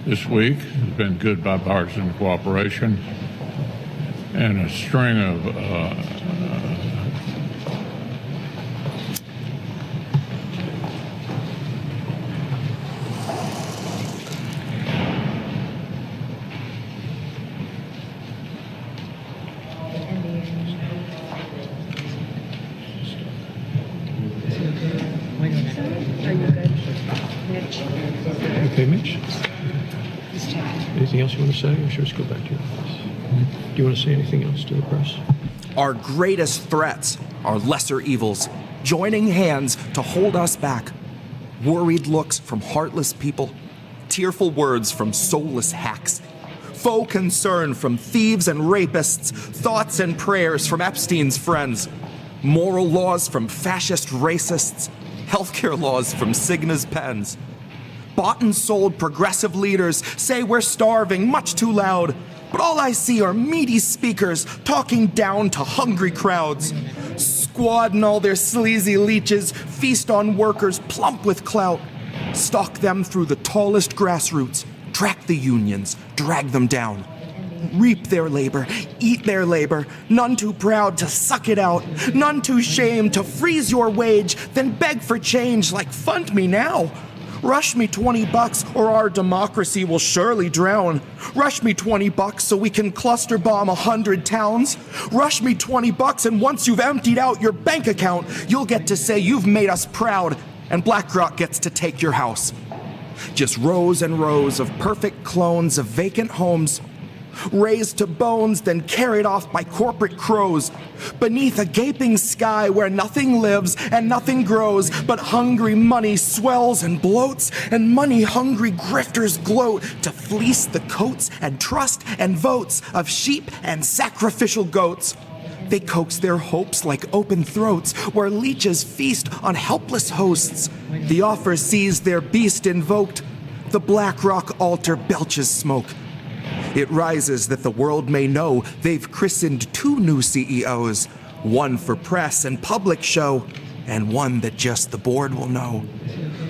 This week has been good bipartisan cooperation and a string of Are you good? Mitch? Okay, Mitch? Just checking. Anything else you want to say, or should we just go back to your office? Do you want to say anything else to the press? Our greatest threats are lesser evils, joining hands to hold us back. Worried looks from heartless people, tearful words from soulless hacks, faux concern from thieves and rapists, thoughts and prayers from Epstein's friends, moral laws from fascist racists, healthcare laws from Cigna's pens. Bought and sold progressive leaders say we're starving much too loud, but all I see are meaty speakers talking down to hungry crowds. Squad and all their sleazy leeches feast on workers plump with clout, stalk them through the tallest grassroots, track the unions, drag them down. Reap their labor, eat their labor, none too proud to suck it out, none too shamed to freeze your wage, then beg for change like fund me now. Rush me $20 or our democracy will surely drown. Rush me $20 so we can cluster bomb 100 towns. Rush me $20 and once you've emptied out your bank account, you'll get to say you've made us proud and BlackRock gets to take your house. Just rows and rows of perfect clones of vacant homes, raised to bones, then carried off by corporate crows, beneath a gaping sky where nothing lives and nothing grows, but hungry money swells and bloats, and money-hungry grifters gloat to fleece the coats and trust and votes of sheep and sacrificial goats. They coax their hopes like open throats, where leeches feast on helpless hosts. The offer sees their beast invoked. The BlackRock altar belches smoke. It rises that the world may know they've christened 2 new CEOs, one for press and public show, and one that just the board will know,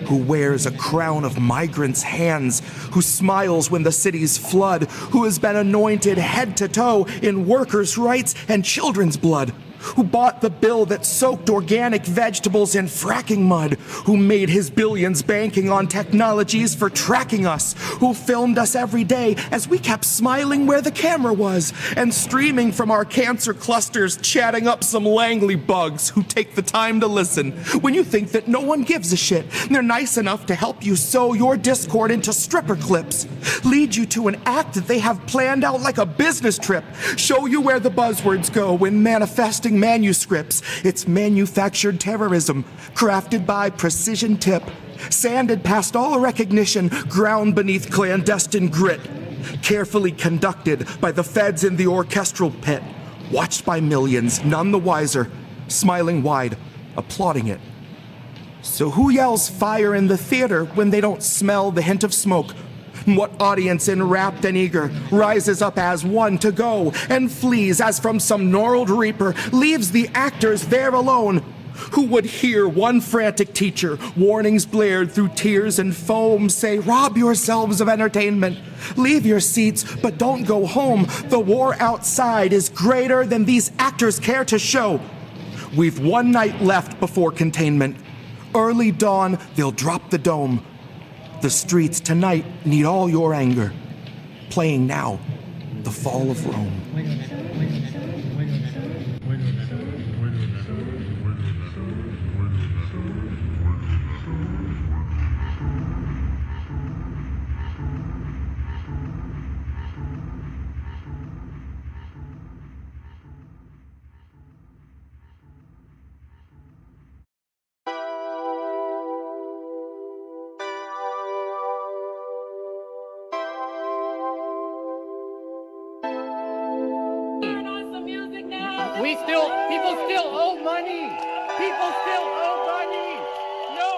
who wears a crown of migrants' hands, who smiles when the cities flood, who has been anointed head to toe in workers' rights and children's blood, who bought the bill that soaked organic vegetables in fracking mud, who made his billions banking on technologies for tracking us, who filmed us every day as we kept smiling where the camera was, and streaming from our cancer clusters, chatting up some Langley bugs who take the time to listen when you think that no one gives a shit. They're nice enough to help you sew your Discord into stripper clips, lead you to an act that they have planned out like a business trip, show you where the buzzwords go when manifesting manuscripts. It's manufactured terrorism, crafted by precision tip, sanded past all recognition, ground beneath clandestine grit, carefully conducted by the feds in the orchestral pit, watched by millions, none the wiser, smiling wide, applauding it. So who yells fire in the theater when they don't smell the hint of smoke? What audience enwrapped and eager rises up as one to go and flees as from some gnarled reaper, leaves the actors there alone? Who would hear one frantic teacher, warnings blared through tears and foam, say, rob yourselves of entertainment, leave your seats, but don't go home. The war outside is greater than these actors care to show. We've one night left before containment. Early dawn, they'll drop the dome. The streets tonight need all your anger. Playing now, the fall of Rome. People still owe money. People still owe money. No.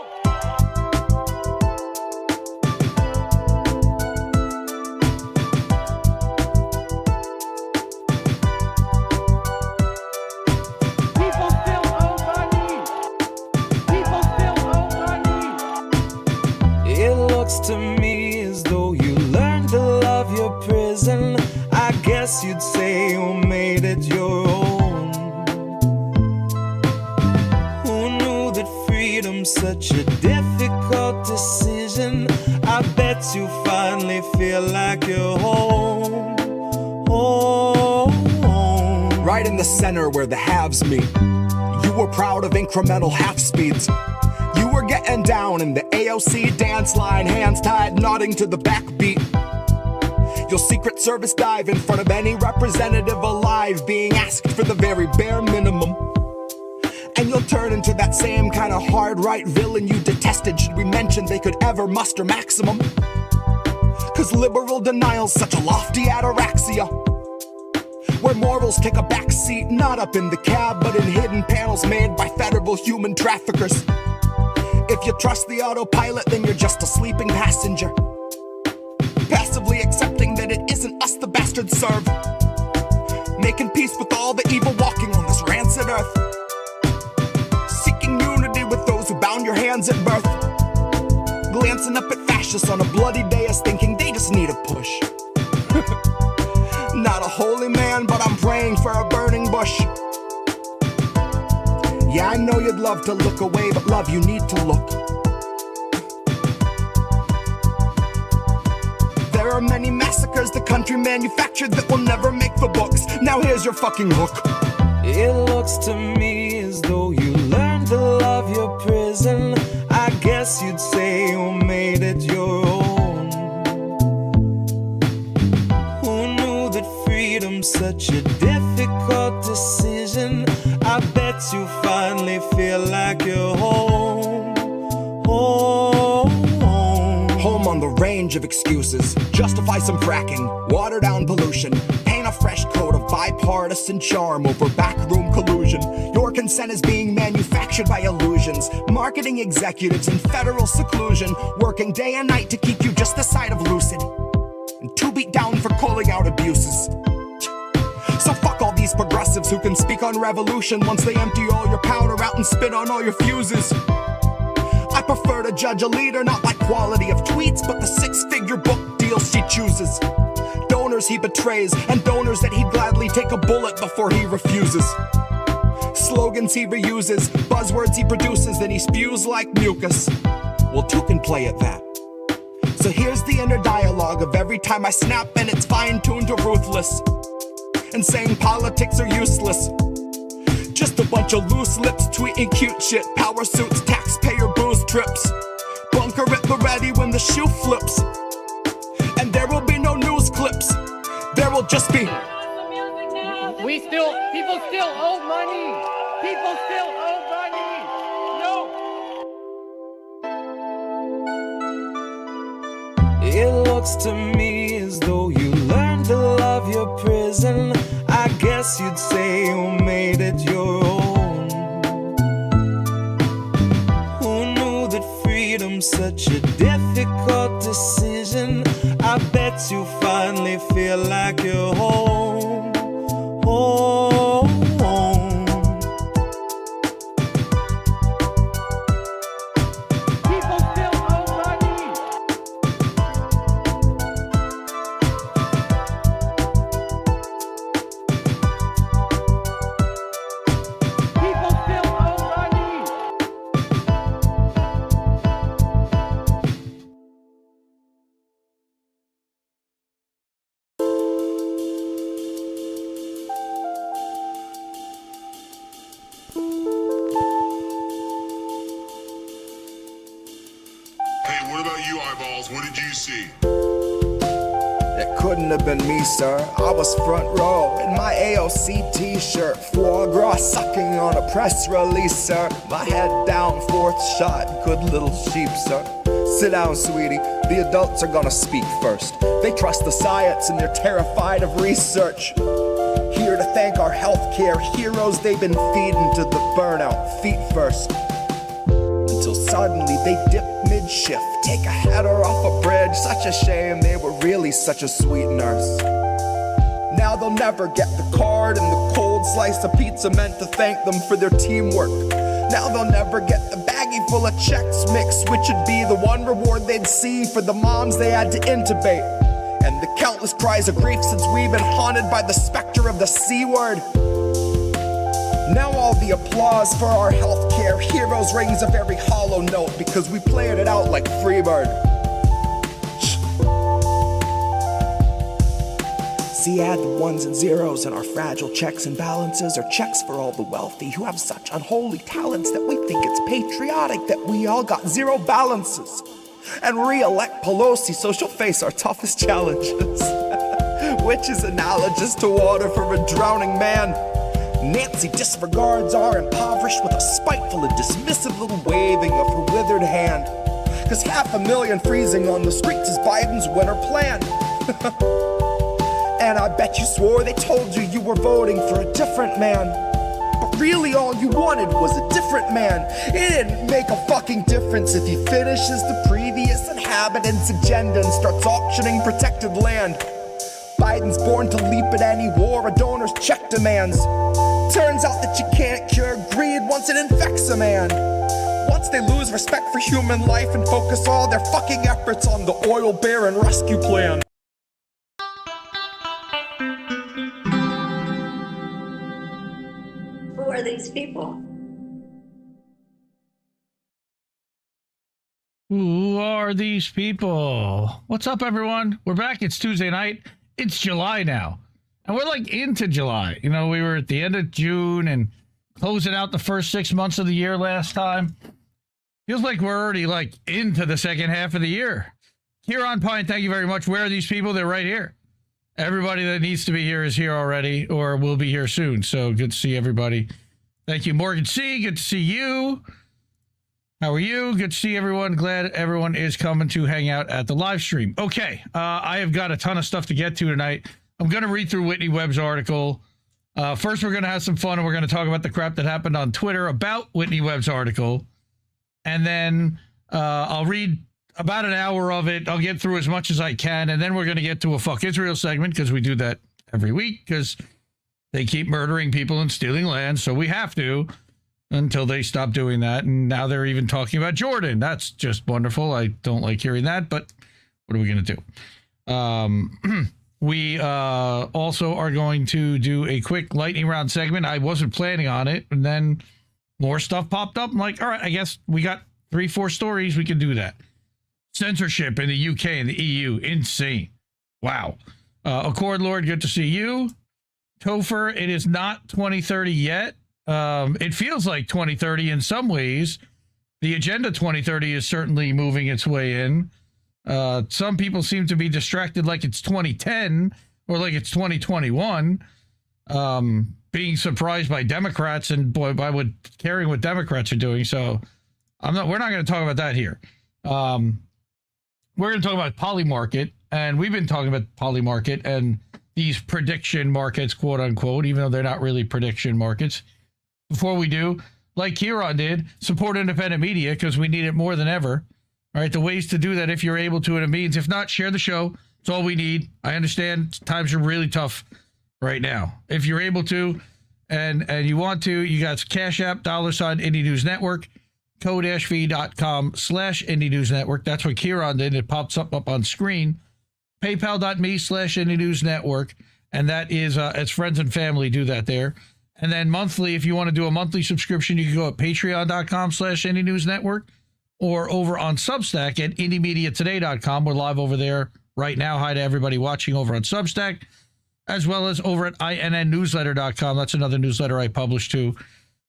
People still owe money. People still owe money. It looks to me as though you learned such a difficult decision. I bet you finally feel like you're home. Right in the center where the halves meet. You were proud of incremental half speeds. You were getting down in the AOC dance line, hands tied, nodding to the backbeat. You'll Secret Service dive in front of any representative alive, being asked for the very bare minimum. And you'll turn into that same kind of hard right villain you detested should we mention they could ever muster maximum. Cause liberal denial's such a lofty ataraxia, where morals take a back seat, not up in the cab, but in hidden panels made by federal human traffickers. If you trust the autopilot, then you're just a sleeping passenger, passively accepting that it isn't us the bastards serve, making peace with all the evil walking on this rancid earth, seeking unity with those who bound your hands at birth, glancing up at fascists on a bloody dais thinking they just need a push. Not a holy man, but I'm praying for a burning bush. Yeah, I know you'd love to look away, but love, you need to look. There are many massacres the country manufactured that will never make the books. Now here's your fucking hook. It looks to me as though you learned to love your prison. I guess you'd say you made it your own. Who knew that freedom's such a difficult decision? I bet you finally feel like you're home. Home on the range of excuses. Justify some fracking, water down pollution, paint a fresh coat of bipartisan charm over backroom collusion. Your consent is being manufactured by illusions, marketing executives in federal seclusion, working day and night to keep you just the side of lucid, and too beat down for calling out abuses. So fuck all these progressives who can speak on revolution once they empty all your powder out and spit on all your fuses. I prefer to judge a leader not by quality of tweets, but the six-figure book deals she chooses, donors he betrays, and donors that he'd gladly take a bullet before he refuses, slogans he reuses, buzzwords he produces, then he spews like mucus. Well, two can play at that. So here's the inner dialogue of every time I snap, and it's fine-tuned to ruthless, and saying politics are useless. Just a bunch of loose lips tweeting cute shit, power suits, taxpayer booze trips, bunker at the ready when the shoe flips, and there will be no news clips, there will just be People still owe money. People still owe money. No. It looks to me as though you learned to love your prison. I guess you'd say you made it your own. Who knew that freedom's such a difficult decision? I bet you finally feel like you're home. People still owe money. People still owe money. Hey, what about you, eyeballs? What did you see? It couldn't have been me, sir. I was front row in my AOC t-shirt, foie gras sucking on a press release, sir. My head down, fourth shot, good little sheep, sir. Sit down, sweetie. The adults are gonna speak first. They trust the science and they're terrified of research. Here to thank our healthcare heroes they've been feeding to the burnout, feet first. Until suddenly they dip mid-shift, take a header off a bridge. Such a shame, they were really such a sweet nurse. Now they'll never get the card and the cold slice of pizza meant to thank them for their teamwork. Now they'll never get the baggie full of checks mixed, which would be the one reward they'd see for the moms they had to intubate, and the countless cries of grief since we've been haunted by the specter of the C word. Now all the applause for our healthcare heroes rings a very hollow note because we played it out like Freebird. See, add the ones and zeros in our fragile checks and balances are checks for all the wealthy who have such unholy talents that we think it's patriotic that we all got zero balances. And re-elect Pelosi so she'll face our toughest challenges. Which is analogous to water for a drowning man. Nancy disregards our impoverished with a spiteful and dismissive little waving of her withered hand. Cause 500,000 freezing on the streets is Biden's winter plan. And I bet you swore they told you you were voting for a different man. But really all you wanted was a different man. It didn't make a fucking difference if he finishes the previous inhabitant's agenda and starts auctioning protected land. Biden's born to leap at any war a donor's check demands. Turns out that you can't cure greed once it infects a man. Once they lose respect for human life and focus all their fucking efforts on the oil baron rescue plan. Who are these people? Who are these people? What's up, everyone? We're back. It's Tuesday night. It's July now. And we're like into July. You know, we were at the end of June and closing out the first 6 months of the year last time. Feels like we're already like into the second half of the year. Kieran Pine, thank you very much. Where are these people? They're right here. Everybody that needs to be here is here already or will be here soon. So good to see everybody. Thank you, Morgan C. Good to see you. How are you? Good to see everyone. Glad everyone is coming to hang out at the live stream. Okay, I have got a ton of stuff to get to tonight. I'm going to read through Whitney Webb's article. First, we're going to have some fun, and we're going to talk about the crap that happened on Twitter about Whitney Webb's article. And then I'll read about an hour of it. I'll get through as much as I can, and then we're going to get to a Fuck Israel segment, because we do that every week, because they keep murdering people and stealing land, so we have to until they stop doing that. And now they're even talking about Jordan. That's just wonderful. I don't like hearing that, but what are we going to do? We also are going to do a quick lightning round segment. I wasn't planning on it, and then more stuff popped up. I'm like, all right, I guess we got 3-4 stories. We can do that. Censorship in the UK and the EU. Insane. Wow. Accord Lord, good to see you. Topher, it is not 2030 yet. It feels like 2030 in some ways. The Agenda 2030 is certainly moving its way in. Some people seem to be distracted like it's 2010 or like it's 2021, being surprised by Democrats and by what caring what Democrats are doing. So we're not going to talk about that here. We're going to talk about Polymarket, and we've been talking about Polymarket and these prediction markets, quote unquote, even though they're not really prediction markets. Before we do, like Kieran did, support independent media because we need it more than ever. All right, the ways to do that if you're able to, and it means if not, share the show. It's all we need. I understand times are really tough right now. If you're able to and you want to, you got Cash App, $ Indie News Network, code-v.com/Indie News Network. That's what Kieran did. It pops up on screen. PayPal.me/Indie News Network. And that is, as friends and family do that there. And then monthly, if you want to do a monthly subscription, you can go at patreon.com/Indie News Network or over on Substack at indiemediatoday.com. We're live over there right now. Hi to everybody watching over on Substack, as well as over at INNnewsletter.com. That's another newsletter I publish too.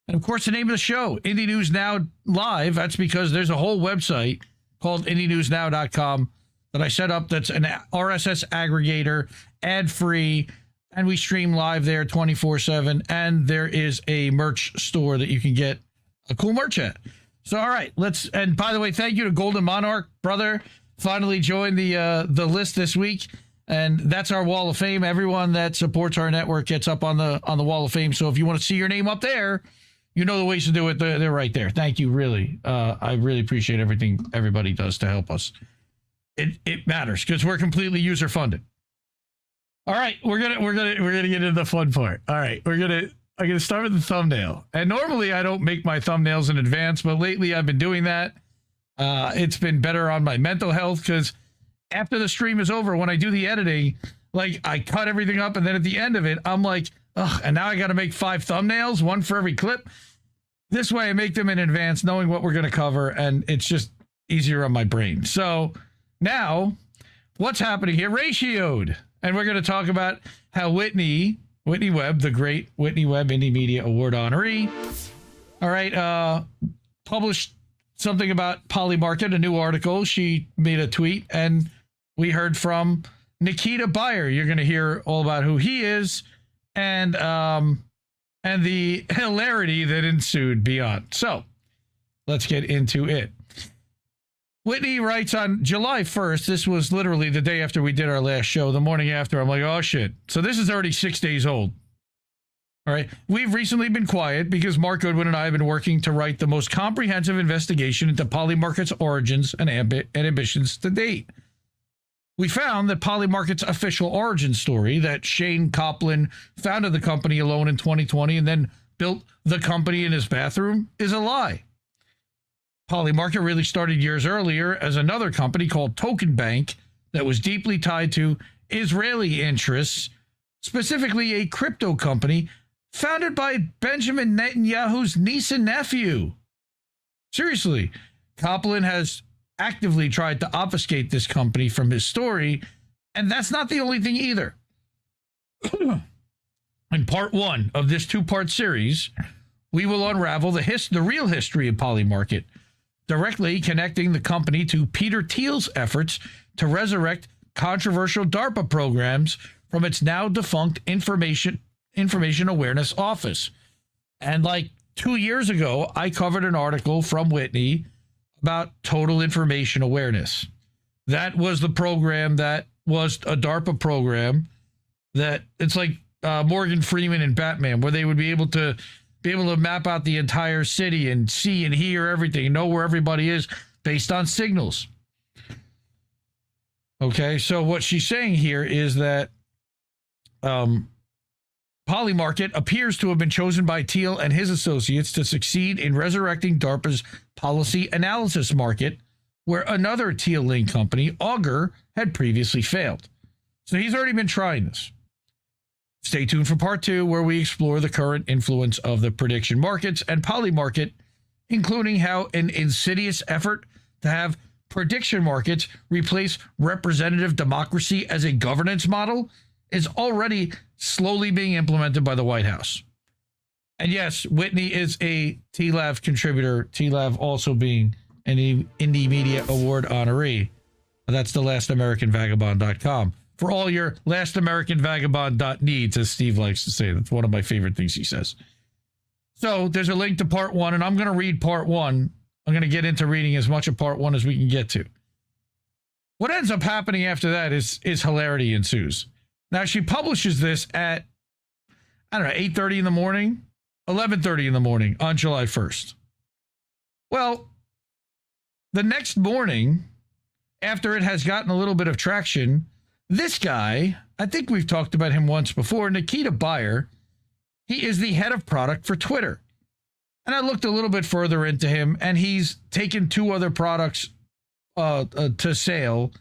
And of course, the name of the show, Indie News Now Live. That's because there's a whole website called IndieNewsNow.com that I set up that's an RSS aggregator, ad-free, and we stream live there 24/7. And there is a merch store that you can get a cool merch at. So, all right, and by the way, thank you to Golden Monarch, brother. Finally joined the list this week. And that's our Wall of Fame. Everyone that supports our network gets up on the Wall of Fame. So if you want to see your name up there, you know the ways to do it. They're right there. Thank you, really. I really appreciate everything everybody does to help us. It matters because we're completely user funded. All right, we're gonna get into the fun part. All right, I'm gonna start with the thumbnail. And normally I don't make my thumbnails in advance, but lately I've been doing that. It's been better on my mental health because after the stream is over, when I do the editing, like I cut everything up, and then at the end of it, I'm like Ugh, and now I got to make 5 thumbnails, one for every clip. This way I make them in advance, knowing what we're going to cover, and it's just easier on my brain. So now, what's happening here? Ratioed. And we're going to talk about how Whitney Webb, the great Whitney Webb Indie Media Award honoree, all right, published something about Polymarket, a new article. She made a tweet, and we heard from Nikita Bier. You're going to hear all about who he is and the hilarity that ensued beyond. So let's get into it. Whitney writes on July 1st, this was literally the day after we did our last show, the morning after. I'm like, oh shit. So this is already 6 days old. All right. We've recently been quiet because Mark Goodwin and I have been working to write the most comprehensive investigation into Polymarket's origins and ambitions to date. We found that Polymarket's official origin story, that Shane Copland founded the company alone in 2020 and then built the company in his bathroom, is a lie. Polymarket really started years earlier as another company called Token Bank that was deeply tied to Israeli interests, specifically a crypto company founded by Benjamin Netanyahu's niece and nephew. Seriously, Copland has actively tried to obfuscate this company from his story, and that's not the only thing either. In part 1 of this 2-part series, we will unravel the real history of Polymarket, directly connecting the company to Peter Thiel's efforts to resurrect controversial DARPA programs from its now defunct Information Awareness Office. And like 2 years ago, I covered an article from Whitney about total information awareness. That was the program that was a DARPA program that it's like Morgan Freeman and Batman, where they would be able to map out the entire city and see and hear everything, know where everybody is based on signals. Okay, so what she's saying here is that Polymarket appears to have been chosen by Thiel and his associates to succeed in resurrecting DARPA's policy analysis market, where another Thiel-linked company, Augur, had previously failed. So he's already been trying this. Stay tuned for part 2, where we explore the current influence of the prediction markets and Polymarket, including how an insidious effort to have prediction markets replace representative democracy as a governance model is already slowly being implemented by the White House. And yes, Whitney is a TLAV contributor, TLAV also being an Indie Media Award honoree. That's the LastAmericanVagabond.com. For all your LastAmericanVagabond.needs, as Steve likes to say. That's one of my favorite things he says. So there's a link to part 1, and I'm going to read part 1. I'm going to get into reading as much of part 1 as we can get to. What ends up happening after that is hilarity ensues. Now, she publishes this at, 8:30 in the morning, 11:30 in the morning on July 1st. Well, the next morning, after it has gotten a little bit of traction, this guy, I think we've talked about him once before, Nikita Bier, he is the head of product for Twitter. And I looked a little bit further into him, and he's taken 2 other products to sale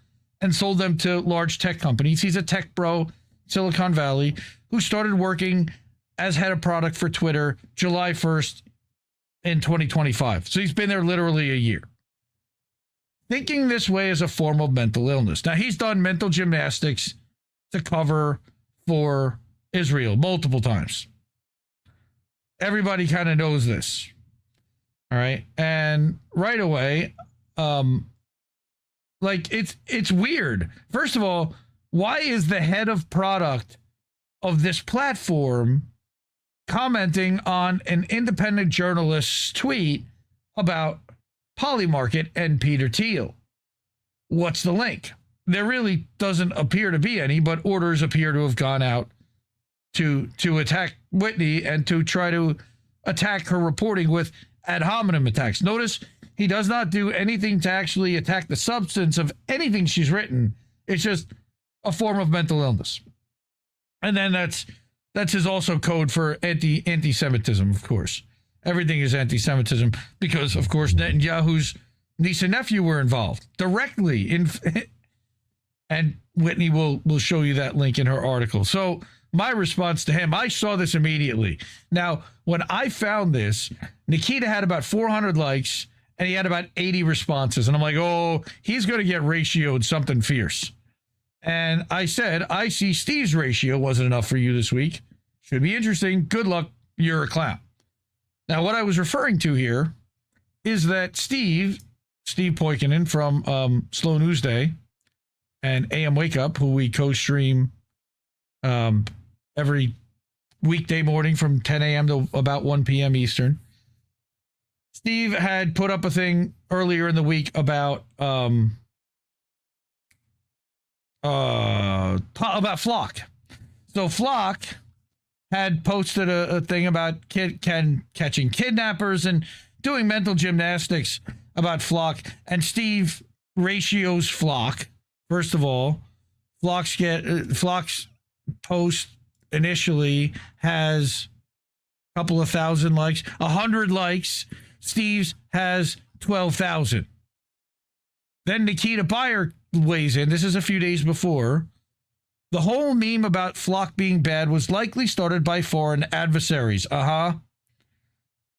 and sold them to large tech companies. He's a tech bro, Silicon Valley, who started working as head of product for Twitter July 1st in 2025. So he's been there literally a year. Thinking this way is a form of mental illness. Now, he's done mental gymnastics to cover for Israel multiple times. Everybody kind of knows this. All right. And right away, it's weird. First of all, why is the head of product of this platform commenting on an independent journalist's tweet about Polymarket and Peter Thiel? What's the link? There really doesn't appear to be any, but orders appear to have gone out to attack Whitney and to try to attack her reporting with ad hominem attacks. Notice he does not do anything to actually attack the substance of anything she's written. It's just a form of mental illness. And then that's his also code for anti-Semitism, of course. Everything is anti-Semitism because, of course, Netanyahu's niece and nephew were involved directly in, and Whitney will show you that link in her article. So my response to him, I saw this immediately. Now, when I found this, Nikita had about 400 likes and he had about 80 responses. And I'm like, oh, he's going to get ratioed something fierce. And I said, I see Steve's ratio wasn't enough for you this week. Should be interesting. Good luck. You're a clown. Now, what I was referring to here is that Steve Poikinen from Slow News Day and AM Wake Up, who we co-stream every weekday morning from 10 a.m. to about 1 p.m. Eastern. Steve had put up a thing earlier in the week about Flock. So Flock had posted a thing about catching kidnappers and doing mental gymnastics about Flock. And Steve ratios Flock. First of all, Flock's post initially has a couple of thousand likes, 100 likes. Steve's has 12,000. Then Nikita Bier weighs in. This is a few days before. The whole meme about Flock being bad was likely started by foreign adversaries.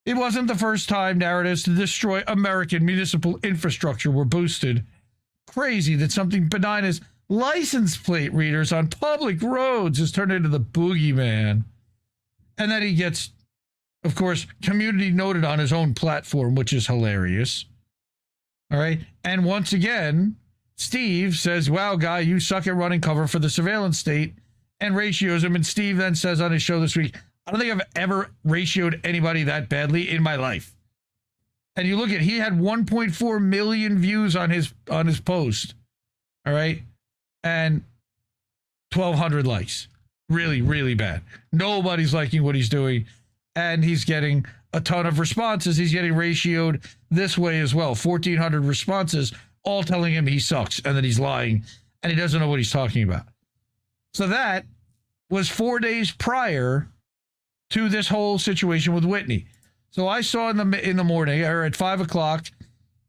It wasn't the first time narratives to destroy American municipal infrastructure were boosted. Crazy that something benign as license plate readers on public roads has turned into the boogeyman. And then he gets, of course, community noted on his own platform, which is hilarious. All right. And once again, Steve says, wow, guy, you suck at running cover for the surveillance state, and ratios him. And Steve then says on his show this week, I don't think I've ever ratioed anybody that badly in my life. And you look at, he had 1.4 million views on his post. All right. And 1,200 likes. Really, really bad. Nobody's liking what he's doing. And he's getting a ton of responses. He's getting ratioed this way as well. 1,400 responses, all telling him he sucks and that he's lying and he doesn't know what he's talking about. So that was 4 days prior to this whole situation with Whitney. So I saw in the morning, or at 5 o'clock,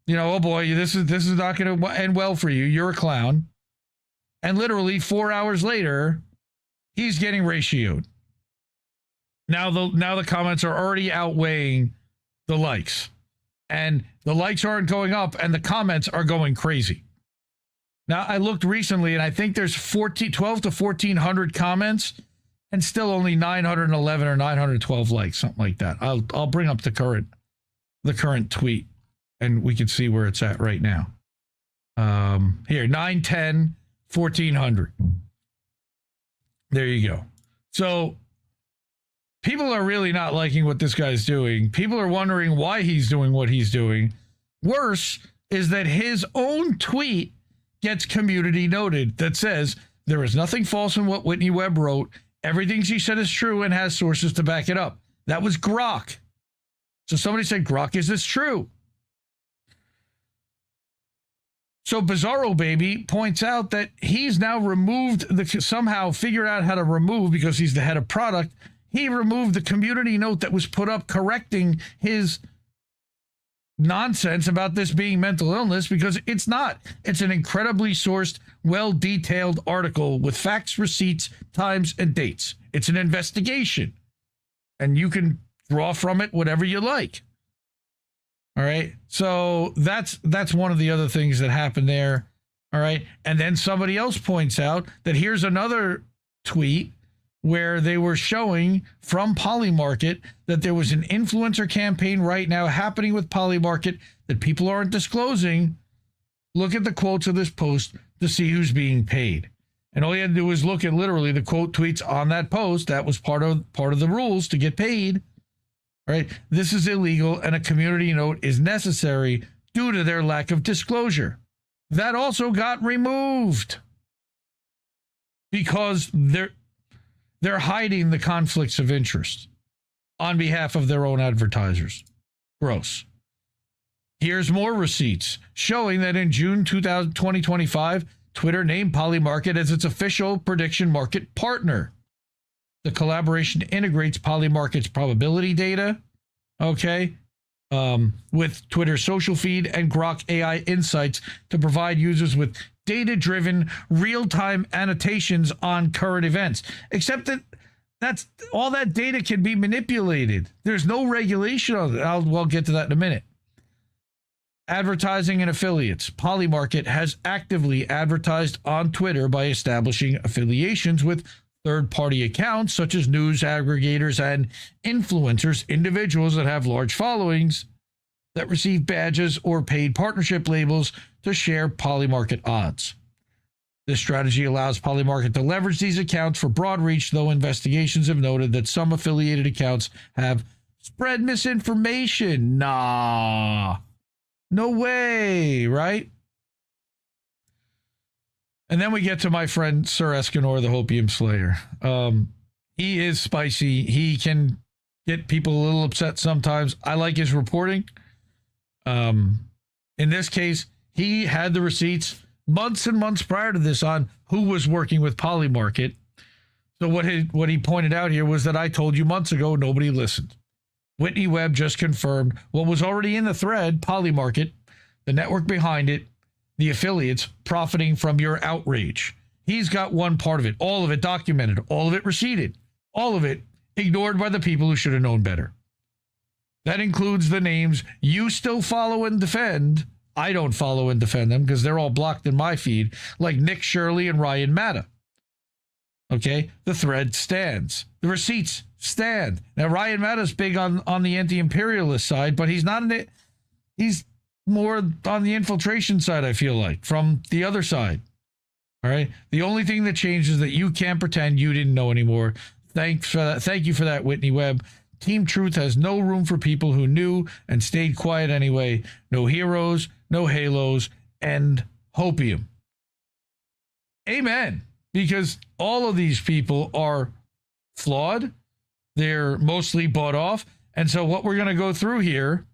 oh boy, this is not going to end well for you. You're a clown. And literally 4 hours later, he's getting ratioed. Now the comments are already outweighing the likes. And the likes aren't going up and the comments are going crazy. Now, I looked recently and I think there's 12 to 1,400 comments and still only 911 or 912 likes, something like that. I'll bring up the current tweet and we can see where it's at right now. Here, 910, 1,400. There you go. So people are really not liking what this guy's doing. People are wondering why he's doing what he's doing. Worse is that his own tweet gets community noted that says there is nothing false in what Whitney Webb wrote. Everything she said is true and has sources to back it up. That was Grok. So somebody said, Grok, is this true? So Bizarro Baby points out that he's now somehow figured out how to remove, because he's the head of product, he removed the community note that was put up correcting his nonsense about this being mental illness, because it's not. It's an incredibly sourced, well-detailed article with facts, receipts, times, and dates. It's an investigation. And you can draw from it whatever you like. All right. So that's one of the other things that happened there. All right. And then somebody else points out that here's another tweet where they were showing from Polymarket that there was an influencer campaign right now happening with Polymarket that people aren't disclosing. Look at the quotes of this post to see who's being paid. And all you had to do is look at literally the quote tweets on that post. That was part of the rules to get paid. All right. This is illegal and a community note is necessary due to their lack of disclosure. That also got removed because they're hiding the conflicts of interest on behalf of their own advertisers. Gross. Here's more receipts showing that in June 2025, Twitter named Polymarket as its official prediction market partner. The collaboration integrates Polymarket's probability data, with Twitter's social feed and Grok AI insights to provide users with data-driven, real-time annotations on current events. Except that that's all that data can be manipulated. There's no regulation on it. We'll get to that in a minute. Advertising and affiliates. Polymarket has actively advertised on Twitter by establishing affiliations with third-party accounts such as news aggregators and influencers, individuals that have large followings that receive badges or paid partnership labels to share Polymarket odds. This strategy allows Polymarket to leverage these accounts for broad reach, though investigations have noted that some affiliated accounts have spread misinformation. Nah. No way, right? And then we get to my friend Sir Escanor, the Hopium Slayer. He is spicy. He can get people a little upset sometimes. I like his reporting. In this case, he had the receipts months and months prior to this on who was working with Polymarket. So what he pointed out here was that I told you months ago, nobody listened. Whitney Webb just confirmed what was already in the thread. Polymarket, the network behind it, the affiliates profiting from your outrage. He's got one part of it, all of it documented, all of it receipted, all of it ignored by the people who should have known better. That includes the names you still follow and defend. I don't follow and defend them because they're all blocked in my feed, like Nick Shirley and Ryan Matta. Okay, the thread stands. The receipts stand. Now, Ryan Matta's big on the anti-imperialist side, but he's not in it. He's more on the infiltration side, I feel like, from the other side. All right? The only thing that changes is that you can't pretend you didn't know anymore. Thank you for that, Whitney Webb. Team Truth has no room for people who knew and stayed quiet anyway. No heroes, no halos, and hopium. Amen. Because all of these people are flawed. They're mostly bought off. And so what we're going to go through here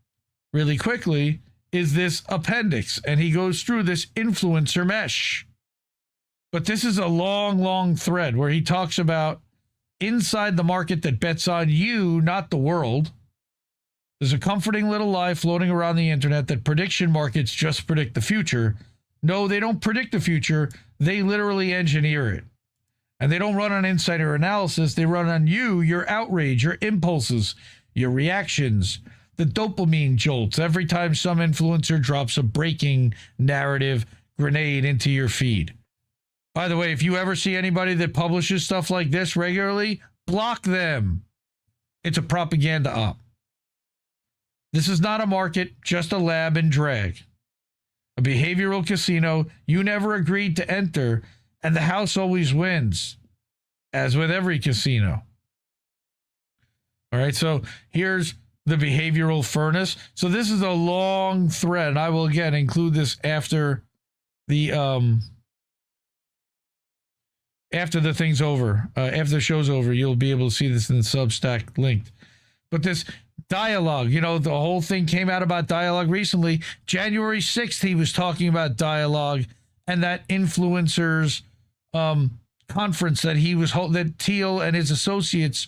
really quickly is this appendix. And he goes through this influencer mesh. But this is a long, long thread where he talks about inside the market that bets on you, not the world. There's a comforting little lie floating around the internet that prediction markets just predict the future. No, they don't predict the future. They literally engineer it. And they don't run on insider analysis. They run on you, your outrage, your impulses, your reactions, the dopamine jolts every time some influencer drops a breaking narrative grenade into your feed. By the way, if you ever see anybody that publishes stuff like this regularly, block them. It's a propaganda op. This is not a market, just a lab and drag. A behavioral casino you never agreed to enter, and the house always wins, as with every casino. All right, so here's the behavioral furnace. So this is a long thread, and I will again include this after the thing's over, after the show's over. You'll be able to see this in the Substack linked. But this dialogue, you know, the whole thing came out about dialogue recently. January 6th, he was talking about dialogue and that influencers conference that he was that Thiel and his associates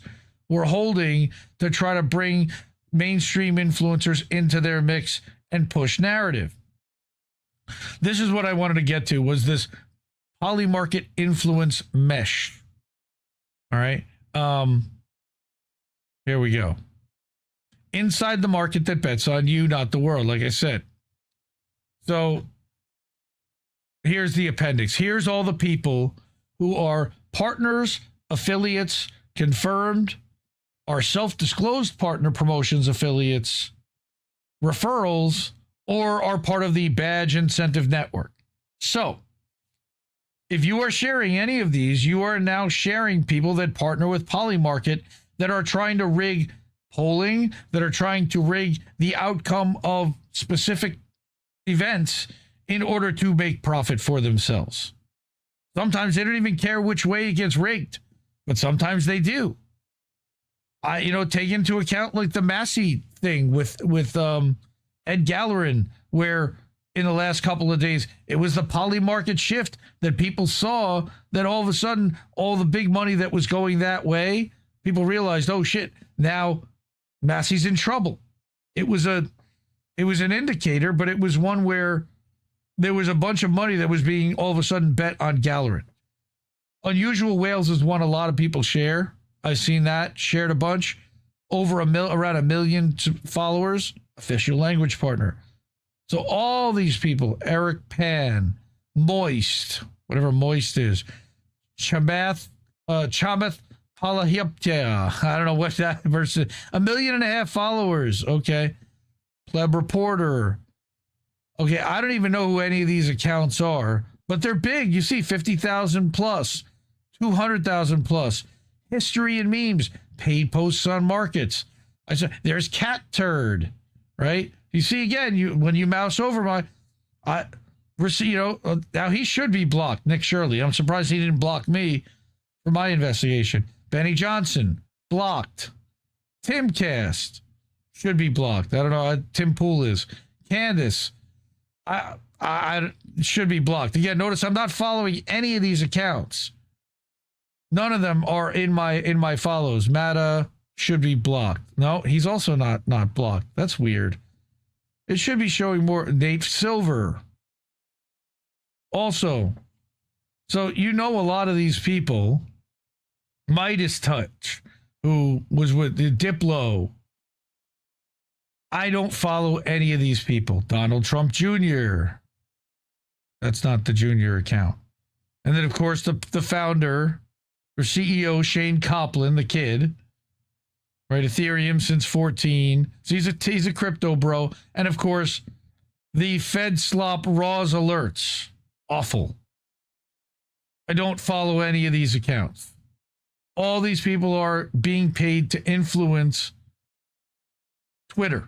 were holding to try to bring mainstream influencers into their mix and push narrative. This is what I wanted to get to, was this Polymarket influence mesh. All right. Here we go. Inside the market that bets on you, not the world, like I said. So here's the appendix. Here's all the people who are partners, affiliates, confirmed, are self-disclosed partner promotions affiliates, referrals, or are part of the badge incentive network. So if you are sharing any of these, you are now sharing people that partner with Polymarket that are trying to rig polling, that are trying to rig the outcome of specific events in order to make profit for themselves. Sometimes they don't even care which way it gets rigged, but sometimes they do. Take into account like the Massey thing with Ed Gallerin, where in the last couple of days, it was the Polymarket shift that people saw, that all of a sudden, all the big money that was going that way, people realized, oh shit, now Massey's in trouble. It was an indicator, but it was one where there was a bunch of money that was being all of a sudden bet on Gallerin. Unusual Whales is one a lot of people share. I've seen that, shared a bunch. Around 1 million followers, official language partner. So all these people, Eric Pan, Moist, whatever Moist is, Chamath Palahiptia, I don't know what that versus 1.5 million followers, okay. Pleb Reporter. Okay, I don't even know who any of these accounts are, but they're big. You see 50,000 plus, 200,000 plus. History and Memes, paid posts on markets. I said there's Cat Turd, right? You see again, when you mouse over now he should be blocked. Nick Shirley, I'm surprised he didn't block me for my investigation. Benny Johnson, blocked. Timcast should be blocked. I don't know. Tim Pool is. Candace, I should be blocked. Again, notice I'm not following any of these accounts. None of them are in my follows. Matta should be blocked. No, he's also not blocked. That's weird. It should be showing more. Nate Silver. Also, so a lot of these people. Midas Touch, who was with the Diplo. I don't follow any of these people. Donald Trump Jr. That's not the junior account. And then, of course, the founder or CEO, Shane Copland, the kid, right? Ethereum since 14. So he's a crypto bro. And, of course, the Fed Slop Raws alerts. Awful. I don't follow any of these accounts. All these people are being paid to influence Twitter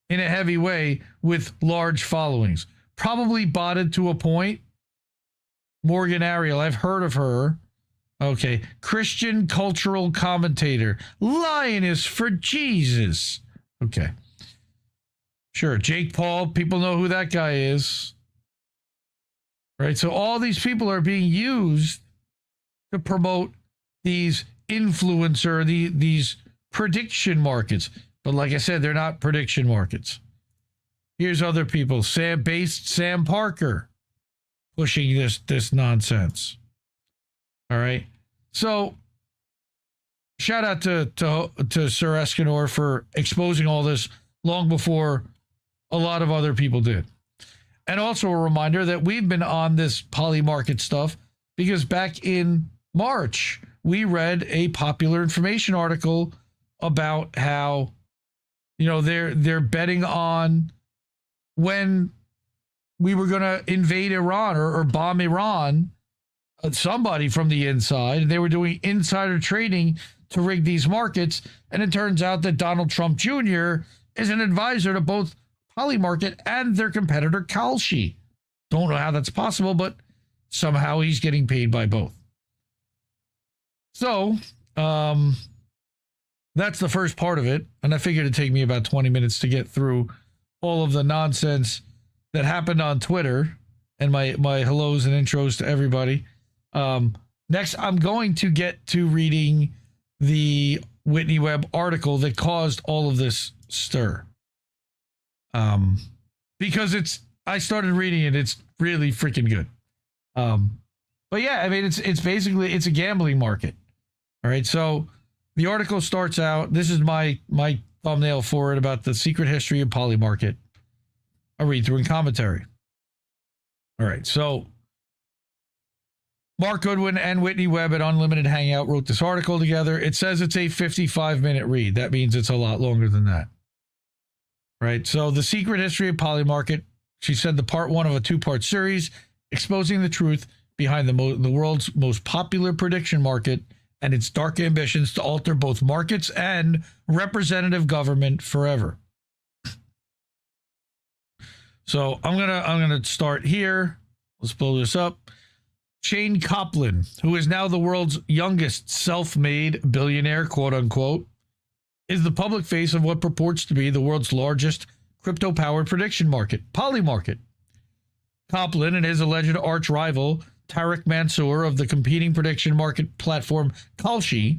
in a heavy way with large followings. Probably botted to a point. Morgan Ariel, I've heard of her. Okay. Christian cultural commentator. Lioness for Jesus. Okay. Sure. Jake Paul, people know who that guy is. Right? So all these people are being used to promote these these prediction markets. But like I said, they're not prediction markets. Here's other people. Sam Parker pushing this nonsense. All right. So shout out to Sir Escanor for exposing all this long before a lot of other people did. And also a reminder that we've been on this Polymarket stuff because back in March, we read a popular information article about how, they're betting on when we were going to invade Iran or bomb Iran, somebody from the inside. They were doing insider trading to rig these markets. And it turns out that Donald Trump Jr. is an advisor to both Polymarket and their competitor Kalshi. Don't know how that's possible, but somehow he's getting paid by both. So, that's the first part of it. And I figured it'd take me about 20 minutes to get through all of the nonsense that happened on Twitter and my hellos and intros to everybody. Next, I'm going to get to reading the Whitney Webb article that caused all of this stir. Because I started reading it. It's really freaking good. But yeah, I mean, it's basically, it's a gambling market. All right. So the article starts out, this is my thumbnail for it about the secret history of Polymarket. I'll read through in commentary. All right. So Mark Goodwin and Whitney Webb at Unlimited Hangout wrote this article together. It says it's a 55-minute read. That means it's a lot longer than that. Right. So the secret history of Polymarket, she said the part one of a two-part series exposing the truth behind the world's most popular prediction market and its dark ambitions to alter both markets and representative government forever. So I'm gonna start here. Let's blow this up. Shane Copland, who is now the world's youngest self-made billionaire, quote unquote, is the public face of what purports to be the world's largest crypto-powered prediction market, Polymarket. Copland and his alleged arch rival, Tariq Mansour of the competing prediction market platform Kalshi,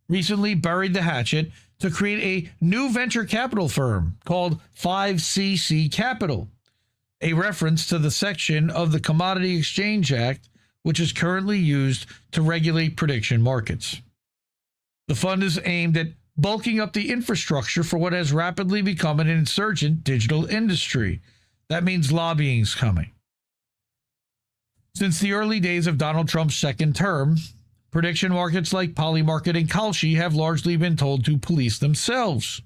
recently buried the hatchet to create a new venture capital firm called 5cc Capital. a reference to the section of the Commodity Exchange Act which is currently used to regulate prediction markets. The fund is aimed at bulking up the infrastructure for what has rapidly become an insurgent digital industry. That means lobbying's coming. Since the early days of Donald Trump's second term, prediction markets like Polymarket and Kalshi have largely been told to police themselves.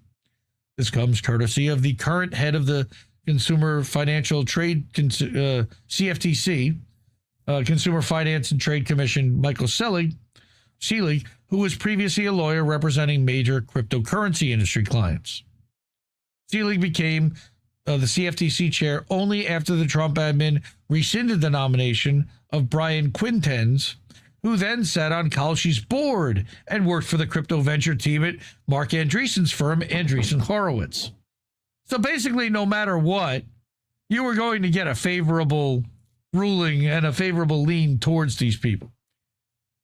This comes courtesy of the current head of the Consumer Financial Trade CFTC, Consumer Finance and Trade Commission, Michael Seelig, who was previously a lawyer representing major cryptocurrency industry clients. Seelig became the CFTC chair only after the Trump admin rescinded the nomination of Brian Quintenz, who then sat on Kalshi's board and worked for the crypto venture team at Mark Andreessen's firm, Andreessen Horowitz. So basically, no matter what, you were going to get a favorable ruling and a favorable lean towards these people.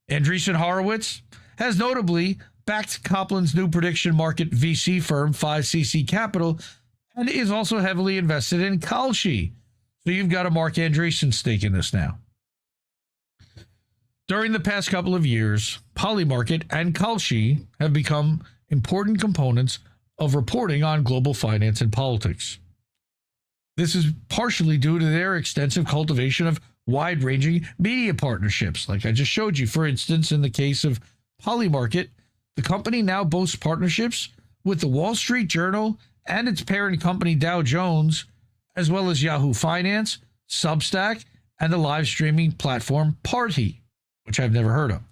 Andreessen Horowitz has notably backed Kaplan's new prediction market VC firm, 5CC Capital, and is also heavily invested in Kalshi. So you've got a Mark Andreessen stake in this now. During the past couple of years, Polymarket and Kalshi have become important components of reporting on global finance and politics. This is partially due to their extensive cultivation of wide-ranging media partnerships, like I just showed you. For instance, in the case of Polymarket, the company now boasts partnerships with the Wall Street Journal and its parent company Dow Jones, as well as Yahoo Finance, Substack, and the live streaming platform Party, which I've never heard of.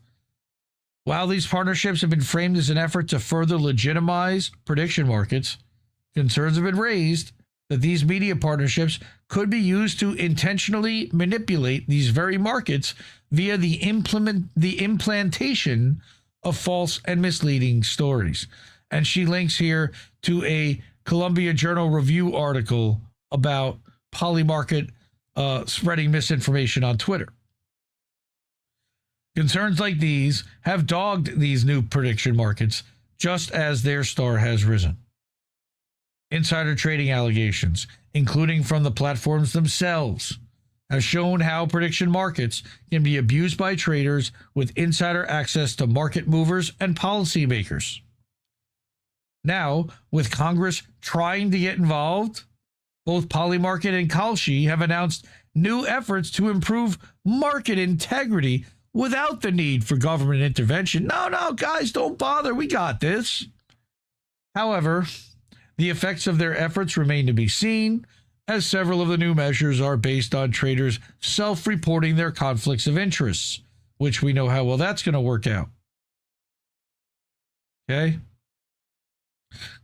While these partnerships have been framed as an effort to further legitimize prediction markets, concerns have been raised that these media partnerships could be used to intentionally manipulate these very markets via the implantation of false and misleading stories. And she links here to a Columbia Journal Review article about Polymarket spreading misinformation on Twitter. Concerns like these have dogged these new prediction markets just as their star has risen. Insider trading allegations, including from the platforms themselves, have shown how prediction markets can be abused by traders with insider access to market movers and policymakers. Now, with Congress trying to get involved, both Polymarket and Kalshi have announced new efforts to improve market integrity without the need for government intervention. No, guys, don't bother. We got this. However, the effects of their efforts remain to be seen, as several of the new measures are based on traders self-reporting their conflicts of interests, which we know how well that's going to work out. Okay?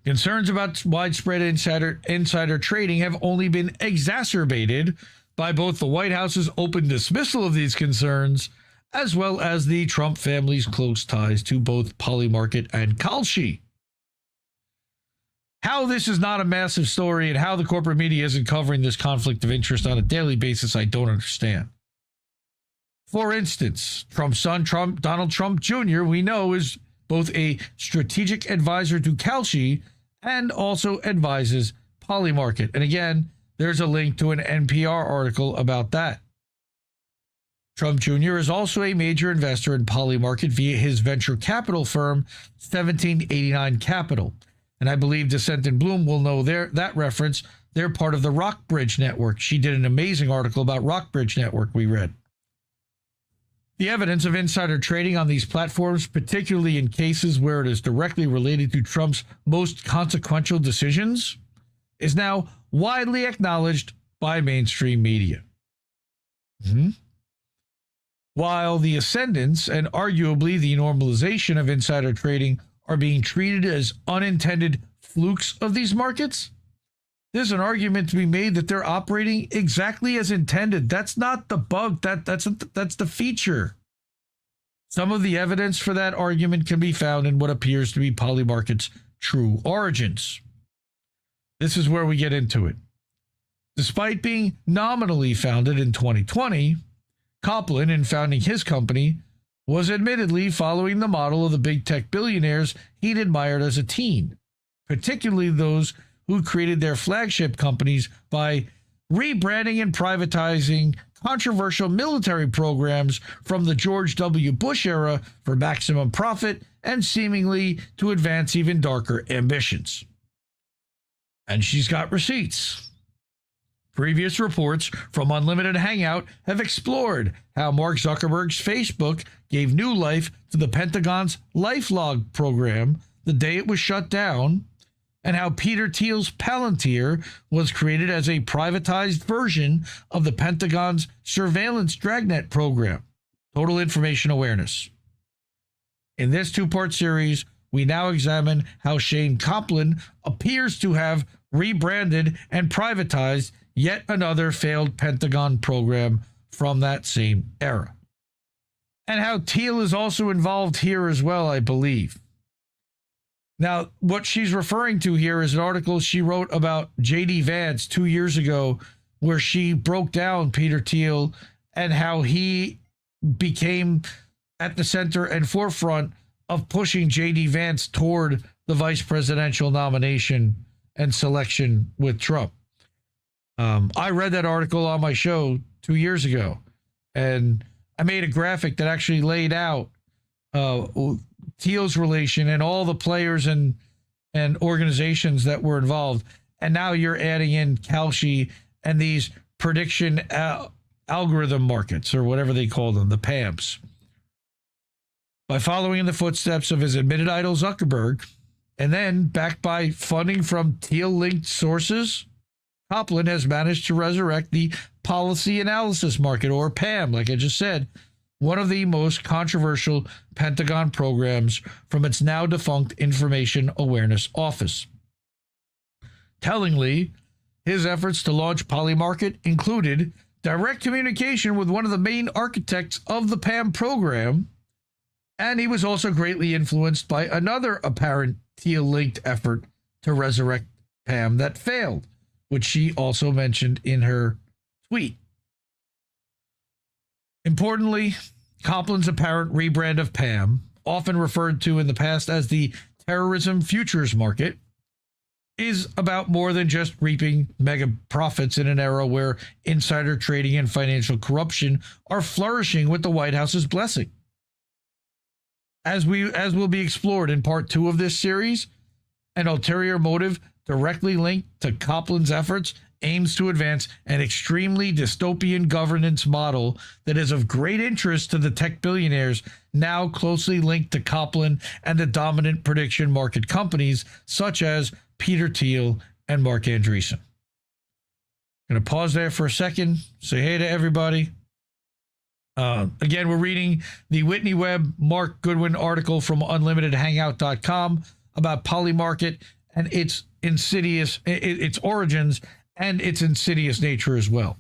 Concerns about widespread insider trading have only been exacerbated by both the White House's open dismissal of these concerns, as well as the Trump family's close ties to both Polymarket and Kalshi. How this is not a massive story and how the corporate media isn't covering this conflict of interest on a daily basis, I don't understand. For instance, Trump's son, Donald Trump Jr., we know is both a strategic advisor to Kalshi and also advises Polymarket. And again, there's a link to an NPR article about that. Trump Jr. is also a major investor in Polymarket via his venture capital firm, 1789 Capital. And I believe Descent and Bloom will know that reference. They're part of the Rockbridge Network. She did an amazing article about Rockbridge Network we read. The evidence of insider trading on these platforms, particularly in cases where it is directly related to Trump's most consequential decisions, is now widely acknowledged by mainstream media. While the ascendance and arguably the normalization of insider trading are being treated as unintended flukes of these markets, there's an argument to be made that they're operating exactly as intended. That's not the bug, that's the feature. Some of the evidence for that argument can be found in what appears to be Polymarket's true origins. This is where we get into it. Despite being nominally founded in 2020, Kaplan, in founding his company, was admittedly following the model of the big tech billionaires he'd admired as a teen, particularly those who created their flagship companies by rebranding and privatizing controversial military programs from the George W. Bush era for maximum profit and seemingly to advance even darker ambitions. And she's got receipts. Previous reports from Unlimited Hangout have explored how Mark Zuckerberg's Facebook gave new life to the Pentagon's LifeLog program the day it was shut down, and how Peter Thiel's Palantir was created as a privatized version of the Pentagon's surveillance dragnet program, Total Information Awareness. In this two-part series, we now examine how Shane Coplin appears to have rebranded and privatized yet another failed Pentagon program from that same era. And how Thiel is also involved here as well, I believe. Now, what she's referring to here is an article she wrote about J.D. Vance 2 years ago, where she broke down Peter Thiel and how he became at the center and forefront of pushing J.D. Vance toward the vice presidential nomination and selection with Trump. I read that article on my show 2 years ago, and I made a graphic that actually laid out Thiel's relation and all the players and organizations that were involved. And now you're adding in Kalshi and these prediction algorithm markets, or whatever they call them, the PAMs. By following in the footsteps of his admitted idol Zuckerberg, and then backed by funding from Thiel-linked sources, Coplin has managed to resurrect the policy analysis market, or PAM, like I just said, one of the most controversial Pentagon programs from its now defunct Information Awareness Office. Tellingly, his efforts to launch Polymarket included direct communication with one of the main architects of the PAM program, and he was also greatly influenced by another apparent Thiel-linked effort to resurrect PAM that failed, which she also mentioned in her tweet. Importantly, Coplin's apparent rebrand of PAM, often referred to in the past as the terrorism futures market, is about more than just reaping mega profits in an era where insider trading and financial corruption are flourishing with the White House's blessing. As will be explored in part 2 of this series, an ulterior motive directly linked to Coplin's efforts aims to advance an extremely dystopian governance model that is of great interest to the tech billionaires now closely linked to Coplin and the dominant prediction market companies such as Peter Thiel and Mark Andreessen. I'm going to pause there for a second, say hey to everybody. Again, we're reading the Whitney Webb Mark Goodwin article from unlimitedhangout.com about Polymarket and its insidious, its origins and its insidious nature as well,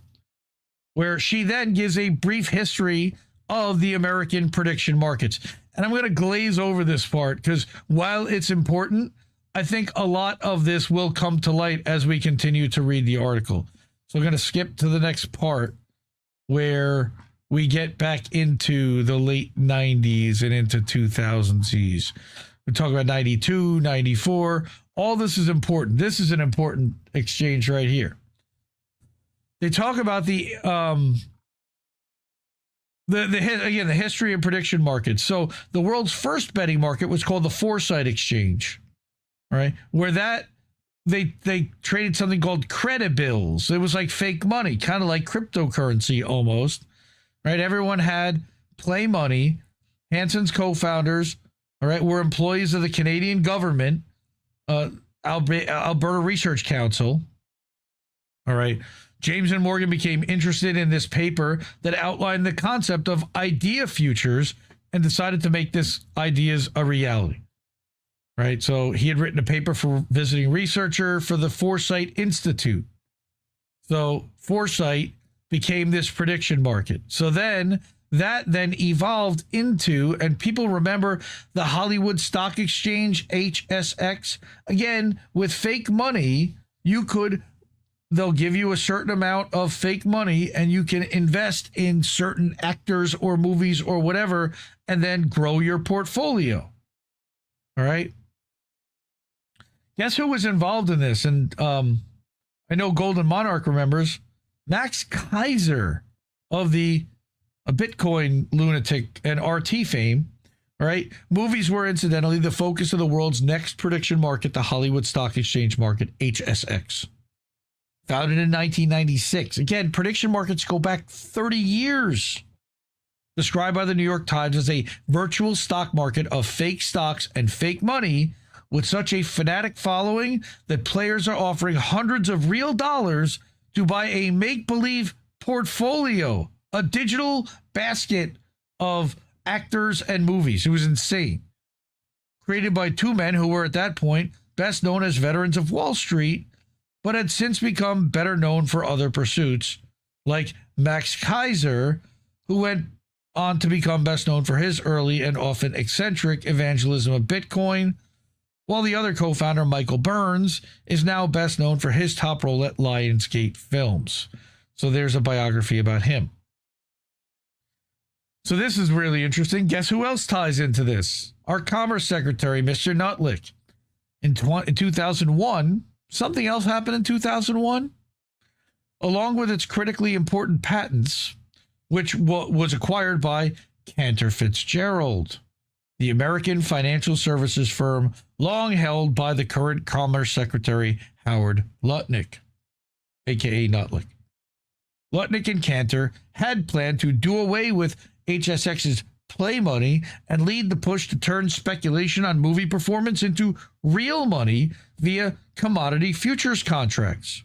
where she then gives a brief history of the American prediction markets. And I'm going to glaze over this part because while it's important, I think a lot of this will come to light as we continue to read the article. So I'm going to skip to the next part where we get back into the late 90s and into 2000s. We talk about 92, 94. All this is important. This is an important exchange right here. They talk about the history of prediction markets. So the world's first betting market was called the Foresight Exchange, right? Where they traded something called credit bills. It was like fake money, kind of like cryptocurrency almost, right? Everyone had play money. Hanson's co-founders, all right, were employees of the Canadian government, Alberta Research Council. All right. James and Morgan became interested in this paper that outlined the concept of idea futures and decided to make this ideas a reality. Right. So he had written a paper for visiting researcher for the Foresight Institute. So Foresight became this prediction market. So then that evolved into, and people remember the Hollywood Stock Exchange, HSX. Again, with fake money, they'll give you a certain amount of fake money and you can invest in certain actors or movies or whatever, and then grow your portfolio. All right. Guess who was involved in this? And I know Golden Monarch remembers. Max Kaiser of the Bitcoin lunatic and RT fame, all right? Movies were incidentally the focus of the world's next prediction market, the Hollywood Stock Exchange market, HSX. Founded in 1996. Again, prediction markets go back 30 years. Described by the New York Times as a virtual stock market of fake stocks and fake money with such a fanatic following that players are offering hundreds of real dollars to buy a make-believe portfolio, a digital basket of actors and movies. It was insane. Created by two men who were at that point best known as veterans of Wall Street, but had since become better known for other pursuits, like Max Kaiser, who went on to become best known for his early and often eccentric evangelism of Bitcoin, while the other co-founder, Michael Burns, is now best known for his top role at Lionsgate Films. So there's a biography about him. So this is really interesting. Guess who else ties into this? Our Commerce Secretary, Mr. Nutlick. In 2001, something else happened in 2001. Along with its critically important patents, which was acquired by Cantor Fitzgerald, the American financial services firm long held by the current Commerce Secretary Howard Lutnick, a.k.a. Nutlick. Lutnick and Cantor had planned to do away with HSX's play money and lead the push to turn speculation on movie performance into real money via commodity futures contracts.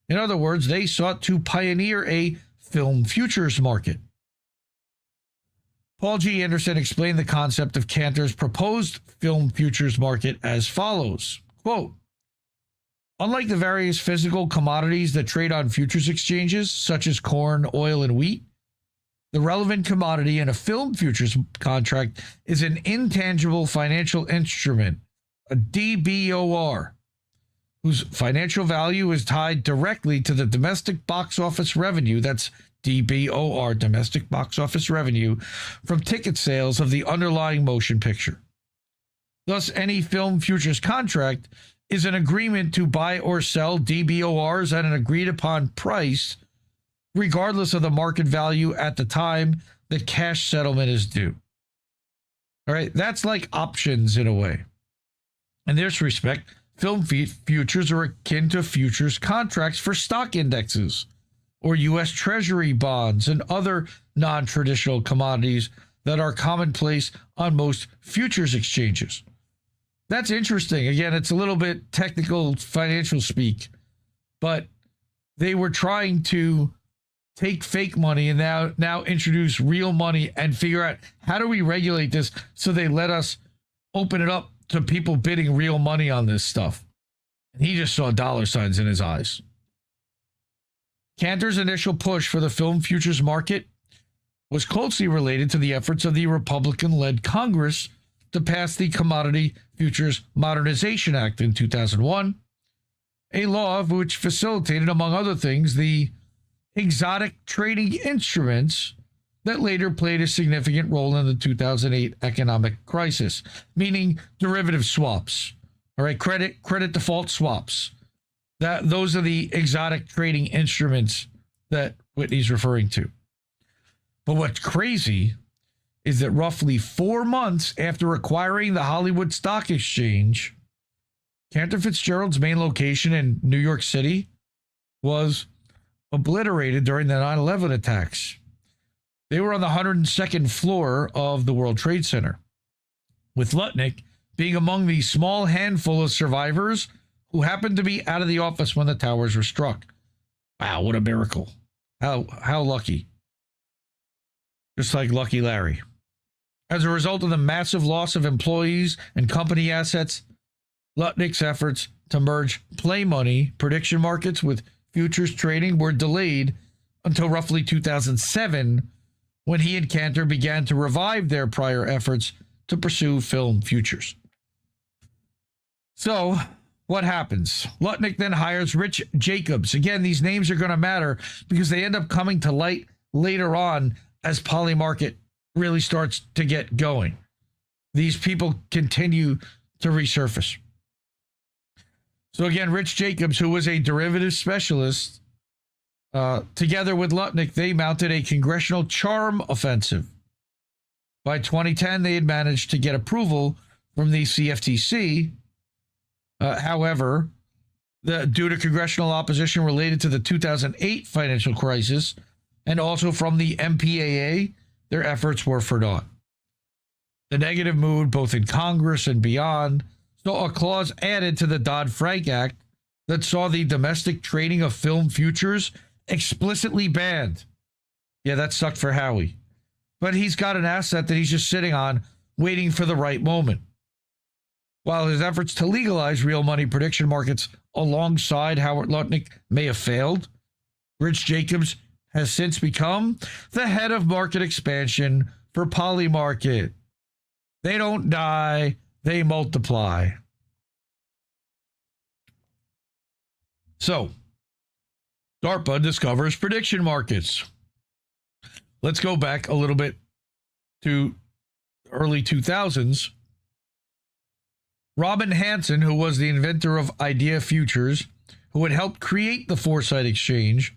In other words, they sought to pioneer a film futures market. Paul G. Anderson explained the concept of Cantor's proposed film futures market as follows, quote, unlike the various physical commodities that trade on futures exchanges, such as corn, oil, and wheat, the relevant commodity in a film futures contract is an intangible financial instrument, a DBOR, whose financial value is tied directly to the domestic box office revenue, that's DBOR, domestic box office revenue, from ticket sales of the underlying motion picture. Thus, any film futures contract is an agreement to buy or sell DBORs at an agreed-upon price, regardless of the market value at the time that cash settlement is due. All right, that's like options in a way. In this respect, film futures are akin to futures contracts for stock indexes or U.S. Treasury bonds and other non-traditional commodities that are commonplace on most futures exchanges. That's interesting. Again, it's a little bit technical financial speak, but they were trying to take fake money and now introduce real money and figure out how do we regulate this so they let us open it up to people bidding real money on this stuff. And he just saw dollar signs in his eyes. Cantor's initial push for the film futures market was closely related to the efforts of the Republican-led Congress to pass the Commodity Futures Modernization Act in 2001, a law which facilitated, among other things, the exotic trading instruments that later played a significant role in the 2008 economic crisis, meaning derivative swaps, all right, credit default swaps. Those are the exotic trading instruments that Whitney's referring to. But what's crazy is that roughly 4 months after acquiring the Hollywood Stock Exchange, Cantor Fitzgerald's main location in New York City was obliterated during the 9/11 attacks. They were on the 102nd floor of the World Trade Center, with Lutnick being among the small handful of survivors who happened to be out of the office when the towers were struck. Wow, what a miracle. How lucky. Just like Lucky Larry. As a result of the massive loss of employees and company assets, Lutnick's efforts to merge play money prediction markets with futures trading were delayed until roughly 2007, when he and Cantor began to revive their prior efforts to pursue film futures. So, what happens? Lutnick then hires Rich Jacobs. Again, these names are going to matter because they end up coming to light later on as Polymarket really starts to get going. These people continue to resurface. So again, Rich Jacobs, who was a derivative specialist, Together with Lutnick, they mounted a congressional charm offensive. By 2010, they had managed to get approval from the CFTC. However, due to congressional opposition related to the 2008 financial crisis and also from the MPAA, their efforts were for naught. The negative mood, both in Congress and beyond, saw a clause added to the Dodd-Frank Act that saw the domestic trading of film futures explicitly banned. Yeah, that sucked for Howie. But he's got an asset that he's just sitting on, waiting for the right moment. While his efforts to legalize real money prediction markets alongside Howard Lutnick may have failed, Rich Jacobs has since become the head of market expansion for Polymarket. They don't die, they multiply. So, DARPA discovers prediction markets. Let's go back a little bit to early 2000s. Robin Hanson, who was the inventor of IDF futures, who had helped create the Foresight Exchange,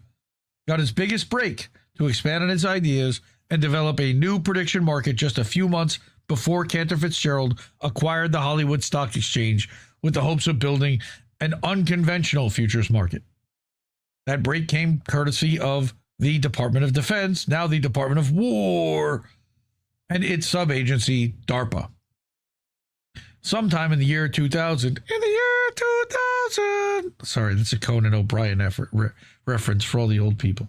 got his biggest break to expand on his ideas and develop a new prediction market just a few months before Cantor Fitzgerald acquired the Hollywood Stock Exchange with the hopes of building an unconventional futures market. That break came courtesy of the Department of Defense, now the Department of War, and its sub-agency, DARPA. Sometime in the year 2000, sorry, that's a Conan O'Brien reference for all the old people.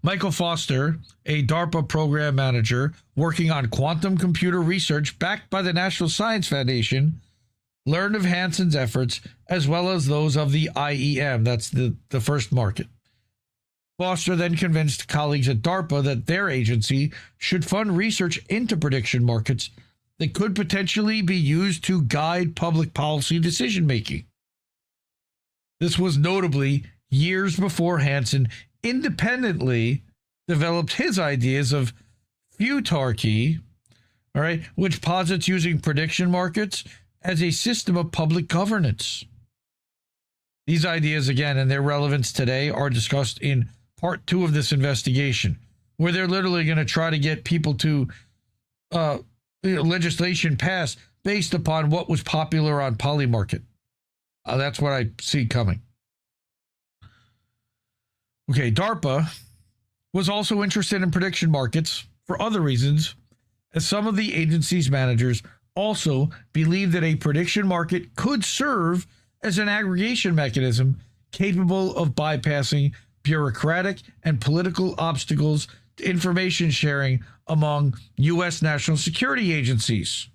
Michael Foster, a DARPA program manager working on quantum computer research backed by the National Science Foundation, learned of Hanson's efforts as well as those of the IEM, that's the first market. Foster then convinced colleagues at DARPA that their agency should fund research into prediction markets that could potentially be used to guide public policy decision-making. This was notably years before Hanson independently developed his ideas of futarchy, all right, which posits using prediction markets as a system of public governance. These ideas, again, and their relevance today are discussed in part 2 of this investigation, where they're literally going to try to get people to legislation passed based upon what was popular on Polymarket. That's what I see coming. Okay, DARPA was also interested in prediction markets for other reasons, as some of the agency's managers also believed that a prediction market could serve as an aggregation mechanism capable of bypassing bureaucratic and political obstacles to information sharing among U.S. national security agencies.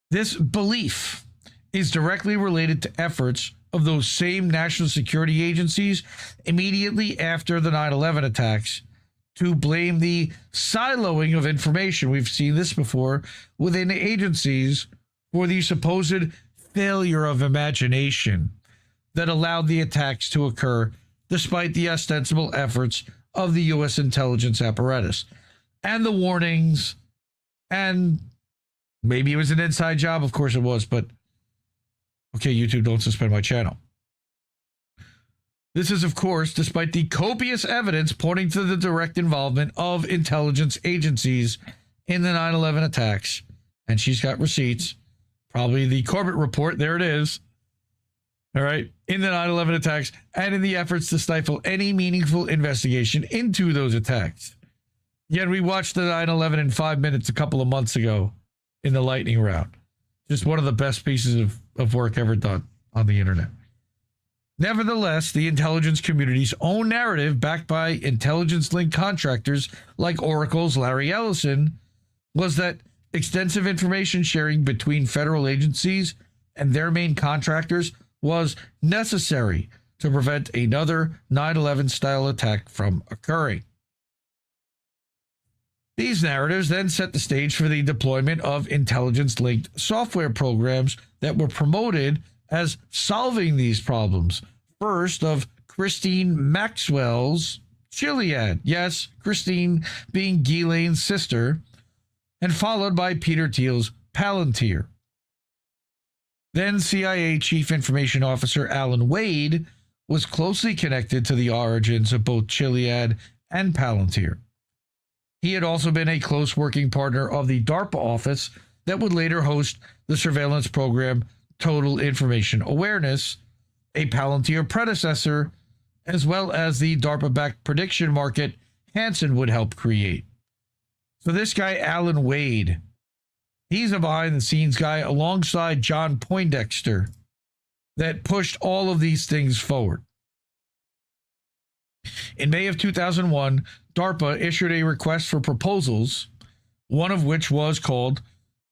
This belief is directly related to efforts of those same national security agencies immediately after the 9/11 attacks to blame the siloing of information, we've seen this before, within agencies for the supposed failure of imagination that allowed the attacks to occur despite the ostensible efforts of the U.S. intelligence apparatus and the warnings, and maybe it was an inside job, of course it was, but okay, YouTube, don't suspend my channel. This is, of course, despite the copious evidence pointing to the direct involvement of intelligence agencies in the 9/11 attacks. And she's got receipts, probably the Corbett report, there it is. All right, in the 9/11 attacks and in the efforts to stifle any meaningful investigation into those attacks. Yet we watched the 9/11 in 5 minutes a couple of months ago in the lightning round. Just one of the best pieces of work ever done on the internet. Nevertheless, the intelligence community's own narrative, backed by intelligence-linked contractors like Oracle's Larry Ellison, was that extensive information sharing between federal agencies and their main contractors was necessary to prevent another 9/11-style attack from occurring. These narratives then set the stage for the deployment of intelligence-linked software programs that were promoted as solving these problems. First, of Christine Maxwell's Chiliad. Yes, Christine being Ghislaine's sister, and followed by Peter Thiel's Palantir. Then CIA Chief Information Officer Alan Wade was closely connected to the origins of both Chiliad and Palantir. He had also been a close working partner of the DARPA office that would later host the surveillance program Total Information Awareness, a Palantir predecessor, as well as the DARPA-backed prediction market Hansen would help create. So this guy, Alan Wade, he's a behind-the-scenes guy alongside John Poindexter that pushed all of these things forward. In May of 2001, DARPA issued a request for proposals, one of which was called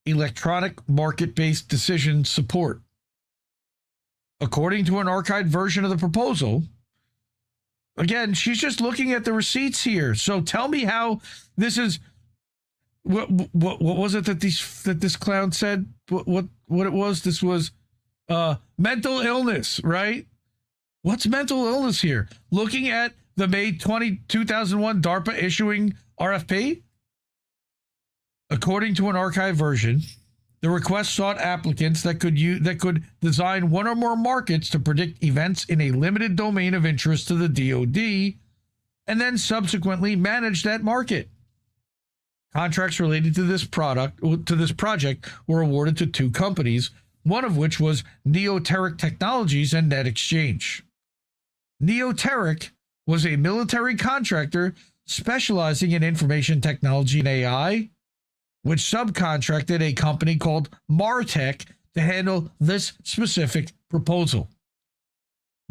Electronic Market-Based Decision Support. According to an archived version of the proposal, again, she's just looking at the receipts here. So tell me how this is. What was it that this clown said? What it was? This was mental illness, right? What's mental illness here? Looking at the May 2001 DARPA issuing RFP? According to an archived version, the request sought applicants that could design one or more markets to predict events in a limited domain of interest to the DoD, and then subsequently manage that market. Contracts related to this project were awarded to two companies, one of which was Neoteric Technologies and NetExchange. Neoteric was a military contractor specializing in information technology and AI, which subcontracted a company called Martech to handle this specific proposal.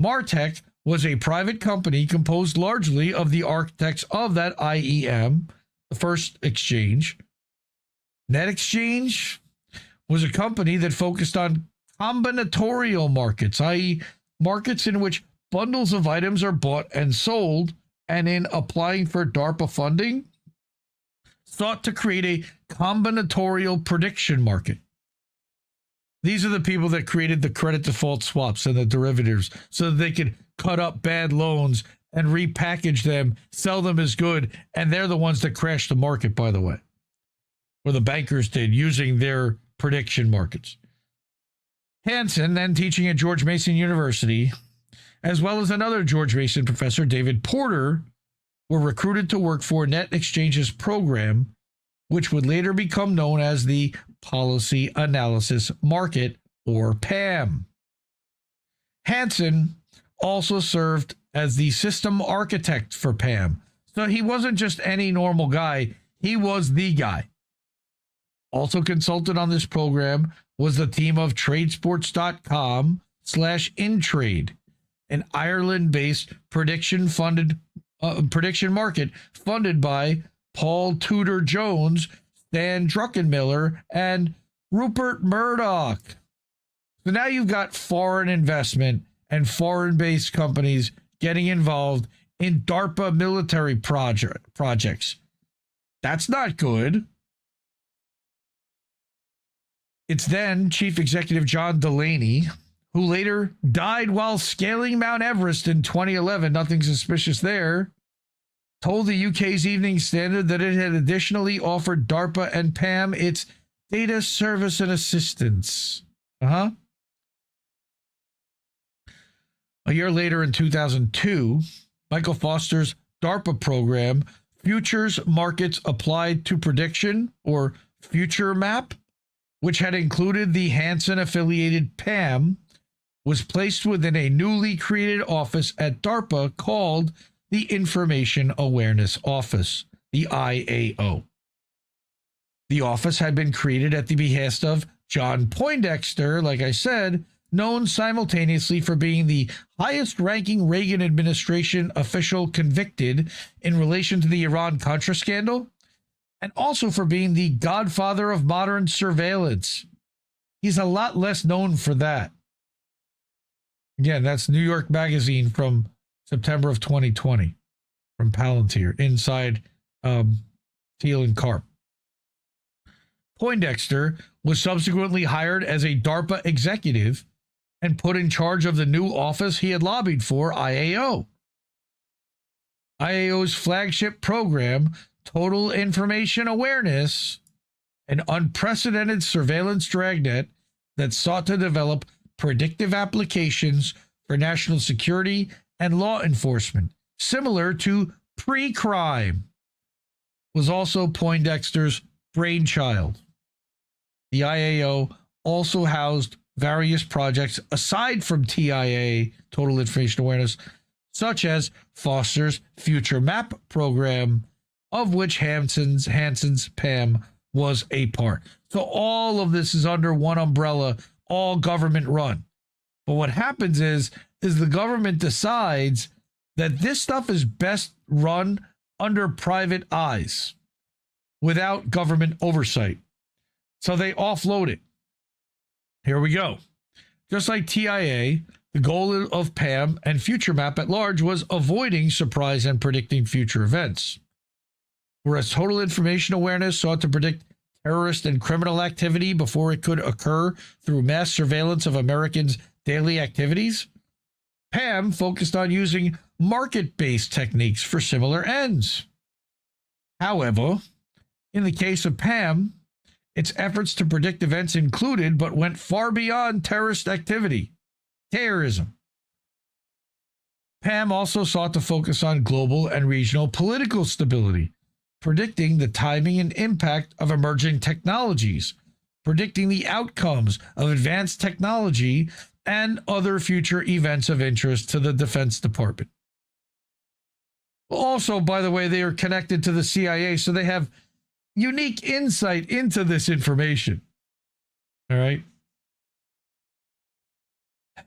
Martech was a private company composed largely of the architects of that IEM, the first exchange. NetExchange was a company that focused on combinatorial markets, i.e., markets in which bundles of items are bought and sold, and in applying for DARPA funding, sought to create a combinatorial prediction market. These are the people that created the credit default swaps and the derivatives so that they could cut up bad loans and repackage them, sell them as good, and they're the ones that crashed the market, by the way, or the bankers did, using their prediction markets. Hansen, then teaching at George Mason University, as well as another George Mason professor, David Porter, were recruited to work for NetExchange's program, which would later become known as the Policy Analysis Market, or PAM. Hansen also served as the system architect for PAM. So he wasn't just any normal guy, he was the guy. Also consulted on this program was the team of tradesports.com/intrade, an Ireland-based prediction market funded by Paul Tudor Jones, Stan Druckenmiller, and Rupert Murdoch. So now you've got foreign investment and foreign-based companies getting involved in DARPA military projects. That's not good. It's then Chief Executive John Delaney, who later died while scaling Mount Everest in 2011, nothing suspicious there, told the UK's Evening Standard that it had additionally offered DARPA and PAM its data service and assistance. A year later, in 2002, Michael Foster's DARPA program, Futures Markets Applied to Prediction, or Future Map, which had included the Hansen-affiliated PAM, was placed within a newly created office at DARPA called the Information Awareness Office, the IAO. The office had been created at the behest of John Poindexter, like I said, known simultaneously for being the highest-ranking Reagan administration official convicted in relation to the Iran-Contra scandal, and also for being the godfather of modern surveillance. He's a lot less known for that. Again, that's New York Magazine from September of 2020, from Palantir, inside Thiel and Karp. Poindexter was subsequently hired as a DARPA executive and put in charge of the new office he had lobbied for, IAO. IAO's flagship program, Total Information Awareness, an unprecedented surveillance dragnet that sought to develop predictive applications for national security and law enforcement, similar to pre-crime, was also Poindexter's brainchild. The IAO also housed various projects aside from TIA, Total Information Awareness, such as Foster's Future Map program, of which Hansen's PAM was a part. So all of this is under one umbrella, all government run. But what happens is the government decides that this stuff is best run under private eyes without government oversight. So they offload it. Here we go. Just like TIA, the goal of PAM and Future Map at large was avoiding surprise and predicting future events. Whereas Total Information Awareness sought to predict terrorist and criminal activity before it could occur through mass surveillance of Americans' daily activities, PAM focused on using market-based techniques for similar ends. However, in the case of PAM, its efforts to predict events included but went far beyond terrorism. PAM also sought to focus on global and regional political stability, predicting the timing and impact of emerging technologies, predicting the outcomes of advanced technology and other future events of interest to the Defense Department. Also, by the way, they are connected to the CIA, so they have unique insight into this information. All right.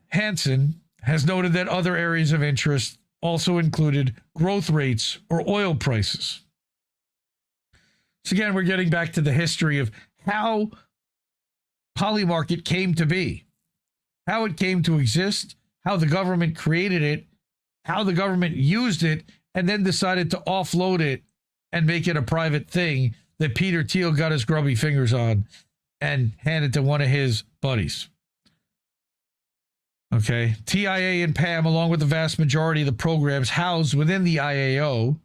Hansen has noted that other areas of interest also included growth rates or oil prices. So again, we're getting back to the history of how Polymarket came to be, how it came to exist, how the government created it, how the government used it, and then decided to offload it and make it a private thing that Peter Thiel got his grubby fingers on and handed to one of his buddies. Okay, TIA and PAM, along with the vast majority of the programs housed within the IAO,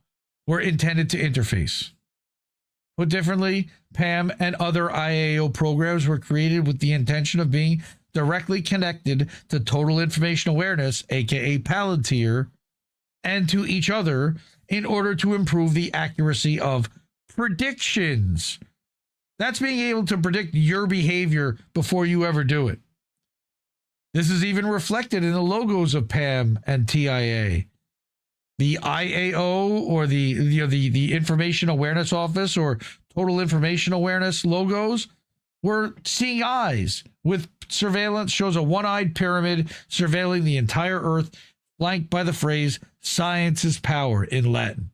were intended to interface. Put differently, PAM and other IAO programs were created with the intention of being directly connected to Total Information Awareness, aka Palantir, and to each other in order to improve the accuracy of predictions. That's being able to predict your behavior before you ever do it. This is even reflected in the logos of PAM and TIA. The IAO, or the Information Awareness Office, or Total Information Awareness logos were seeing eyes with surveillance, shows a one-eyed pyramid surveilling the entire Earth, flanked by the phrase "science is power" in Latin.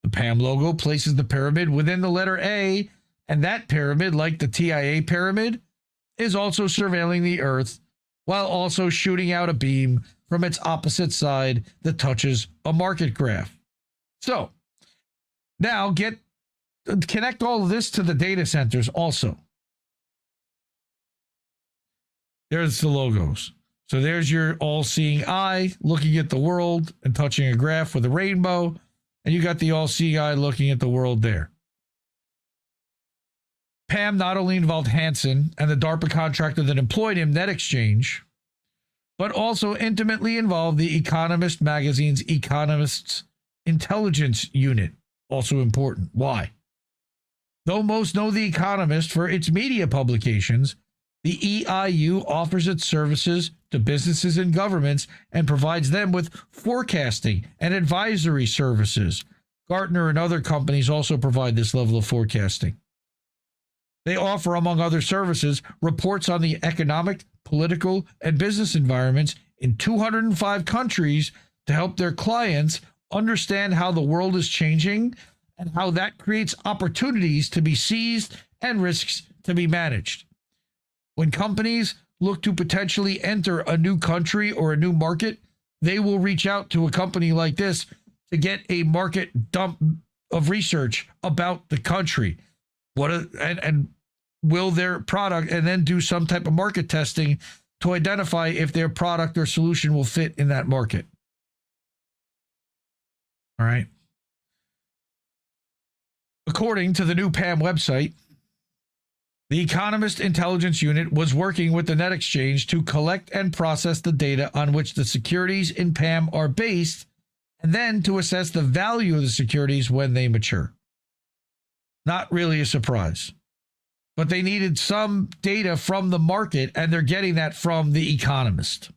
The PAM logo places the pyramid within the letter A, and that pyramid, like the TIA pyramid, is also surveilling the Earth while also shooting out a beam from its opposite side that touches a market graph. So now connect all of this to the data centers also. There's the logos. So there's your all-seeing eye looking at the world and touching a graph with a rainbow, and you got the all-seeing eye looking at the world there. PAM not only involved Hansen and the DARPA contractor that employed him, NetExchange, but also intimately involved the Economist magazine's Economist's Intelligence Unit. Also important. Why? Though most know The Economist for its media publications, the EIU offers its services to businesses and governments and provides them with forecasting and advisory services. Gartner and other companies also provide this level of forecasting. They offer, among other services, reports on the economic, political, and business environments in 205 countries to help their clients understand how the world is changing and how that creates opportunities to be seized and risks to be managed. When companies look to potentially enter a new country or a new market, they will reach out to a company like this to get a market dump of research about the country. And will their product, and then do some type of market testing to identify if their product or solution will fit in that market. All right. According to the new PAM website, The Economist Intelligence Unit was working with the Net Exchange to collect and process the data on which the securities in PAM are based, and then to assess the value of the securities when they mature. Not really a surprise. But they needed some data from the market, and they're getting that from The Economist.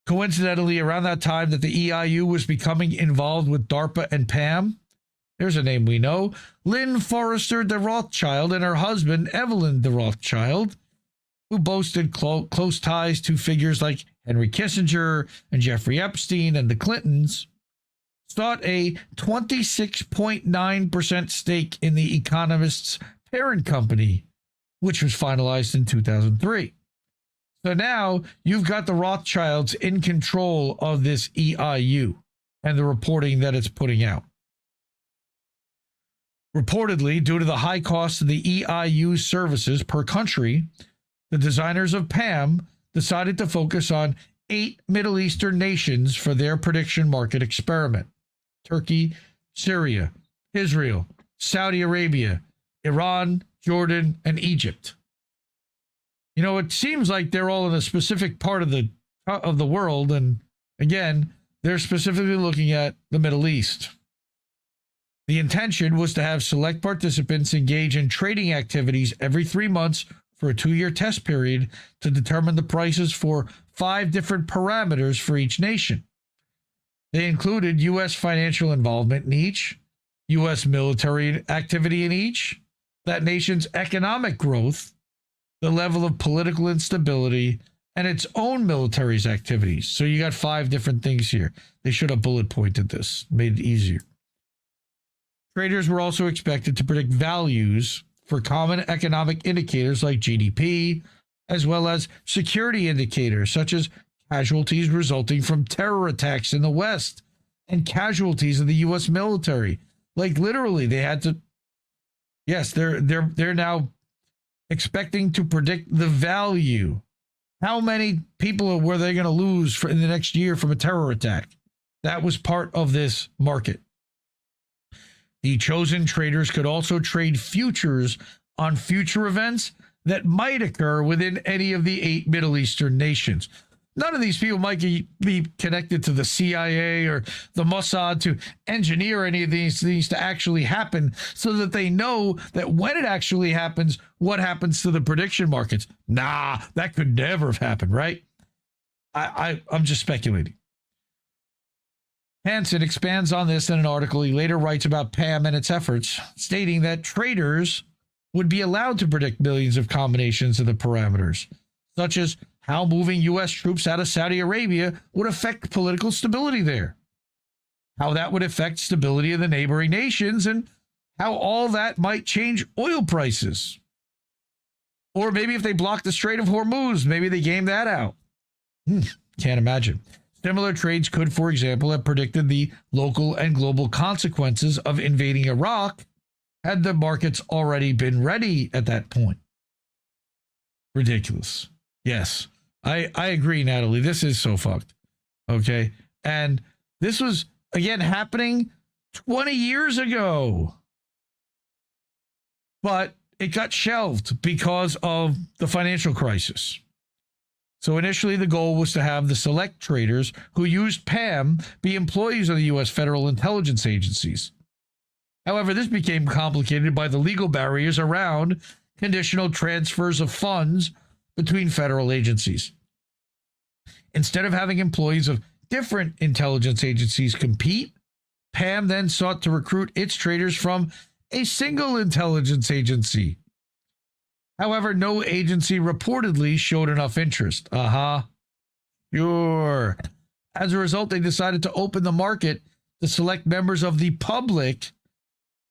Coincidentally, around that time that the EIU was becoming involved with DARPA and PAM, there's a name we know, Lynn Forrester de Rothschild and her husband, Evelyn de Rothschild, who boasted close ties to figures like Henry Kissinger and Jeffrey Epstein and the Clintons, sought a 26.9% stake in The Economist's parent company, which was finalized in 2003. So now you've got the Rothschilds in control of this EIU and the reporting that it's putting out. Reportedly, due to the high cost of the EIU services per country, the designers of PAM decided to focus on 8 Middle Eastern nations for their prediction market experiment: Turkey, Syria, Israel, Saudi Arabia, Iran, Jordan, and Egypt. You know, it seems like they're all in a specific part of the world, and again, they're specifically looking at the Middle East. The intention was to have select participants engage in trading activities every 3 months for a 2-year test period to determine the prices for 5 different parameters for each nation. They included U.S. financial involvement in each, U.S. military activity in each, that nation's economic growth, the level of political instability, and its own military's activities. So you got 5 different things here. They should have bullet pointed this, made it easier. Traders were also expected to predict values for common economic indicators like GDP, as well as security indicators such as casualties resulting from terror attacks in the West and casualties of the U.S. military. Like literally, they had to. Yes, they're now expecting to predict the value. How many people were they going to lose in the next year from a terror attack? That was part of this market. The chosen traders could also trade futures on future events that might occur within any of the 8 Middle Eastern nations. None of these people might be connected to the CIA or the Mossad to engineer any of these things to actually happen so that they know that when it actually happens, what happens to the prediction markets. Nah, that could never have happened, right? I'm just speculating. Hansen expands on this in an article he later writes about PAM and its efforts, stating that traders would be allowed to predict millions of combinations of the parameters, such as how moving U.S. troops out of Saudi Arabia would affect political stability there, how that would affect stability of the neighboring nations, and how all that might change oil prices. Or maybe if they block the Strait of Hormuz, maybe they game that out. Can't imagine. Similar trades could, for example, have predicted the local and global consequences of invading Iraq had the markets already been ready at that point. Ridiculous. Yes, I agree, Natalie. This is so fucked. Okay. And this was, again, happening 20 years ago. But it got shelved because of the financial crisis. So initially, the goal was to have the select traders who used PAM be employees of the U.S. federal intelligence agencies. However, this became complicated by the legal barriers around conditional transfers of funds between federal agencies. Instead of having employees of different intelligence agencies compete, PAM then sought to recruit its traders from a single intelligence agency. However, no agency reportedly showed enough interest. Sure. As a result, they decided to open the market to select members of the public,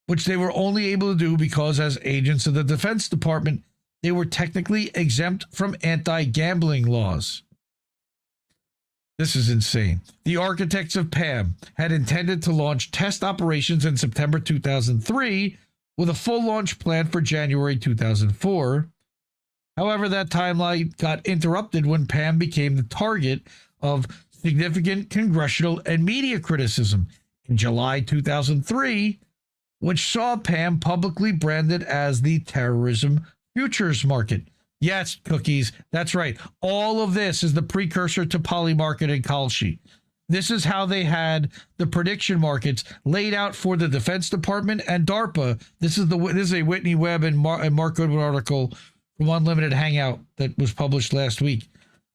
which they were only able to do because as agents of the Defense Department, they were technically exempt from anti-gambling laws. This is insane. The architects of PAM had intended to launch test operations in September 2003 with a full launch plan for January 2004. However, that timeline got interrupted when PAM became the target of significant congressional and media criticism in July 2003 which saw Pam publicly branded as the terrorism futures market. Yes, cookies, that's right. All of this is the precursor to Polymarket and Kalshi. This is how they had the prediction markets laid out for the Defense Department and DARPA. This is a Whitney Webb and Mark Goodwin article from Unlimited Hangout that was published last week.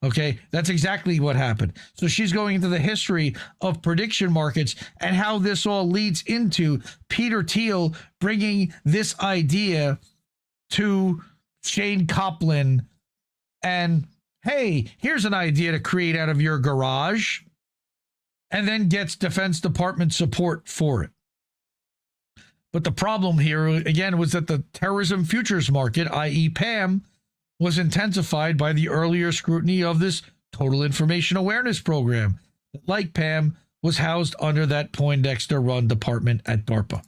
Okay, that's exactly what happened. So she's going into the history of prediction markets and how this all leads into Peter Thiel bringing this idea to Shane Coplin and, hey, here's an idea to create out of your garage, and then gets Defense Department support for it. But the problem here, again, was that the terrorism futures market, i.e. PAM, was intensified by the earlier scrutiny of this Total Information Awareness Program that, like PAM, was housed under that Poindexter-run department at DARPA.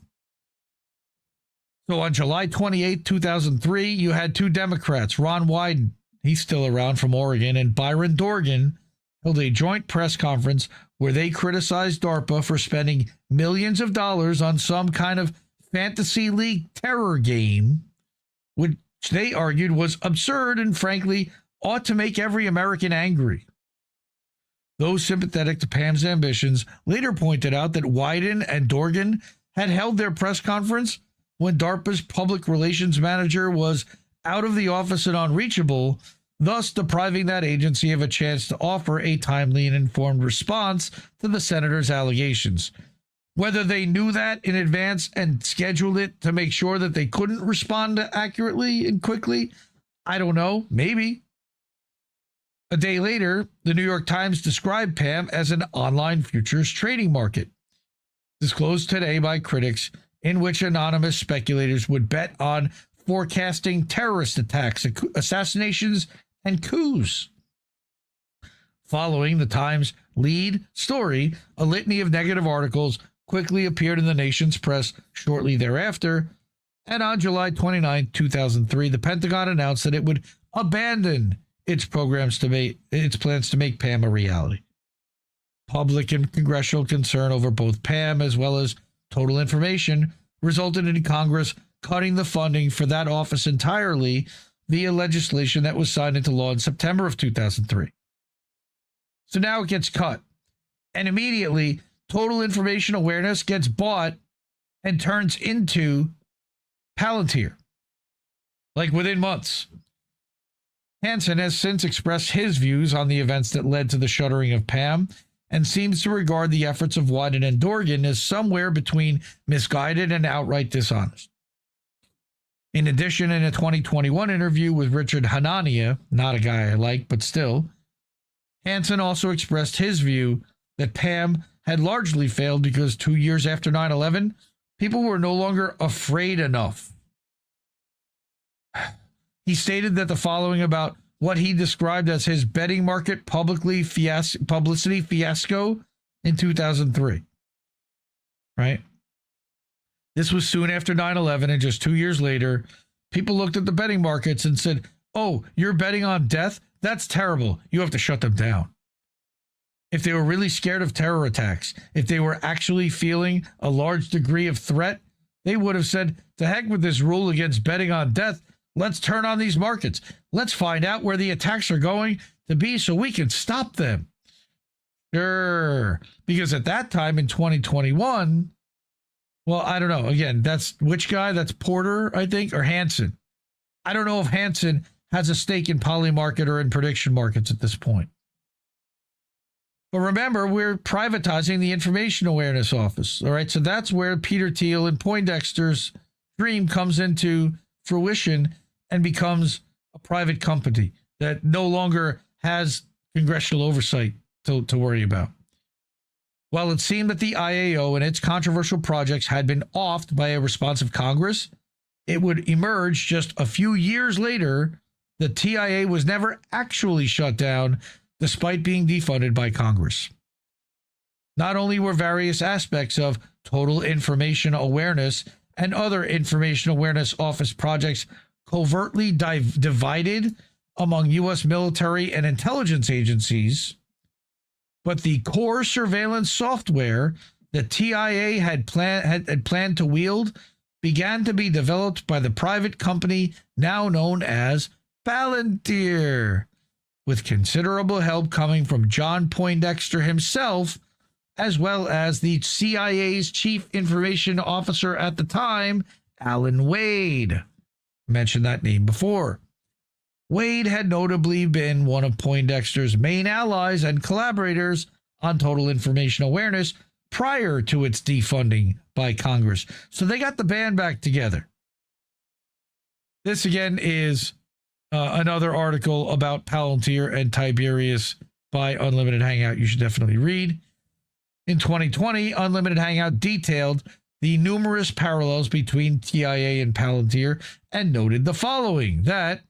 So on July 28, 2003, you had two Democrats, Ron Wyden, he's still around from Oregon, and Byron Dorgan, held a joint press conference where they criticized DARPA for spending millions of dollars on some kind of fantasy league terror game, which they argued was absurd and frankly ought to make every American angry. Those sympathetic to Pam's ambitions later pointed out that Wyden and Dorgan had held their press conference when DARPA's public relations manager was out of the office and unreachable, thus depriving that agency of a chance to offer a timely and informed response to the senator's allegations. Whether they knew that in advance and scheduled it to make sure that they couldn't respond accurately and quickly, I don't know, maybe. A day later, the New York Times described PAM as an online futures trading market, disclosed today by critics, in which anonymous speculators would bet on forecasting terrorist attacks, assassinations, and coups. Following the Times' lead story, a litany of negative articles quickly appeared in the nation's press shortly thereafter, and on July 29, 2003, the Pentagon announced that it would abandon its plans to make PAM a reality. Public and congressional concern over both PAM as well as Total Information resulted in Congress cutting the funding for that office entirely via legislation that was signed into law in September of 2003. So now it gets cut, and immediately Total Information Awareness gets bought and turns into Palantir, like within months. Hansen has since expressed his views on the events that led to the shuttering of PAM and seems to regard the efforts of Wyden and Dorgan as somewhere between misguided and outright dishonest. In addition, in a 2021 interview with Richard Hanania, not a guy I like, but still, Hansen also expressed his view that PAM had largely failed because 2 years after 9/11, people were no longer afraid enough. He stated that the following about what he described as his betting market publicity fiasco in 2003. Right? This was soon after 9/11, and just 2 years later, people looked at the betting markets and said, "Oh, you're betting on death? That's terrible. You have to shut them down." If they were really scared of terror attacks, if they were actually feeling a large degree of threat, they would have said, "To heck with this rule against betting on death. Let's turn on these markets. Let's find out where the attacks are going to be so we can stop them." Sure. Because at that time in 2021, well, I don't know. Again, that's which guy? That's Porter, I think, or Hansen. I don't know if Hansen has a stake in Polymarket or in prediction markets at this point. But remember, we're privatizing the Information Awareness Office. All right. So that's where Peter Thiel and Poindexter's dream comes into fruition and becomes a private company that no longer has congressional oversight to worry about. While it seemed that the IAO and its controversial projects had been offed by a responsive Congress, it would emerge just a few years later the TIA was never actually shut down despite being defunded by Congress. Not only were various aspects of Total Information Awareness and other Information Awareness Office projects covertly divided among U.S. military and intelligence agencies, but the core surveillance software the TIA had planned to wield began to be developed by the private company now known as Palantir, with considerable help coming from John Poindexter himself, as well as the CIA's chief information officer at the time, Alan Wade. I mentioned that name before. Wade had notably been one of Poindexter's main allies and collaborators on total information awareness prior to its defunding by Congress. So they got the band back together. This again is another article about Palantir and Tiberius by Unlimited Hangout you should definitely read. In 2020, Unlimited Hangout detailed the numerous parallels between TIA and Palantir and noted the following: that at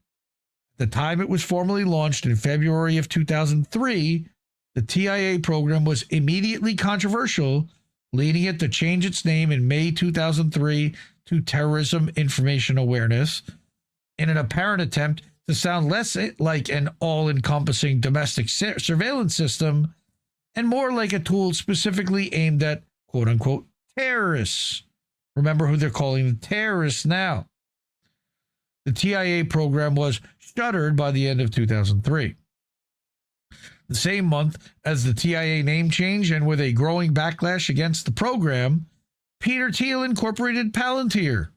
the time it was formally launched in February of 2003, the TIA program was immediately controversial, leading it to change its name in May 2003 to Terrorism Information Awareness in an apparent attempt to sound less like an all-encompassing domestic surveillance system and more like a tool specifically aimed at quote-unquote terrorists. Remember who they're calling the terrorists now. The TIA program was shuttered by the end of 2003. The same month as the TIA name change, and with a growing backlash against the program, Peter Thiel incorporated Palantir.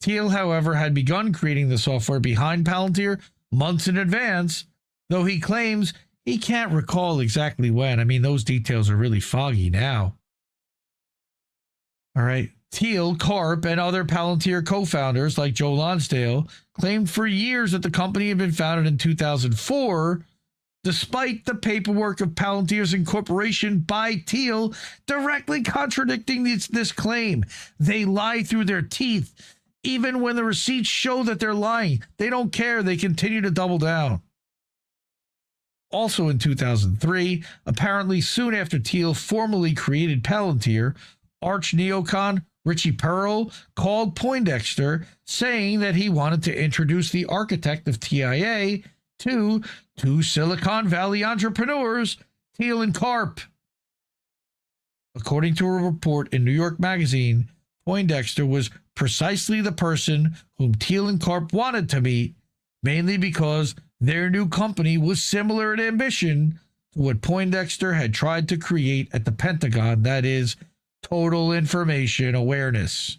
Thiel, however, had begun creating the software behind Palantir months in advance, though he claims he can't recall exactly when. I mean, those details are really foggy now. All right. Thiel, Karp, and other Palantir co-founders like Joe Lonsdale claimed for years that the company had been founded in 2004, despite the paperwork of Palantir's incorporation by Thiel directly contradicting this claim. They lie through their teeth. Even when the receipts show that they're lying, they don't care. They continue to double down. Also in 2003, apparently soon after Thiel formally created Palantir, arch neocon Richie Pearl called Poindexter, saying that he wanted to introduce the architect of TIA to two Silicon Valley entrepreneurs, Thiel and Karp. According to a report in New York Magazine, Poindexter was precisely the person whom Thiel and Karp wanted to meet, mainly because their new company was similar in ambition to what Poindexter had tried to create at the Pentagon, that is, total information awareness.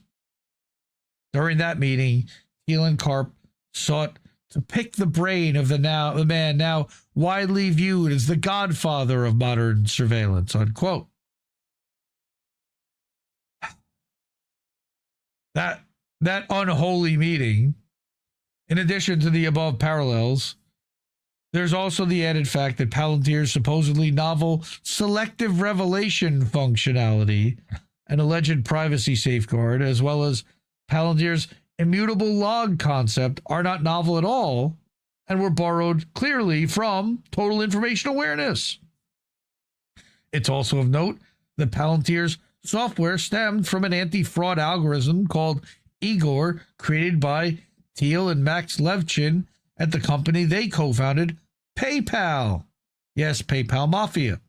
During that meeting, Thiel and Karp sought to pick the brain of the man now widely viewed as the godfather of modern surveillance, unquote. That unholy meeting, in addition to the above parallels, there's also the added fact that Palantir's supposedly novel selective revelation functionality, an alleged privacy safeguard, as well as Palantir's immutable log concept are not novel at all and were borrowed clearly from total information awareness. It's also of note that Palantir's software stemmed from an anti-fraud algorithm called Igor, created by Thiel and Max Levchin at the company they co-founded, PayPal. Yes, PayPal Mafia.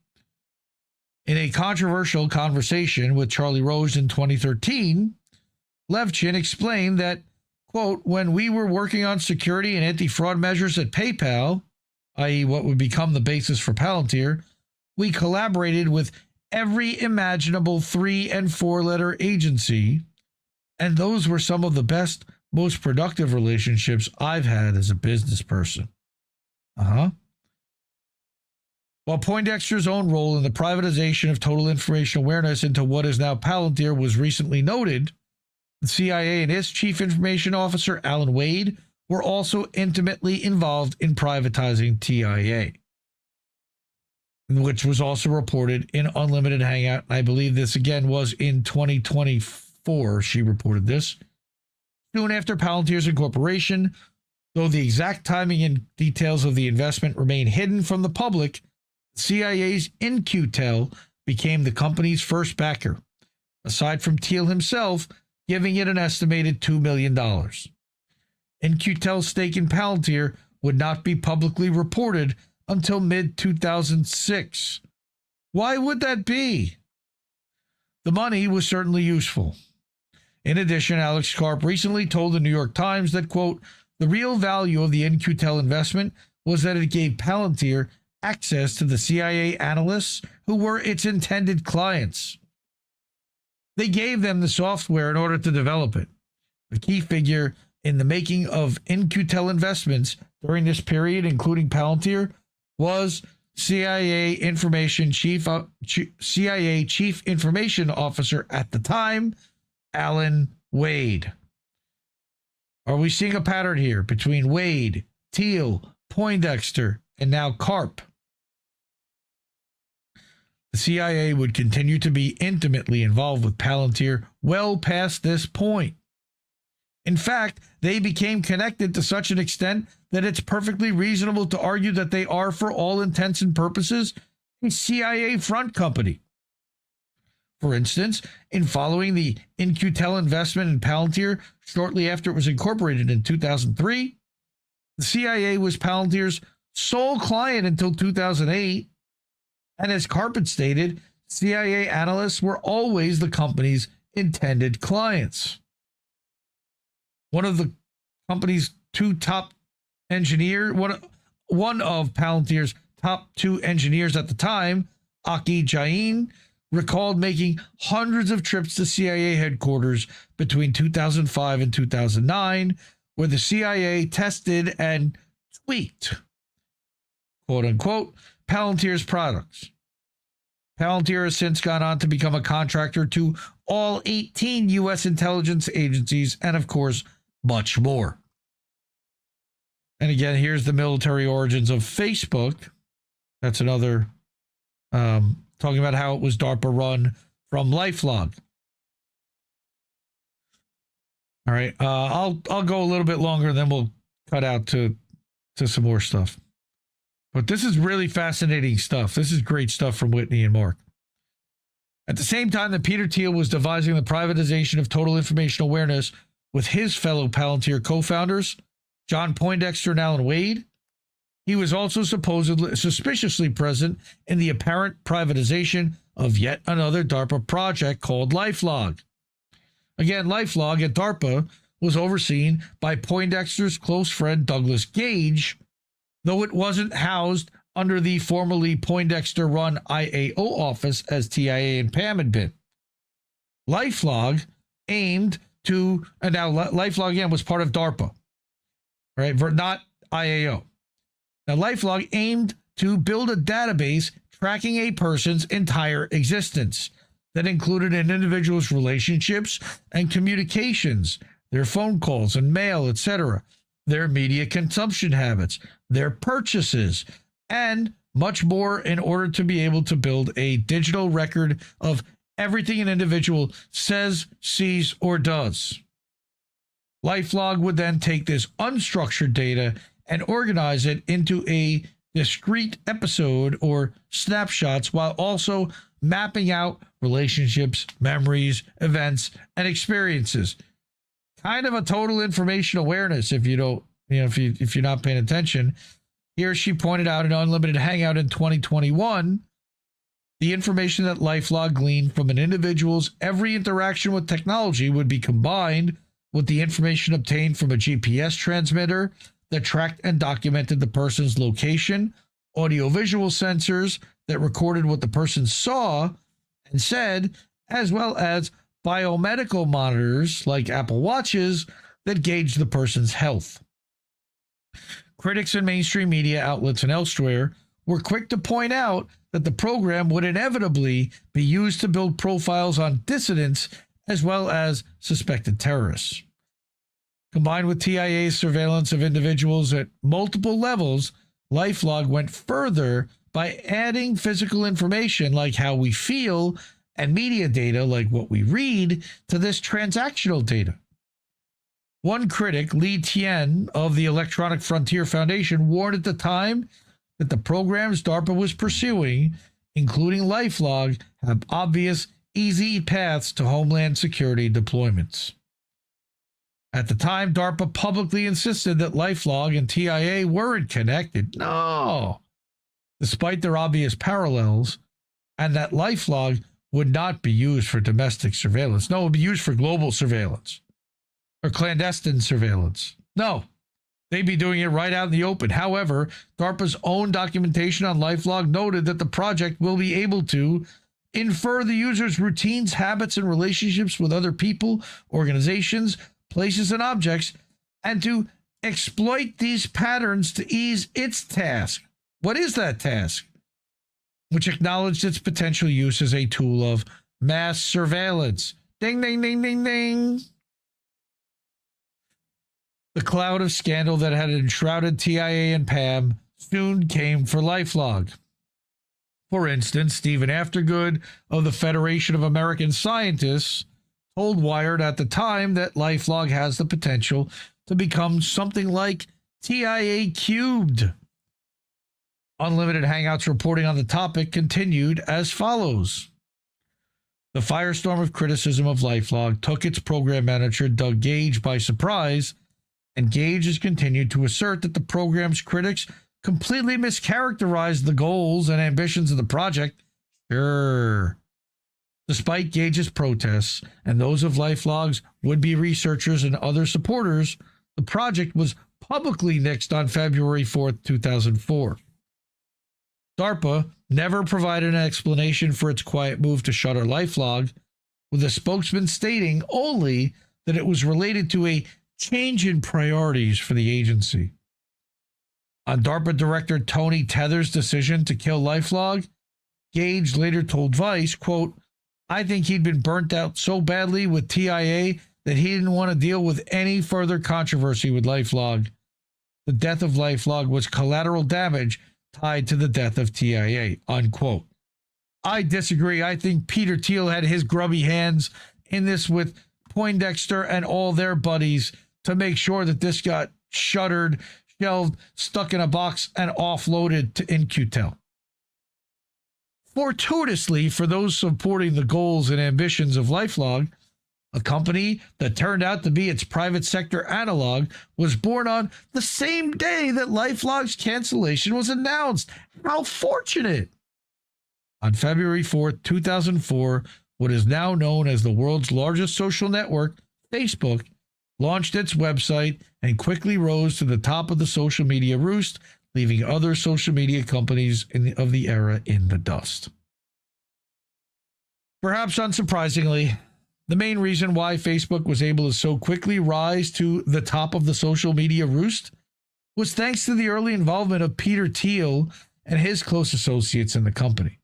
In a controversial conversation with Charlie Rose in 2013, Levchin explained that, quote, when we were working on security and anti-fraud measures at PayPal, i.e. what would become the basis for Palantir, we collaborated with every imaginable 3- and 4-letter agency, and those were some of the best, most productive relationships I've had as a business person. While Poindexter's own role in the privatization of total information awareness into what is now Palantir was recently noted, the CIA and its chief information officer, Alan Wade, were also intimately involved in privatizing TIA, which was also reported in Unlimited Hangout. I believe this again was in 2024. She reported this. Soon after Palantir's incorporation, though the exact timing and details of the investment remain hidden from the public, CIA's In-Q-Tel became the company's first backer, aside from Thiel himself giving it an estimated $2 million. In-Q-Tel's stake in Palantir would not be publicly reported until mid-2006. Why would that be? The money was certainly useful. In addition, Alex Karp recently told the New York Times that, quote, the real value of the In-Q-Tel investment was that it gave Palantir access to the CIA analysts who were its intended clients. They gave them the software in order to develop it. A key figure in the making of In-Q-Tel investments during this period, including Palantir, was CIA Chief Information Officer at the time, Alan Wade. Are we seeing a pattern here between Wade, Thiel, Poindexter, and now Karp? The CIA would continue to be intimately involved with Palantir well past this point. In fact, they became connected to such an extent that it's perfectly reasonable to argue that they are, for all intents and purposes, a CIA front company. For instance, in following the In-Q-Tel investment in Palantir shortly after it was incorporated in 2003, the CIA was Palantir's sole client until 2008, and as Carpet stated, CIA analysts were always the company's intended clients. One of the company's two top engineers, one of Palantir's top two engineers at the time, Aki Jain, recalled making hundreds of trips to CIA headquarters between 2005 and 2009, where the CIA tested and tweaked, quote unquote, Palantir's products. Palantir has since gone on to become a contractor to all 18 U.S. intelligence agencies and, of course, much more. And again, here's the military origins of Facebook. That's another talking about how it was DARPA run from LifeLog. All right, I'll go a little bit longer, then we'll cut out to some more stuff. But this is really fascinating stuff. This is great stuff from Whitney and Mark. At the same time that Peter Thiel was devising the privatization of total information awareness with his fellow Palantir co-founders, John Poindexter and Alan Wade, he was also suspiciously present in the apparent privatization of yet another DARPA project called LifeLog. Again, LifeLog at DARPA was overseen by Poindexter's close friend Douglas Gage, though it wasn't housed under the formerly Poindexter-run IAO office as TIA and PAM had been. LifeLog aimed to, and now LifeLog again was part of DARPA, right? Not IAO. Now, LifeLog aimed to build a database tracking a person's entire existence that included an individual's relationships and communications, their phone calls and mail, etc., their media consumption habits, their purchases, and much more in order to be able to build a digital record of everything an individual says, sees, or does. LifeLog would then take this unstructured data and organize it into a discrete episode or snapshots while also mapping out relationships, memories, events, and experiences. Kind of a total information awareness if you don't, if you're not paying attention. Here she pointed out in Unlimited Hangout in 2021, the information that LifeLog gleaned from an individual's every interaction with technology would be combined with the information obtained from a GPS transmitter that tracked and documented the person's location, audiovisual sensors that recorded what the person saw and said, as well as biomedical monitors like Apple Watches that gauge the person's health. Critics in mainstream media outlets and elsewhere were quick to point out that the program would inevitably be used to build profiles on dissidents as well as suspected terrorists. Combined with TIA's surveillance of individuals at multiple levels, LifeLog went further by adding physical information like how we feel and media data like what we read to this transactional data. One critic, Li Tian of the Electronic Frontier Foundation, warned at the time that the programs DARPA was pursuing, including LifeLog, have obvious, easy paths to Homeland Security deployments. At the time, DARPA publicly insisted that LifeLog and TIA weren't connected. No! Despite their obvious parallels, and that LifeLog would not be used for domestic surveillance. No, it would be used for global surveillance or clandestine surveillance. No, they'd be doing it right out in the open. However, DARPA's own documentation on LifeLog noted that the project will be able to infer the user's routines, habits, and relationships with other people, organizations, places, and objects, and to exploit these patterns to ease its task. What is that task? Which acknowledged its potential use as a tool of mass surveillance. Ding, ding, ding, ding, ding. The cloud of scandal that had enshrouded TIA and PAM soon came for LifeLog. For instance, Stephen Aftergood of the Federation of American Scientists told Wired at the time that LifeLog has the potential to become something like TIA cubed. Unlimited Hangout's reporting on the topic continued as follows. The firestorm of criticism of LifeLog took its program manager, Doug Gage, by surprise, and Gage has continued to assert that the program's critics completely mischaracterized the goals and ambitions of the project. Sure. Despite Gage's protests and those of LifeLog's would-be researchers and other supporters, the project was publicly nixed on February 4th, 2004. DARPA never provided an explanation for its quiet move to shutter LifeLog, with a spokesman stating only that it was related to a change in priorities for the agency. On DARPA Director Tony Tether's decision to kill LifeLog, Gage later told Vice, quote, "I think he'd been burnt out so badly with TIA that he didn't want to deal with any further controversy with LifeLog. The death of LifeLog was collateral damage tied to the death of TIA," unquote. I disagree. I think Peter Thiel had his grubby hands in this with Poindexter and all their buddies to make sure that this got shuttered, shelved, stuck in a box, and offloaded to In-Q-Tel. Fortuitously, for those supporting the goals and ambitions of LifeLog, a company that turned out to be its private sector analog was born on the same day that LifeLog's cancellation was announced. How fortunate! On February 4th, 2004, what is now known as the world's largest social network, Facebook, launched its website and quickly rose to the top of the social media roost, leaving other social media companies of the era in the dust. Perhaps unsurprisingly, the main reason why Facebook was able to so quickly rise to the top of the social media roost was thanks to the early involvement of Peter Thiel and his close associates in the company.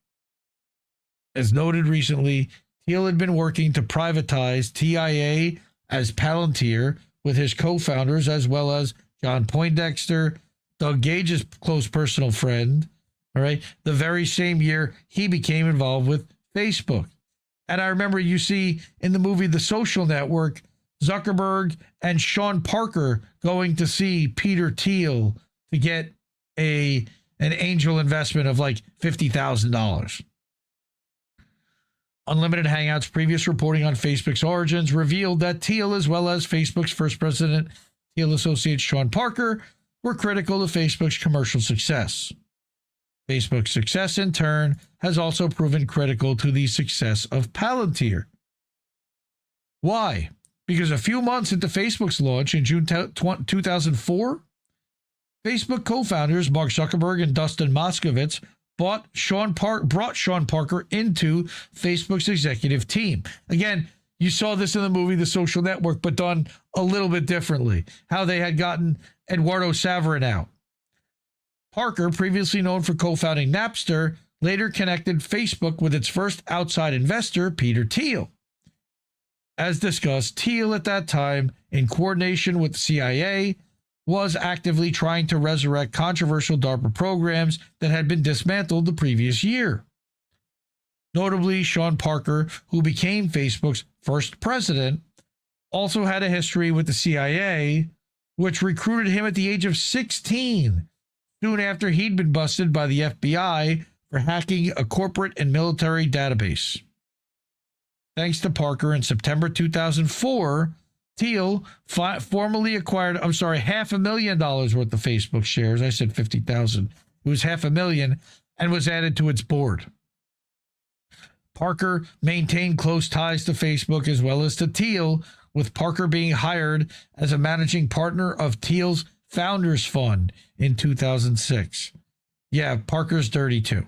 As noted recently, Thiel had been working to privatize TIA as Palantir with his co-founders, as well as John Poindexter, Doug Gage's close personal friend, all right, the very same year he became involved with Facebook. And I remember you see in the movie The Social Network, Zuckerberg and Sean Parker going to see Peter Thiel to get an angel investment of like $50,000. Unlimited Hangout's previous reporting on Facebook's origins revealed that Thiel, as well as Facebook's first president, Thiel associate Sean Parker, were critical of Facebook's commercial success. Facebook's success, in turn, has also proven critical to the success of Palantir. Why? Because a few months into Facebook's launch in June 2004, Facebook co-founders Mark Zuckerberg and Dustin Moskovitz brought Sean Parker into Facebook's executive team. Again, you saw this in the movie The Social Network, but done a little bit differently, how they had gotten Eduardo Saverin out. Parker, previously known for co-founding Napster, later connected Facebook with its first outside investor, Peter Thiel. As discussed, Thiel at that time, in coordination with the CIA, was actively trying to resurrect controversial DARPA programs that had been dismantled the previous year. Notably, Sean Parker, who became Facebook's first president, also had a history with the CIA, which recruited him at the age of 16, soon after he'd been busted by the FBI for hacking a corporate and military database. Thanks to Parker, in September 2004, Thiel formally acquired, $500,000 worth of Facebook shares. I said 50,000. It was $500,000 and was added to its board. Parker maintained close ties to Facebook as well as to Thiel, with Parker being hired as a managing partner of Thiel's Founders Fund in 2006. Yeah, Parker's dirty too.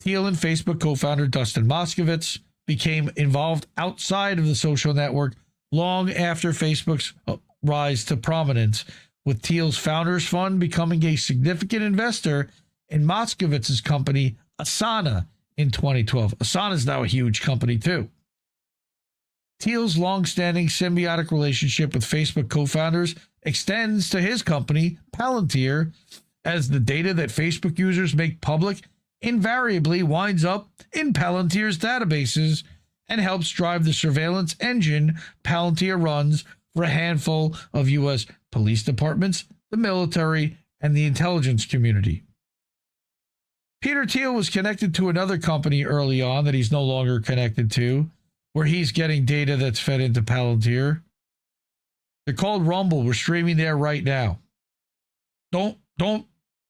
Thiel and Facebook co-founder Dustin Moskovitz became involved outside of the social network long after Facebook's rise to prominence, with Thiel's Founders Fund becoming a significant investor in Moskovitz's company, Asana, in 2012. Asana is now a huge company too. Thiel's long-standing symbiotic relationship with Facebook co-founders extends to his company, Palantir, as the data that Facebook users make public invariably winds up in Palantir's databases and helps drive the surveillance engine Palantir runs for a handful of U.S. police departments, the military, and the intelligence community. Peter Thiel was connected to another company early on that he's no longer connected to, where he's getting data that's fed into Palantir. They're called Rumble. We're streaming there right now. Don't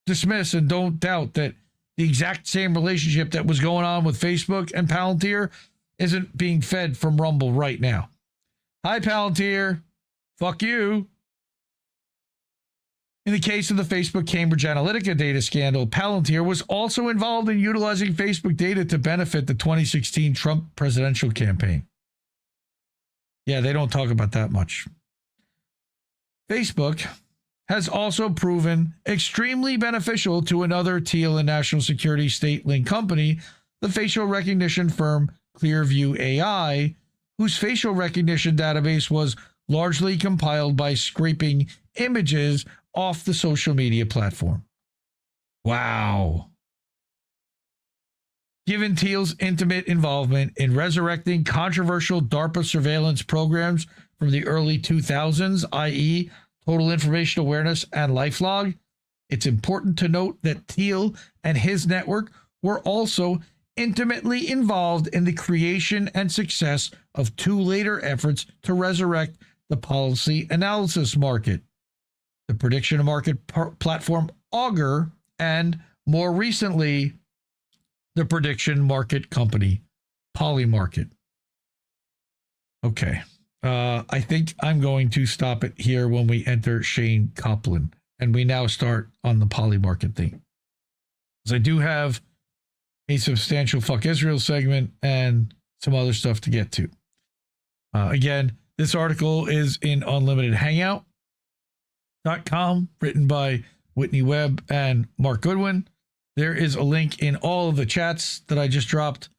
dismiss and don't doubt that the exact same relationship that was going on with Facebook and Palantir isn't being fed from Rumble right now. Hi, Palantir. Fuck you. In the case of the Facebook Cambridge Analytica data scandal, Palantir was also involved in utilizing Facebook data to benefit the 2016 Trump presidential campaign. Yeah, they don't talk about that much. Facebook has also proven extremely beneficial to another Thiel and national security state-linked company, the facial recognition firm Clearview AI, whose facial recognition database was largely compiled by scraping images off the social media platform. Wow. Given Thiel's intimate involvement in resurrecting controversial DARPA surveillance programs from the early 2000s, i.e., Total Information Awareness and LifeLog, it's important to note that Thiel and his network were also intimately involved in the creation and success of two later efforts to resurrect the policy analysis market, the prediction market platform Augur, and more recently, the prediction market company Polymarket. Okay. I think I'm going to stop it here when we enter Shane Copeland, and we now start on the Polymarket thing. Because I do have a substantial Fuck Israel segment and some other stuff to get to. Again, this article is in Unlimited Hangout.com, written by Whitney, Webb, and Mark Goodwin. There is a link in all of the chats that I just dropped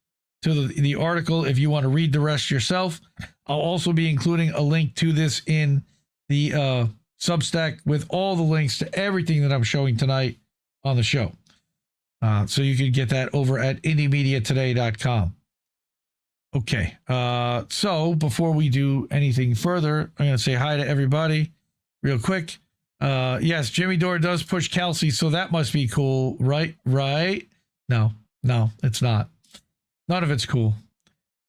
to the article if you want to read the rest yourself. I'll also be including a link to this in the Substack with all the links to everything that I'm showing tonight on the show. So you can get that over at IndieMediaToday.com. Okay, so before we do anything further, I'm going to say hi to everybody real quick. Yes, Jimmy Dore does push Kelsey, so that must be cool, right? Right? No, it's not. None of it's cool,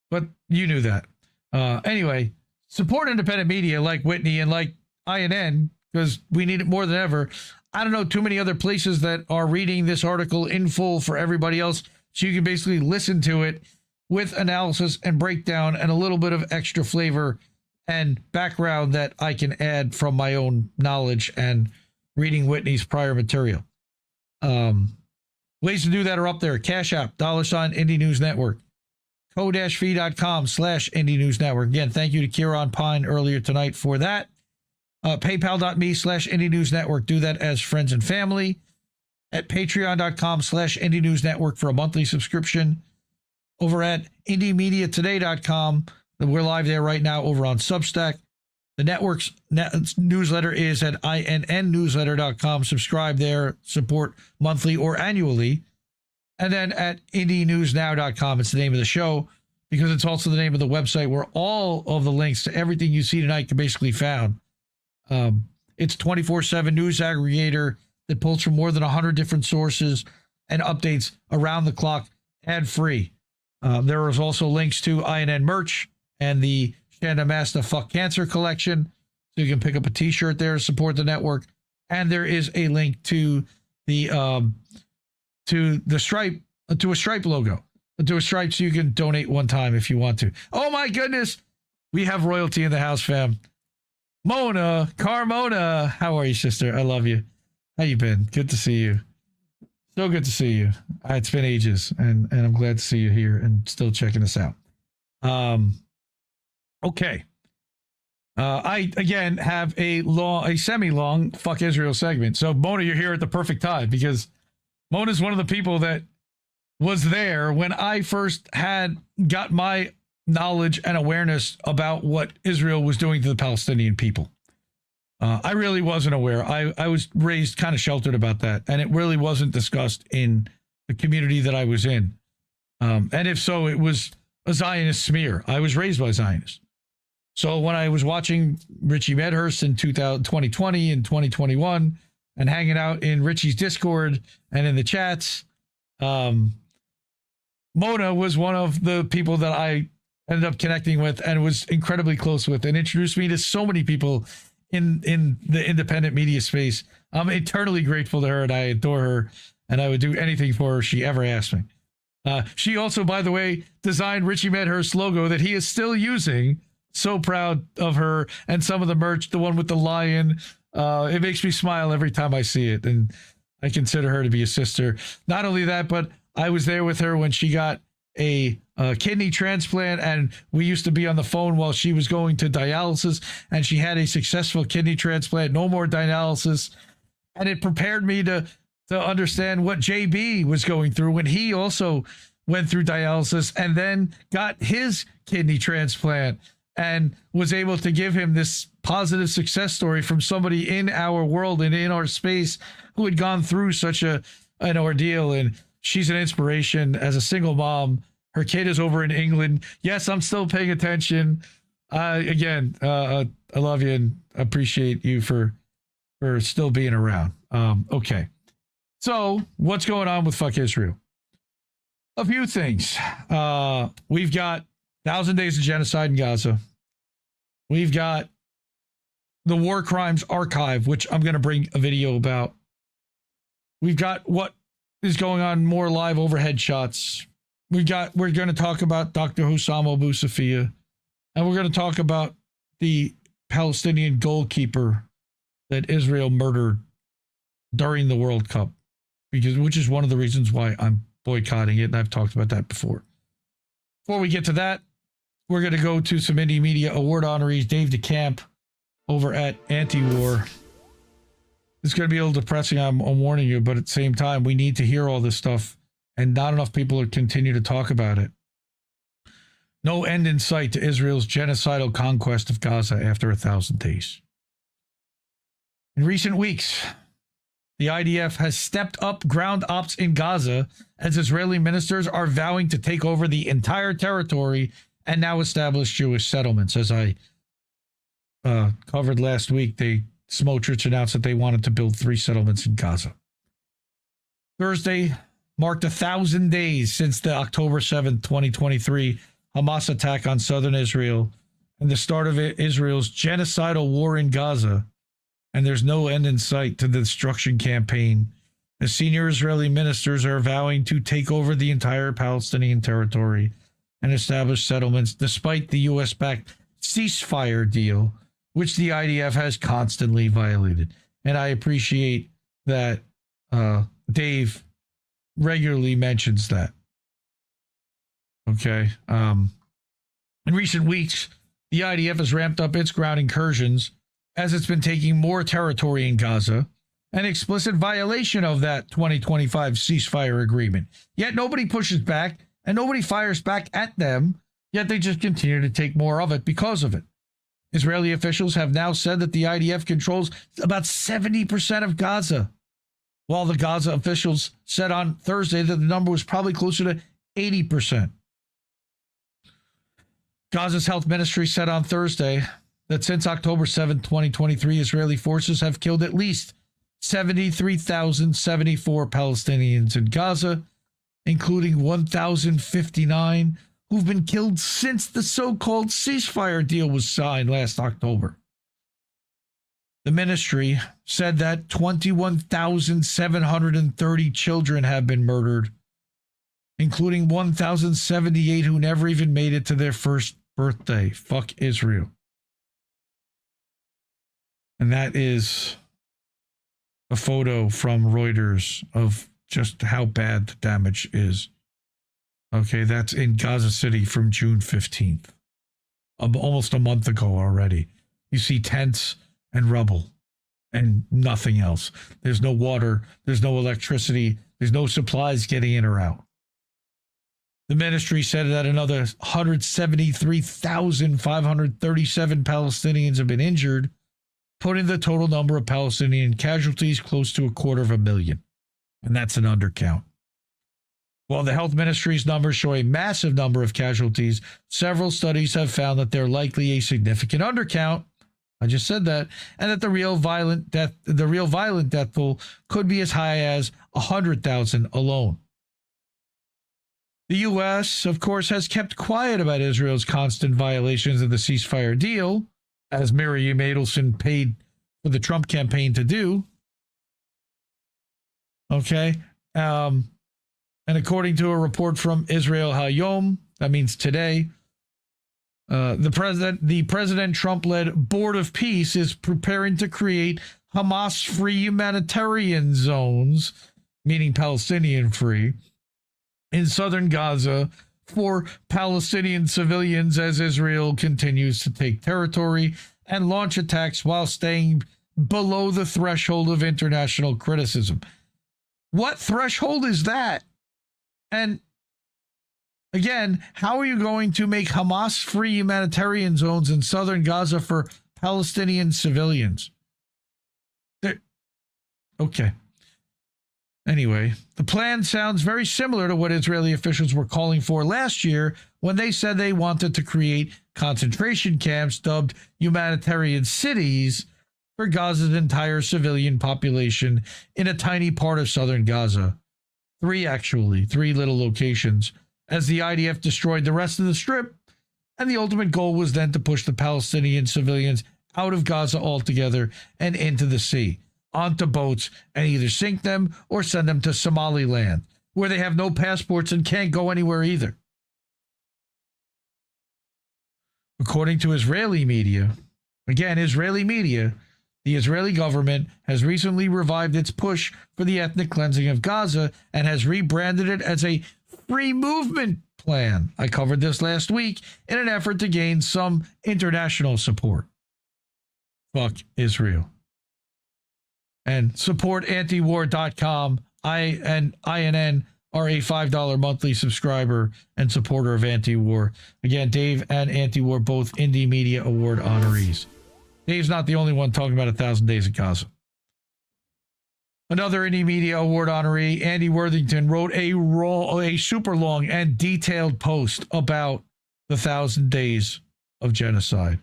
but you knew that. Anyway, support independent media like Whitney and like INN, because we need it more than ever. I don't know too many other places that are reading this article in full for everybody else, so you can basically listen to it with analysis and breakdown and a little bit of extra flavor and background that I can add from my own knowledge and reading Whitney's prior material. Ways to do that are up there. Cash App, $ Indie News Network. co-fi.com/Indie News Network. Again, thank you to Kieran Pine earlier tonight for that. PayPal.me/Indie News Network. Do that as friends and family. At patreon.com/Indie News Network for a monthly subscription. Over at IndieMediaToday.com. We're live there right now over on Substack. The network's newsletter is at INNnewsletter.com. Subscribe there, support monthly or annually. And then at IndieNewsNow.com, it's the name of the show, because it's also the name of the website where all of the links to everything you see tonight can basically be found. It's 24/7 news aggregator that pulls from more than 100 different sources and updates around the clock, ad-free. There is also links to INN merch and the Shanda Masta Fuck Cancer collection, so you can pick up a t-shirt there to support the network. And there is a link to the Stripe, to a Stripe logo. do a stripe so you can donate one time if you want to. Oh my goodness. We have royalty in the house, fam. Mona, Carmona. How are you, sister? I love you. How you been? Good to see you. So good to see you. It's been ages, and I'm glad to see you here and still checking us out. Okay. I again have a semi-long fuck Israel segment. So Mona, you're here at the perfect time because Mona's one of the people that was there when I first got my knowledge and awareness about what Israel was doing to the Palestinian people. I really wasn't aware. I was raised kind of sheltered about that, and it really wasn't discussed in the community that I was in. And if so, it was a Zionist smear. I was raised by Zionists. So when I was watching Richie Medhurst in 2020 and 2021 and hanging out in Richie's Discord and in the chats, Mona was one of the people that I ended up connecting with and was incredibly close with and introduced me to so many people in the independent media space. I'm eternally grateful to her, and I adore her, and I would do anything for her if she ever asked me. She also, by the way, designed Richie Medhurst's logo that he is still using. So proud of her, and some of the merch, the one with the lion. It makes me smile every time I see it, and I consider her to be a sister. Not only that, but I was there with her when she got a kidney transplant, and we used to be on the phone while she was going to dialysis, and she had a successful kidney transplant, no more dialysis, and it prepared me to understand what JB was going through when he also went through dialysis and then got his kidney transplant and was able to give him this positive success story from somebody in our world and in our space who had gone through such an ordeal. And she's an inspiration as a single mom. Her kid is over in England. Yes, I'm still paying attention. I love you and appreciate you for still being around. Okay. So what's going on with fuck Israel? A few things. We've got 1,000 days of genocide in Gaza. We've got the War Crimes Archive, which I'm going to bring a video about. We've got what is going on, more live overhead shots. We're going to talk about Dr. Hussam Abu Safiya, and we're going to talk about the Palestinian goalkeeper that Israel murdered during the World Cup, which is one of the reasons why I'm boycotting it, and I've talked about that before. Before we get to that, we're going to go to some Indie Media Award honorees. Dave DeCamp over at Anti-War. It's going to be a little depressing, I'm warning you, but at the same time, we need to hear all this stuff, and not enough people continue to talk about it. No end in sight to Israel's genocidal conquest of Gaza after 1,000 days. In recent weeks, the IDF has stepped up ground ops in Gaza as Israeli ministers are vowing to take over the entire territory and now establish Jewish settlements. As I covered last week, Smotrich announced that they wanted to build 3 settlements in Gaza. Thursday marked 1,000 days since the October 7th, 2023 Hamas attack on southern Israel and the start of Israel's genocidal war in Gaza. And there's no end in sight to the destruction campaign, as senior Israeli ministers are vowing to take over the entire Palestinian territory and establish settlements despite the U.S.-backed ceasefire deal, which the IDF has constantly violated. And I appreciate that Dave regularly mentions that. Okay. In recent weeks, the IDF has ramped up its ground incursions as it's been taking more territory in Gaza, an explicit violation of that 2025 ceasefire agreement. Yet nobody pushes back and nobody fires back at them, yet they just continue to take more of it because of it. Israeli officials have now said that the IDF controls about 70% of Gaza, while the Gaza officials said on Thursday that the number was probably closer to 80%. Gaza's health ministry said on Thursday that since October 7, 2023, Israeli forces have killed at least 73,074 Palestinians in Gaza, including 1,059 who've been killed since the so-called ceasefire deal was signed last October. The ministry said that 21,730 children have been murdered, including 1,078 who never even made it to their first birthday. Fuck Israel. And that is a photo from Reuters of just how bad the damage is. Okay, that's in Gaza City from June 15th. Almost a month ago already. You see tents and rubble and nothing else. There's no water. There's no electricity. There's no supplies getting in or out. The ministry said that another 173,537 Palestinians have been injured, putting the total number of Palestinian casualties close to 250,000. And that's an undercount. While the health ministry's numbers show a massive number of casualties, several studies have found that they're likely a significant undercount. I just said that, and that the real violent death toll could be as high as 100,000 alone. The U.S., of course, has kept quiet about Israel's constant violations of the ceasefire deal, as Miriam Adelson paid for the Trump campaign to do. Okay. And according to a report from Israel Hayom, that means today, the President Trump-led Board of Peace is preparing to create Hamas-free humanitarian zones, meaning Palestinian-free, in southern Gaza for Palestinian civilians as Israel continues to take territory and launch attacks while staying below the threshold of international criticism. What threshold is that? And again, how are you going to make Hamas-free humanitarian zones in southern Gaza for Palestinian civilians? Okay. Anyway, the plan sounds very similar to what Israeli officials were calling for last year when they said they wanted to create concentration camps dubbed humanitarian cities for Gaza's entire civilian population in a tiny part of southern Gaza. Three little locations, as the IDF destroyed the rest of the strip, and the ultimate goal was then to push the Palestinian civilians out of Gaza altogether and into the sea, onto boats, and either sink them or send them to Somaliland, where they have no passports and can't go anywhere either. According to Israeli media, the Israeli government has recently revived its push for the ethnic cleansing of Gaza and has rebranded it as a free movement plan. I covered this last week in an effort to gain some international support. Fuck Israel. And supportantiwar.com. I and INN are a $5 monthly subscriber and supporter of Anti-War. Again, Dave and Anti-War, both Indie Media Award honorees. Dave's not the only one talking about 1,000 Days of Gaza. Another Indie Media Award honoree, Andy Worthington, wrote a super long and detailed post about the 1,000 Days of Genocide.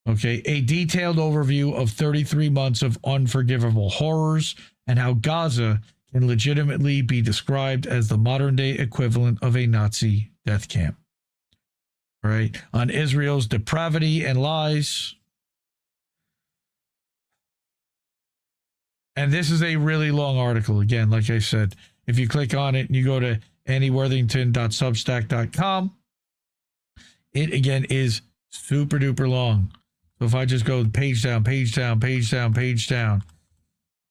Okay, a detailed overview of 33 months of unforgivable horrors and how Gaza can legitimately be described as the modern-day equivalent of a Nazi death camp. All right, on Israel's depravity and lies. And this is a really long article. Again, like I said, if you click on it and you go to andyworthington.substack.com, it again is super duper long. So if I just go page down, page down, page down, page down,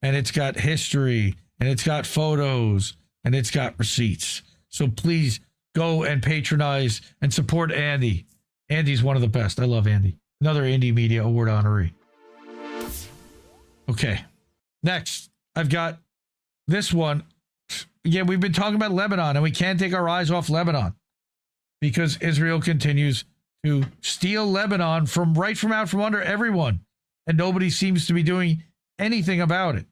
and it's got history, and it's got photos, and it's got receipts. So please go and patronize and support Andy. Andy's one of the best. I love Andy. Another Indie Media Award honoree. Okay. Next, I've got this one. Again, we've been talking about Lebanon, and we can't take our eyes off Lebanon because Israel continues to steal Lebanon from out from under everyone, and nobody seems to be doing anything about it,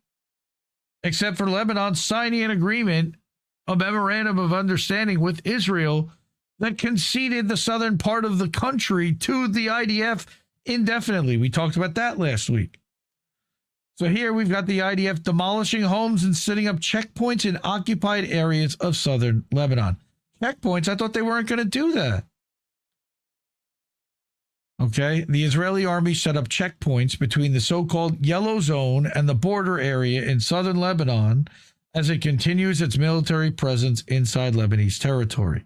except for Lebanon signing an agreement, a memorandum of understanding with Israel that conceded the southern part of the country to the IDF indefinitely. We talked about that last week. So here we've got the IDF demolishing homes and setting up checkpoints in occupied areas of southern Lebanon. Checkpoints? I thought they weren't going to do that. Okay, the Israeli army set up checkpoints between the so-called yellow zone and the border area in southern Lebanon as it continues its military presence inside Lebanese territory.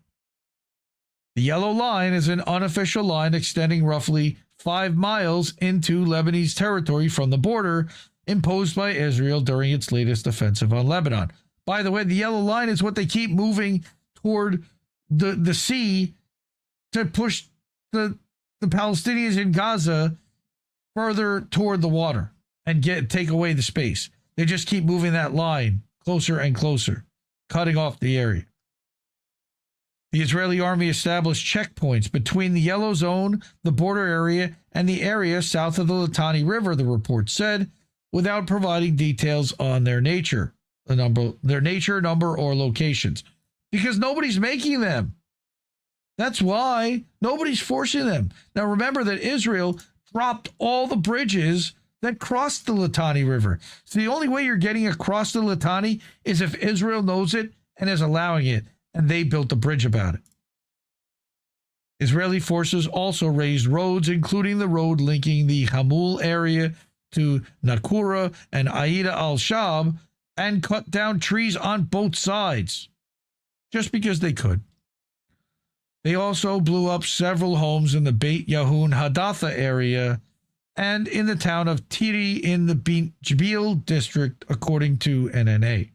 The yellow line is an unofficial line extending roughly 5 miles into Lebanese territory from the border imposed by Israel during its latest offensive on Lebanon. By the way, the yellow line is what they keep moving toward the sea to push the Palestinians in Gaza further toward the water and take away the space. They just keep moving that line closer and closer, cutting off the area. The Israeli army established checkpoints between the yellow zone, the border area, and the area south of the Litani River, the report said, without providing details on their nature, number, or locations. Because nobody's making them. That's why nobody's forcing them. Now remember that Israel dropped all the bridges that crossed the Litani River. So the only way you're getting across the Litani is if Israel knows it and is allowing it, and they built a bridge about it. Israeli forces also raised roads, including the road linking the Hamul area to Nakura and Aida al-Shab, and cut down trees on both sides, just because they could. They also blew up several homes in the Beit Yahun Hadatha area and in the town of Tiri in the Beit Jbil district, according to NNA.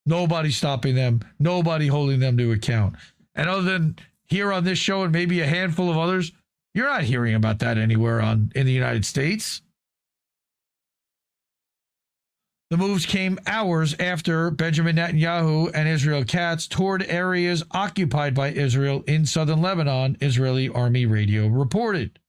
Nobody stopping them, nobody holding them to account. And other than here on this show and maybe a handful of others, you're not hearing about that anywhere in the United States. The moves came hours after Benjamin Netanyahu and Israel Katz toured areas occupied by Israel in southern Lebanon, Israeli Army radio reported.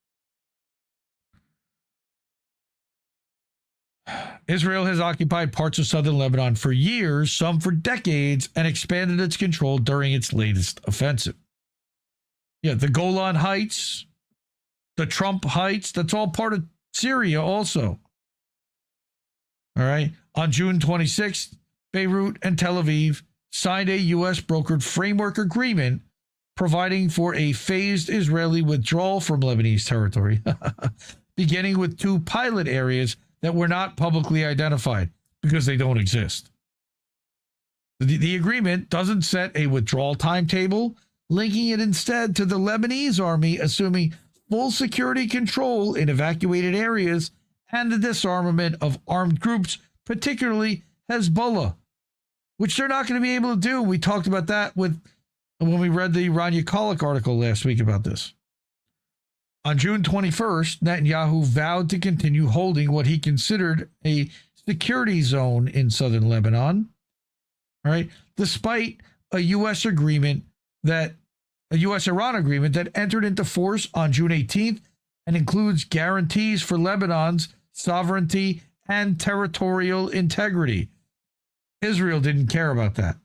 Israel has occupied parts of southern Lebanon for years, some for decades, and expanded its control during its latest offensive. Yeah, the Golan Heights, the Trump Heights, that's all part of Syria also. All right. On June 26th, Beirut and Tel Aviv signed a U.S. brokered framework agreement providing for a phased Israeli withdrawal from Lebanese territory, beginning with 2 pilot areas that were not publicly identified because they don't exist. The agreement doesn't set a withdrawal timetable, linking it instead to the Lebanese army assuming full security control in evacuated areas and the disarmament of armed groups, particularly Hezbollah, which they're not going to be able to do. We talked about that when we read the Rania Khalek article last week about this. On June 21st, Netanyahu vowed to continue holding what he considered a security zone in southern Lebanon, all right, despite a U.S.-Iran agreement that entered into force on June 18th and includes guarantees for Lebanon's sovereignty and territorial integrity. Israel didn't care about that.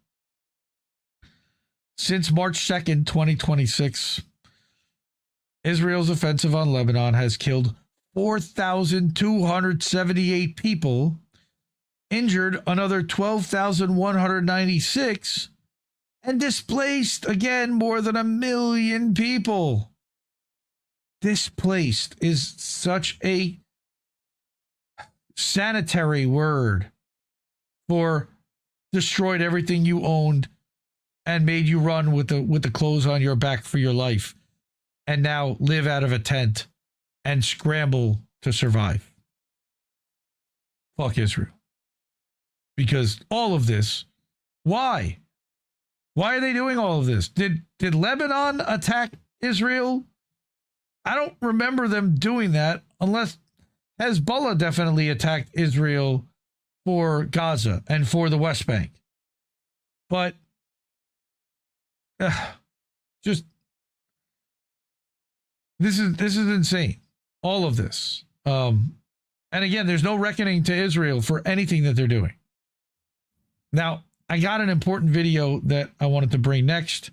Since March 2nd, 2026, Israel's offensive on Lebanon has killed 4,278 people, injured another 12,196, and displaced, again, more than 1 million people. Displaced is such a sanitary word for destroyed everything you owned and made you run with the clothes on your back for your life and now live out of a tent and scramble to survive. Fuck Israel. Because all of this, why? Why are they doing all of this? Did Lebanon attack Israel? I don't remember them doing that, unless Hezbollah definitely attacked Israel for Gaza and for the West Bank. But just this is insane. All of this. And again, there's no reckoning to Israel for anything that they're doing. Now, I got an important video that I wanted to bring next.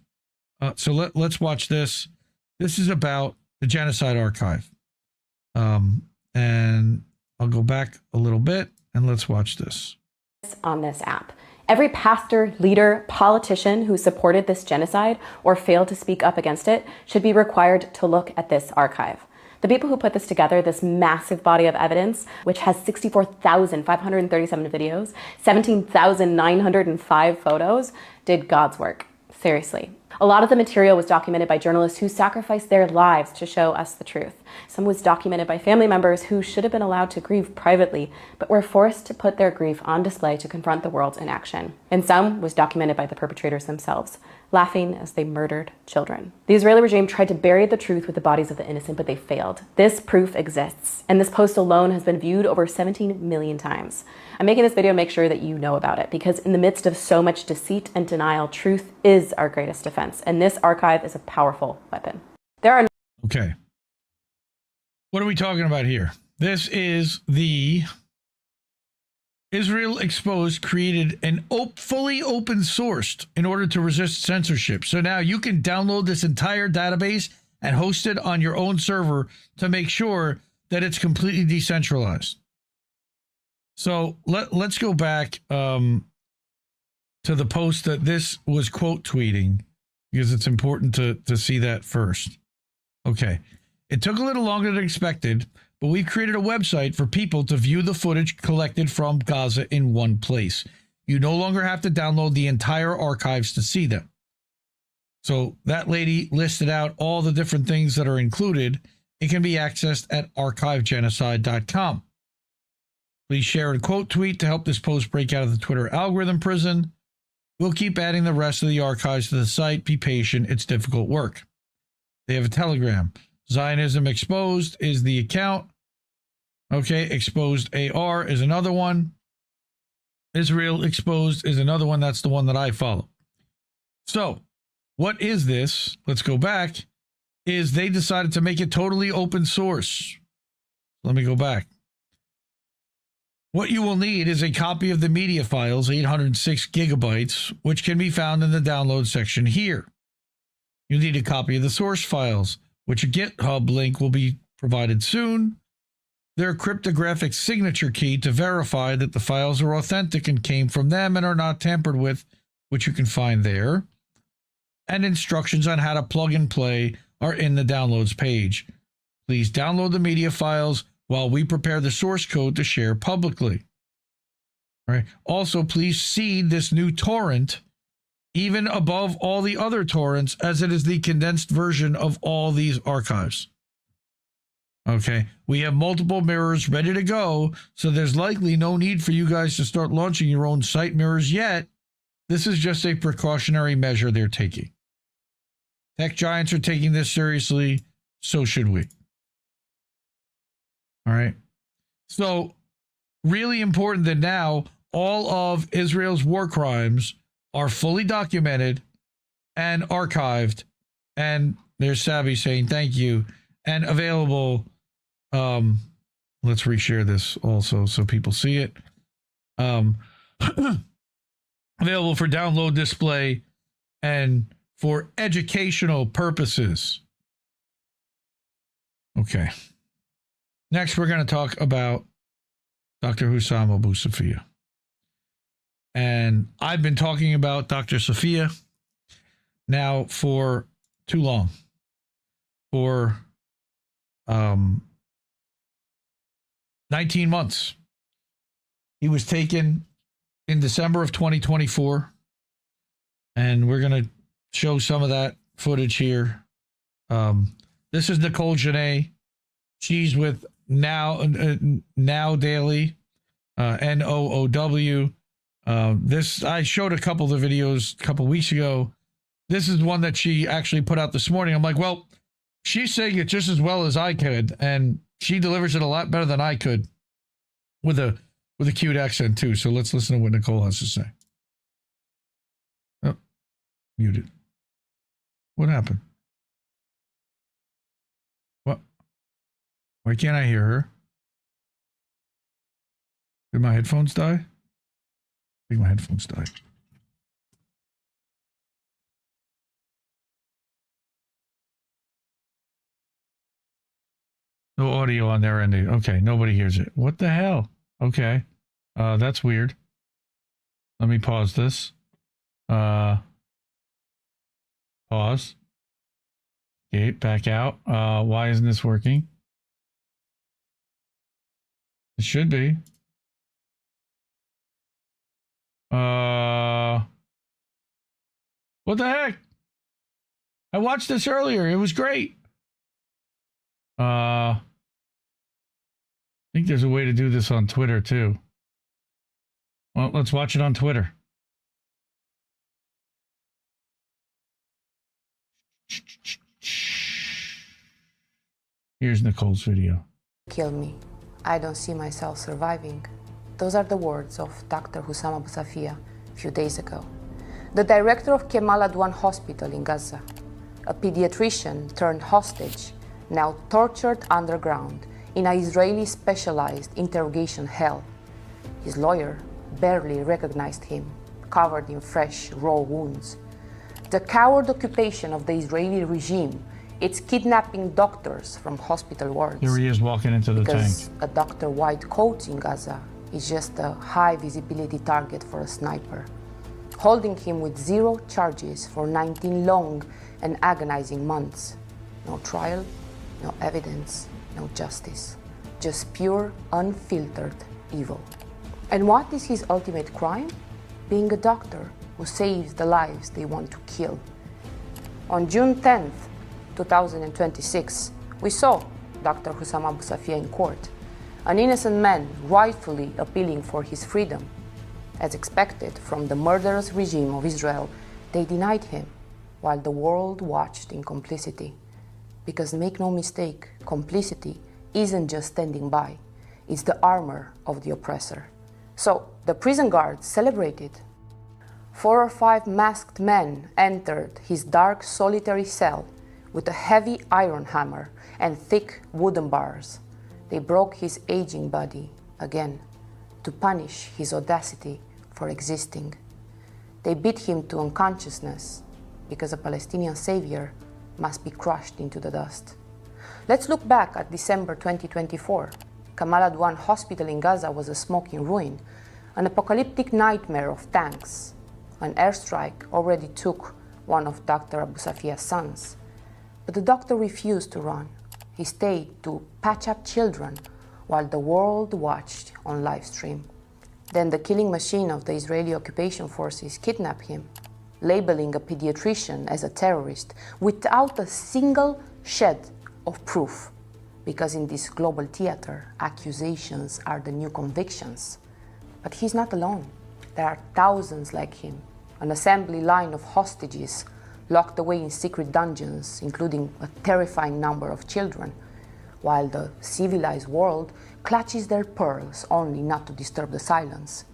So let's watch this. This is about the Genocide Archive. And I'll go back a little bit and let's watch this. On this app. Every pastor, leader, politician who supported this genocide or failed to speak up against it should be required to look at this archive. The people who put this together, this massive body of evidence, which has 64,537 videos, 17,905 photos, did God's work. Seriously. A lot of the material was documented by journalists who sacrificed their lives to show us the truth. Some was documented by family members who should have been allowed to grieve privately, but were forced to put their grief on display to confront the world in action. And some was documented by the perpetrators themselves, laughing as they murdered children. The Israeli regime tried to bury the truth with the bodies of the innocent, but they failed. This proof exists, and this post alone has been viewed over 17 million times. I'm making this video to make sure that you know about it, because in the midst of so much deceit and denial, truth is our greatest defense, and this archive is a powerful weapon. There are Okay. What are we talking about here? This is the Israel Exposed created an fully open sourced in order to resist censorship. So now you can download this entire database and host it on your own server to make sure that it's completely decentralized. So let's go back to the post that this was quote tweeting, because it's important to see that first. Okay. It took a little longer than expected, but we've created a website for people to view the footage collected from Gaza in one place. You no longer have to download the entire archives to see them. So that lady listed out all the different things that are included. It can be accessed at archivegenocide.com. Please share and quote tweet to help this post break out of the Twitter algorithm prison. We'll keep adding the rest of the archives to the site. Be patient. It's difficult work. They have a Telegram. Zionism Exposed is the account. Okay, Exposed AR is another one. Israel Exposed is another one. That's the one that I follow. So, what is this? Let's go back. Is they decided to make it totally open source. Let me go back. What you will need is a copy of the media files, 806 gigabytes, which can be found in the download section here. You need a copy of the source files, which a GitHub link will be provided soon. Their cryptographic signature key to verify that the files are authentic and came from them and are not tampered with, which you can find there. And instructions on how to plug and play are in the downloads page. Please download the media files while we prepare the source code to share publicly. All right. Also, please seed this new torrent even above all the other torrents, as it is the condensed version of all these archives. Okay, we have multiple mirrors ready to go, so there's likely no need for you guys to start launching your own site mirrors yet. This is just a precautionary measure they're taking. Tech giants are taking this seriously, so should we. All right, so really important that now all of Israel's war crimes are fully documented and archived, and there's Savvy saying thank you, and available. Let's reshare this also so people see it. Available for download, display, and for educational purposes. Okay. Next, we're going to talk about Dr. Hussam Abu Safiya. And I've been talking about Dr. Safiya now for too long. For 19 months. He was taken in December of 2024. And we're going to show some of that footage here. This is Nicole Janae. She's with Now Daily, NOOW. This, I showed a couple of the videos a couple weeks ago. This is one that she actually put out this morning. I'm like, well, she's saying it just as well as I could, and she delivers it a lot better than I could with a cute accent too. So let's listen to what Nicole has to say. Oh, muted. What happened? What? Why can't I hear her? Did my headphones die? I think my headphones died. No audio on their end. Okay, nobody hears it. What the hell? Okay. That's weird. Let me pause this. Pause. Okay, back out. Why isn't this working? It should be. What the heck? I watched this earlier. It was great. I think there's a way to do this on Twitter too. Well, let's watch it on Twitter. Here's Nicole's video. Kill me. I don't see myself surviving. Those are the words of Dr. Hussam Abu Safiya a few days ago. The director of Kemal Adwan Hospital in Gaza, a pediatrician turned hostage, now tortured underground in an Israeli specialized interrogation hell. His lawyer barely recognized him, covered in fresh, raw wounds. The coward occupation of the Israeli regime, it's kidnapping doctors from hospital wards. Here he is walking into the because tank. a Dr. White coat in Gaza is just a high visibility target for a sniper, holding him with 0 charges for 19 long and agonizing months. No trial, no evidence, no justice. Just pure, unfiltered evil. And what is his ultimate crime? Being a doctor who saves the lives they want to kill. On June 10th, 2026, we saw Dr. Hussam Abu Safiya in court, an innocent man rightfully appealing for his freedom. As expected from the murderous regime of Israel, they denied him, while the world watched in complicity. Because make no mistake, complicity isn't just standing by, it's the armor of the oppressor. So the prison guards celebrated. 4 or 5 masked men entered his dark, solitary cell with a heavy iron hammer and thick wooden bars. They broke his aging body again to punish his audacity for existing. They beat him to unconsciousness because a Palestinian savior must be crushed into the dust. Let's look back at December 2024. Kemal Adwan Hospital in Gaza was a smoking ruin, an apocalyptic nightmare of tanks. An airstrike already took one of Dr. Abu Safiya's sons. But the doctor refused to run. He stayed to patch up children while the world watched on live stream. Then the killing machine of the Israeli occupation forces kidnapped him, labeling a pediatrician as a terrorist without a single shred of proof. Because in this global theater, accusations are the new convictions. But he's not alone. There are thousands like him, an assembly line of hostages locked away in secret dungeons, including a terrifying number of children, while the civilized world clutches their pearls only not to disturb the silence.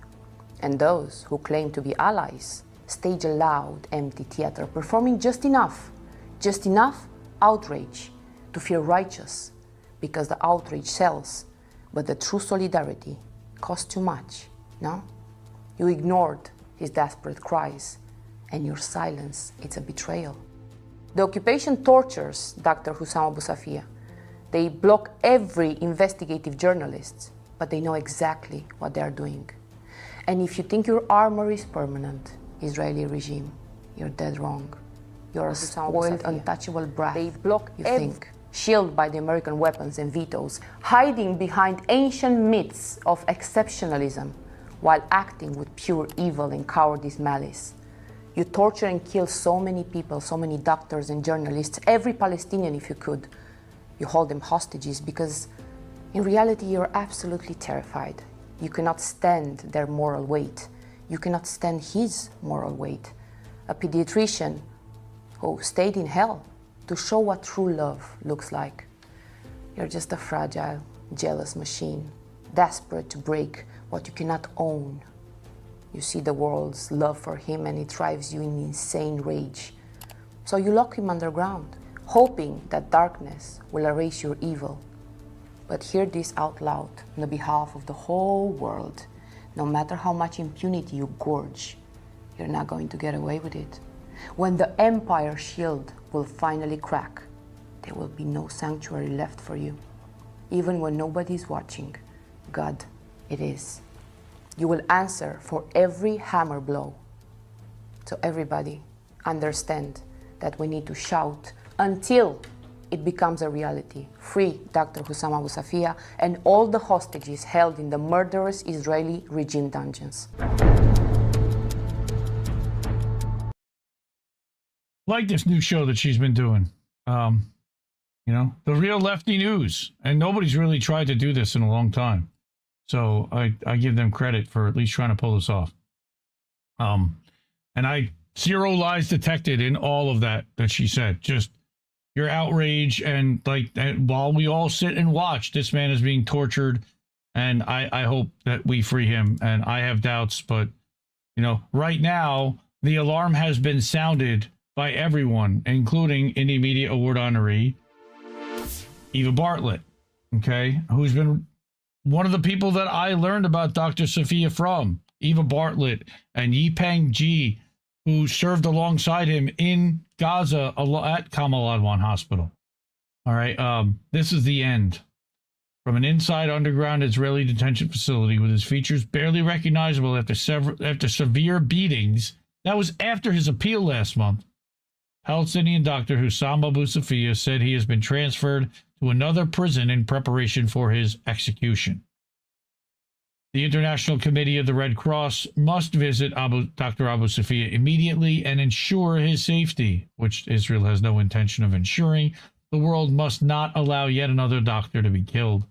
And those who claim to be allies stage a loud, empty theater, performing just enough outrage to feel righteous, because the outrage sells, but the true solidarity costs too much, no? You ignored his desperate cries, and your silence, it's a betrayal. The occupation tortures Dr. Hussam Abu Safiya. They block every investigative journalist, but they know exactly what they are doing. And if you think your armor is permanent, Israeli regime, you're dead wrong. You're a spoiled, untouchable brat. They block, you think, shielded by the American weapons and vetoes, hiding behind ancient myths of exceptionalism, while acting with pure evil and cowardice malice. You torture and kill so many people, so many doctors and journalists, every Palestinian if you could. You hold them hostages because in reality you're absolutely terrified. You cannot stand their moral weight. You cannot stand his moral weight. A pediatrician who stayed in hell to show what true love looks like. You're just a fragile, jealous machine, desperate to break what you cannot own. You see the world's love for him and it drives you in insane rage. So you lock him underground, hoping that darkness will erase your evil. But hear this out loud on the behalf of the whole world. No matter how much impunity you gorge, you're not going to get away with it. When the empire shield will finally crack, there will be no sanctuary left for you. Even when nobody's watching, God, it is. You will answer for every hammer blow. So everybody, understand that we need to shout until it becomes a reality. Free Dr. Hussam Abu Safiya and all the hostages held in the murderous Israeli regime dungeons. Like this new show that she's been doing. You know, the real lefty news. And nobody's really tried to do this in a long time. So I give them credit for at least trying to pull this off. And zero lies detected in all of that she said. Just your outrage and while we all sit and watch, this man is being tortured. And I hope that we free him. And I have doubts, but, you know, right now, the alarm has been sounded by everyone, including Indie Media Award honoree Eva Bartlett, okay, who's been one of the people that I learned about Dr. Safiya from. Eva Bartlett and Yipeng Ji, who served alongside him in Gaza at Kamal Adwan Hospital. All right, this is the end. From an inside underground Israeli detention facility with his features barely recognizable after severe beatings. That was after his appeal last month. Palestinian doctor Hussam Abu Safiya said he has been transferred to another prison in preparation for his execution. The International Committee of the Red Cross must visit Dr. Abu Safiya immediately and ensure his safety, which Israel has no intention of ensuring. The world must not allow yet another doctor to be killed.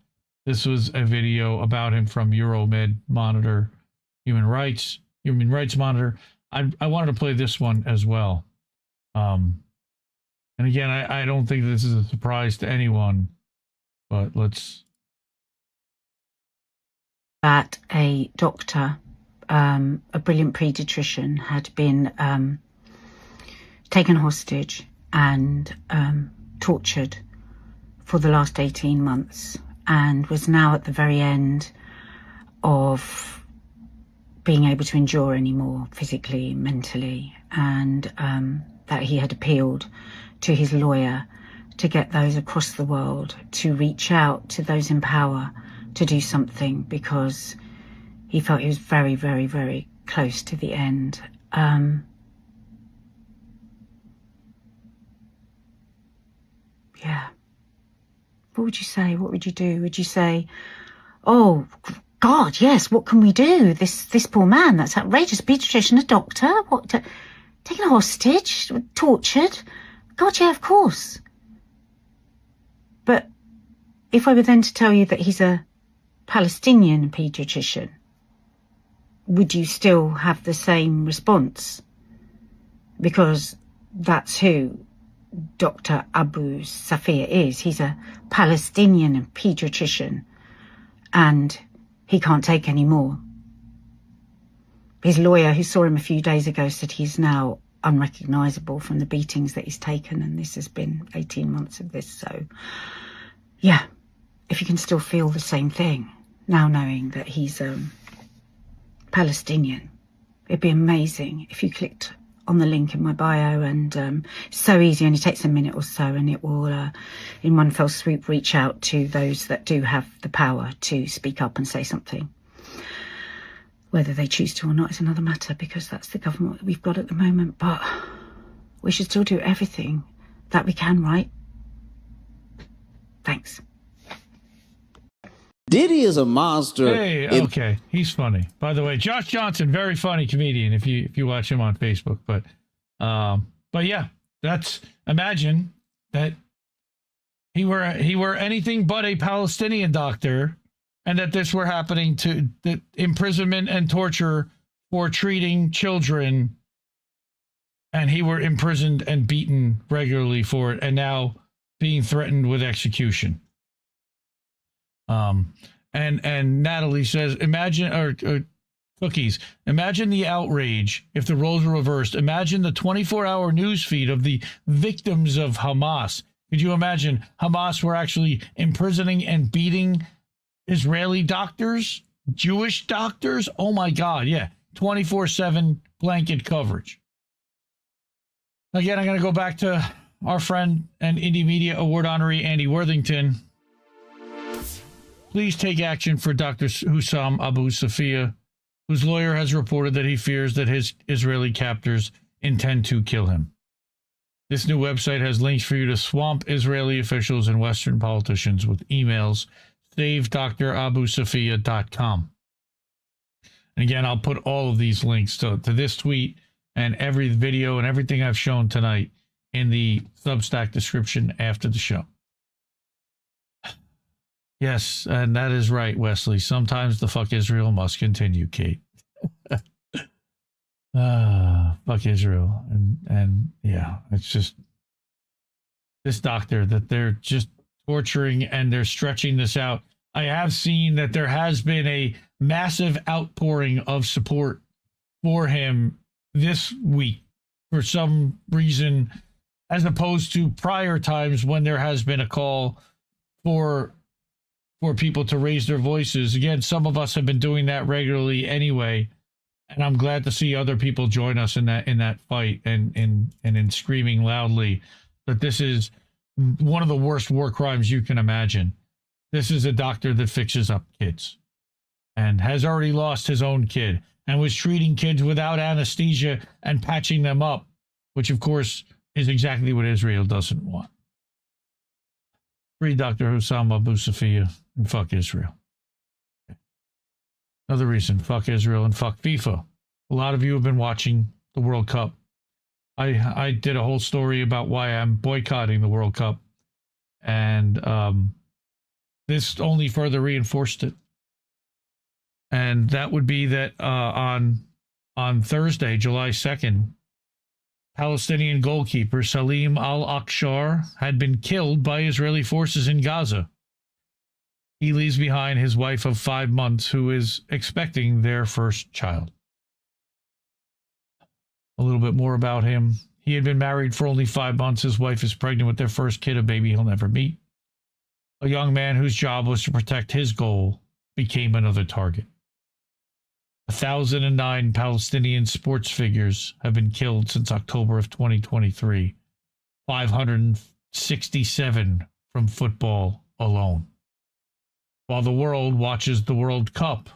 This was a video about him from Euromed Monitor, Human Rights Monitor. I wanted to play this one as well. And again, I don't think this is a surprise to anyone, but let's. That a doctor, a brilliant pediatrician, had been taken hostage and tortured for the last 18 months and was now at the very end of being able to endure anymore physically, mentally, and that he had appealed to his lawyer to get those across the world to reach out to those in power to do something, because he felt he was very, very, very close to the end. Yeah. What would you say? What would you do? Would you say, oh, God, yes, what can we do? This poor man, that's outrageous. Pediatrician, a doctor, what, taken a hostage, tortured? God, yeah, of course. But if I were then to tell you that he's a Palestinian pediatrician, would you still have the same response? Because that's who Dr. Abu Safiya is. He's a Palestinian pediatrician, and he can't take any more. His lawyer, who saw him a few days ago, said he's now unrecognisable from the beatings that he's taken, and this has been 18 months of this. So, yeah, if you can still feel the same thing now knowing that he's Palestinian, it'd be amazing if you clicked on the link in my bio, and it's so easy, only takes a minute or so, and it will in one fell swoop reach out to those that do have the power to speak up and say something. Whether they choose to or not is another matter, because that's the government that we've got at the moment, but we should still do everything that we can, right? Thanks. Diddy is a monster. Hey, okay, he's funny. By the way, Josh Johnson, very funny comedian. If you watch him on Facebook, but yeah, that's, imagine that he were anything but a Palestinian doctor, and that this were happening to the imprisonment and torture for treating children, and he were imprisoned and beaten regularly for it, and now being threatened with execution. And Natalie says, imagine, or Cookies, imagine the outrage if the roles were reversed. Imagine the 24-hour news feed of the victims of Hamas. Could you imagine Hamas were actually imprisoning and beating Israeli doctors, Jewish doctors? Oh my God, yeah. 24/7 blanket coverage. Again, I'm going to go back to our friend and Indie Media Award honoree Andy Worthington. Please take action for Dr. Hussam Abu Safiya, whose lawyer has reported that he fears that his Israeli captors intend to kill him. This new website has links for you to swamp Israeli officials and Western politicians with emails. SaveDrAbuSafiya.com. And again, I'll put all of these links to this tweet and every video and everything I've shown tonight in the Substack description after the show. Yes, and that is right, Wesley. Sometimes the fuck Israel must continue, Kate. Fuck Israel. And yeah, it's just this doctor that they're just torturing and they're stretching this out. I have seen that there has been a massive outpouring of support for him this week for some reason, as opposed to prior times when there has been a call for people to raise their voices. Again, some of us have been doing that regularly anyway, and I'm glad to see other people join us in that fight and in screaming loudly that this is one of the worst war crimes you can imagine. This is a doctor that fixes up kids and has already lost his own kid and was treating kids without anesthesia and patching them up, which of course is exactly what Israel doesn't want. Free Dr. Hussam Abu Safiya and fuck Israel. Another reason, fuck Israel and fuck FIFA. A lot of you have been watching the World Cup. I did a whole story about why I'm boycotting the World Cup, and this only further reinforced it. And that would be that on Thursday, July 2nd, Palestinian goalkeeper Salim al-Aqshar had been killed by Israeli forces in Gaza. He leaves behind his wife of 5 months who is expecting their first child. A little bit more about him. He had been married for only 5 months. His wife is pregnant with their first kid, a baby he'll never meet. A young man whose job was to protect his goal became another target. 1,009 Palestinian sports figures have been killed since October of 2023. 567 from football alone. While the world watches the World Cup,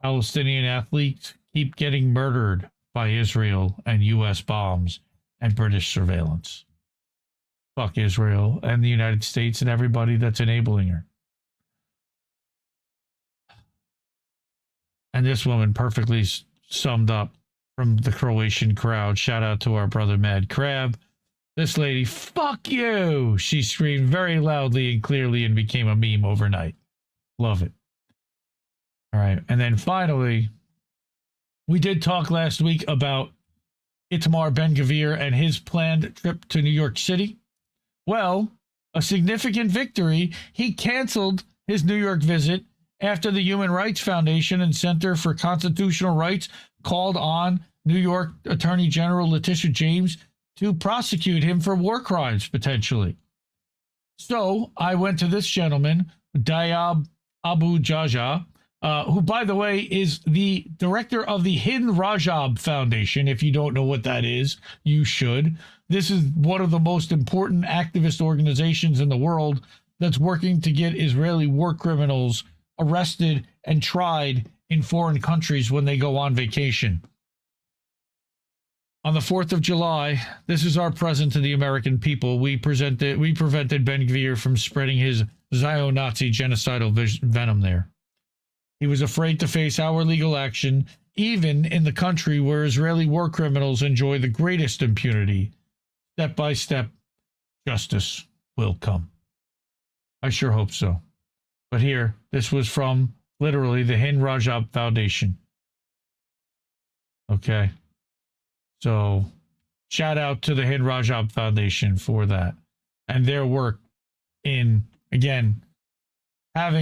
Palestinian athletes keep getting murdered by Israel and U.S. bombs and British surveillance. Fuck Israel and the United States and everybody that's enabling her. And this woman perfectly summed up from the Croatian crowd. Shout out to our brother Mad Crab. This lady, fuck you! She screamed very loudly and clearly and became a meme overnight. Love it. All right. And then finally, we did talk last week about Itamar Ben-Gvir and his planned trip to New York City. Well, a significant victory. He canceled his New York visit after the Human Rights Foundation and Center for Constitutional Rights called on New York Attorney General Letitia James to prosecute him for war crimes, potentially. So I went to this gentleman, Diab Abu Jaja, who, by the way, is the director of the Hind Rajab Foundation. If you don't know what that is, you should. This is one of the most important activist organizations in the world that's working to get Israeli war criminals arrested and tried in foreign countries when they go on vacation. On the 4th of July, this is our present to the American people. We prevented Ben-Gvir from spreading his Zio-Nazi genocidal venom there. He was afraid to face our legal action, even in the country where Israeli war criminals enjoy the greatest impunity. Step by step, justice will come. I sure hope so. But here, this was from literally the Hind Rajab Foundation. Okay. So, shout out to the Hind Rajab Foundation for that and their work in, again,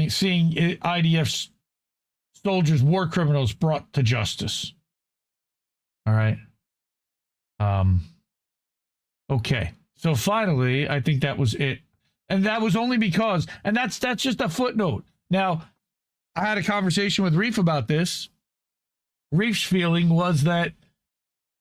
seeing IDF soldiers, war criminals brought to justice. All right. Okay. So finally, I think that was it. And that was only because, and that's just a footnote. Now, I had a conversation with Reef about this. Reef's feeling was that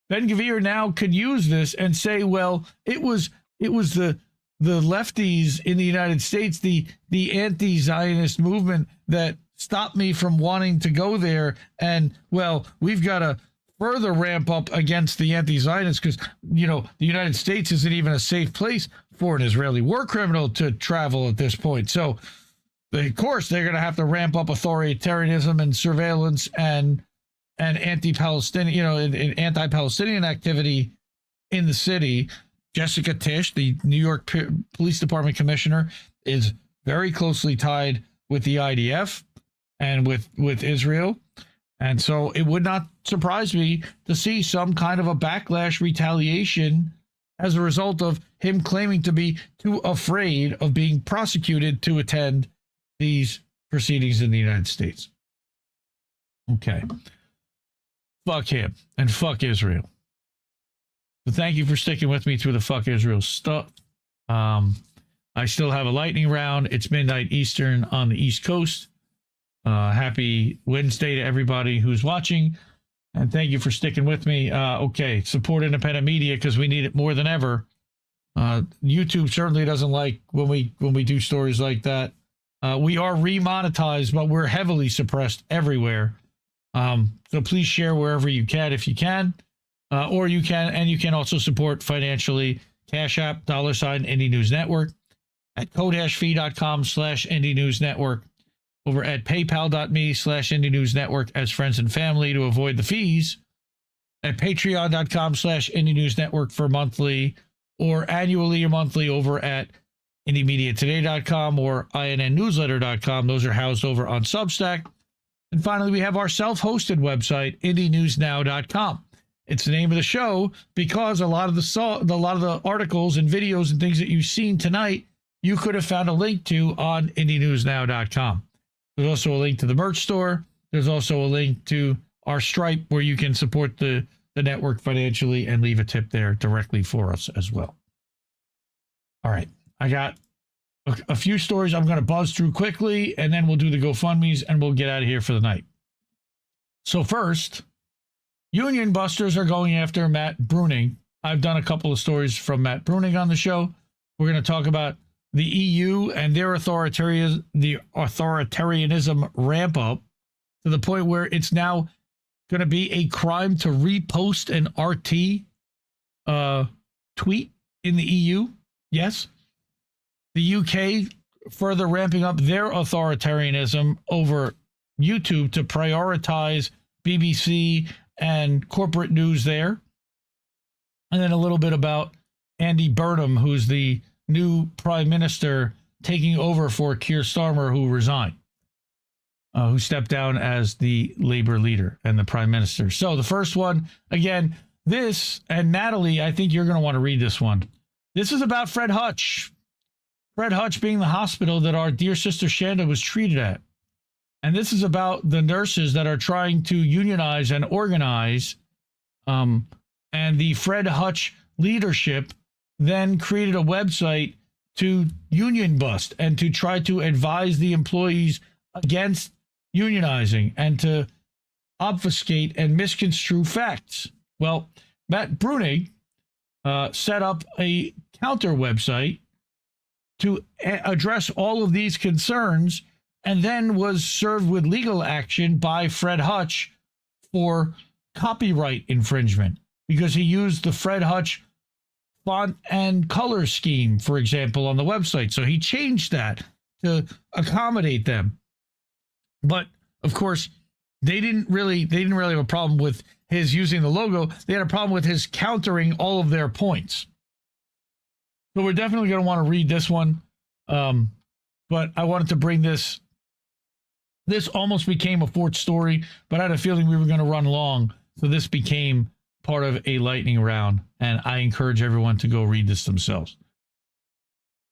Ben-Gvir now could use this and say, well, it was the lefties in the United States, the anti-Zionist movement that stopped me from wanting to go there. And, well, we've got to further ramp up against the anti-Zionists because, the United States isn't even a safe place for an Israeli war criminal to travel at this point. So, of course, they're going to have to ramp up authoritarianism and surveillance and anti-Palestinian, anti-Palestinian activity in the city. Jessica Tisch, the New York Police Department commissioner, is very closely tied with the IDF and with Israel. And so it would not surprise me to see some kind of a backlash retaliation as a result of him claiming to be too afraid of being prosecuted to attend these proceedings in the United States. Okay. Fuck him and fuck Israel. So thank you for sticking with me through the fuck Israel stuff. I still have a lightning round. It's midnight Eastern on the East Coast. Happy Wednesday to everybody who's watching. And thank you for sticking with me. Okay, support independent media because we need it more than ever. YouTube certainly doesn't like when we do stories like that. We are remonetized, but we're heavily suppressed everywhere. So please share wherever you can if you can. Or you can also support financially. Cash App, $, Indie News Network. At ko-fi.com/Indie News Network. Over at paypal.me/Indie News Network as friends and family to avoid the fees. At patreon.com/Indie News Network for monthly or annually or monthly over at IndieMediaToday.com or INNNewsletter.com. Those are housed over on Substack. And finally, we have our self-hosted website, IndieNewsNow.com. It's the name of the show because a lot of the articles and videos and things that you've seen tonight, you could have found a link to on IndieNewsNow.com. There's also a link to the merch store. There's also a link to our Stripe where you can support the network financially and leave a tip there directly for us as well. All right. I got a few stories I'm going to buzz through quickly, and then we'll do the GoFundMes, and we'll get out of here for the night. So first, union busters are going after Matt Bruning. I've done a couple of stories from Matt Bruning on the show. We're going to talk about the EU and their authoritarianism ramp up to the point where it's now going to be a crime to repost an RT tweet in the EU. Yes. The UK further ramping up their authoritarianism over YouTube to prioritize BBC and corporate news there. And then a little bit about Andy Burnham, who's the new prime minister taking over for Keir Starmer, who resigned, who stepped down as the Labour leader and the prime minister. So the first one, again, this, and Natalie, I think you're going to want to read this one. This is about Fred Hutch. Fred Hutch being the hospital that our dear sister Shanda was treated at. And this is about the nurses that are trying to unionize and organize. And the Fred Hutch leadership then created a website to union bust and to try to advise the employees against unionizing and to obfuscate and misconstrue facts. Well, Matt Bruning set up a counter website to address all of these concerns and then was served with legal action by Fred Hutch for copyright infringement because he used the Fred Hutch font and color scheme, for example, on the website. So he changed that to accommodate them. But of course, they didn't really have a problem with his using the logo. They had a problem with his countering all of their points. So we're definitely going to want to read this one. But I wanted to bring this. This almost became a fourth story, but I had a feeling we were going to run long. So this became part of a lightning round, and I encourage everyone to go read this themselves.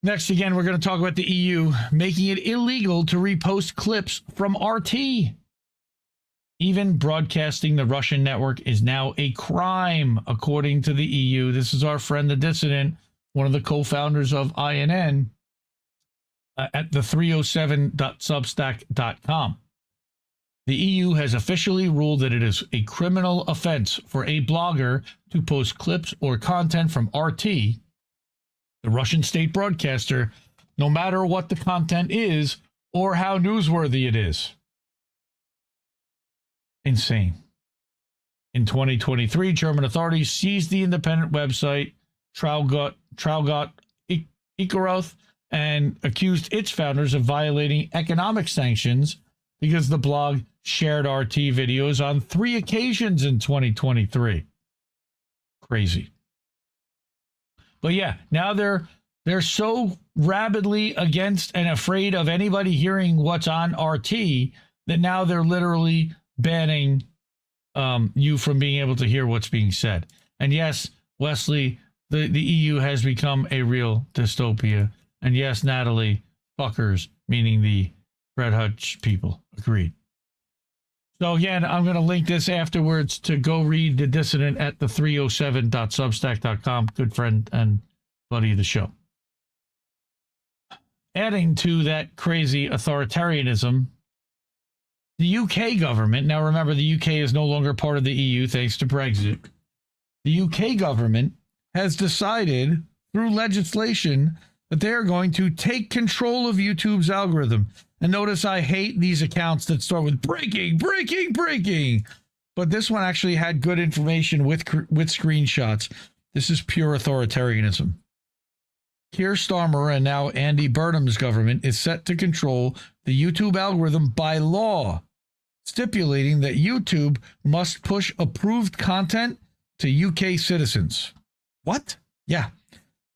Next, again, we're going to talk about the EU making it illegal to repost clips from RT. Even broadcasting the Russian network is now a crime, according to the EU. This is our friend, the dissident, one of the co-founders of INN, at the 307.substack.com. The EU has officially ruled that it is a criminal offense for a blogger to post clips or content from RT, the Russian state broadcaster, no matter what the content is or how newsworthy it is. Insane. In 2023, German authorities seized the independent website Traugott Ikaroth and accused its founders of violating economic sanctions because the blog shared RT videos on 3 occasions in 2023. Crazy. But yeah, now they're so rabidly against and afraid of anybody hearing what's on RT that now they're literally banning you from being able to hear what's being said. And yes, Wesley, the EU has become a real dystopia. And yes, Natalie, fuckers, meaning the Fred Hutch people, agreed. So again, I'm going to link this afterwards to go read The Dissident at the 307.substack.com. Good friend and buddy of the show. Adding to that crazy authoritarianism, the UK government, now remember the UK is no longer part of the EU thanks to Brexit. The UK government has decided through legislation that they are going to take control of YouTube's algorithm. And notice I hate these accounts that start with breaking. But this one actually had good information with screenshots. This is pure authoritarianism. Keir Starmer and now Andy Burnham's government is set to control the YouTube algorithm by law, stipulating that YouTube must push approved content to UK citizens. What? Yeah.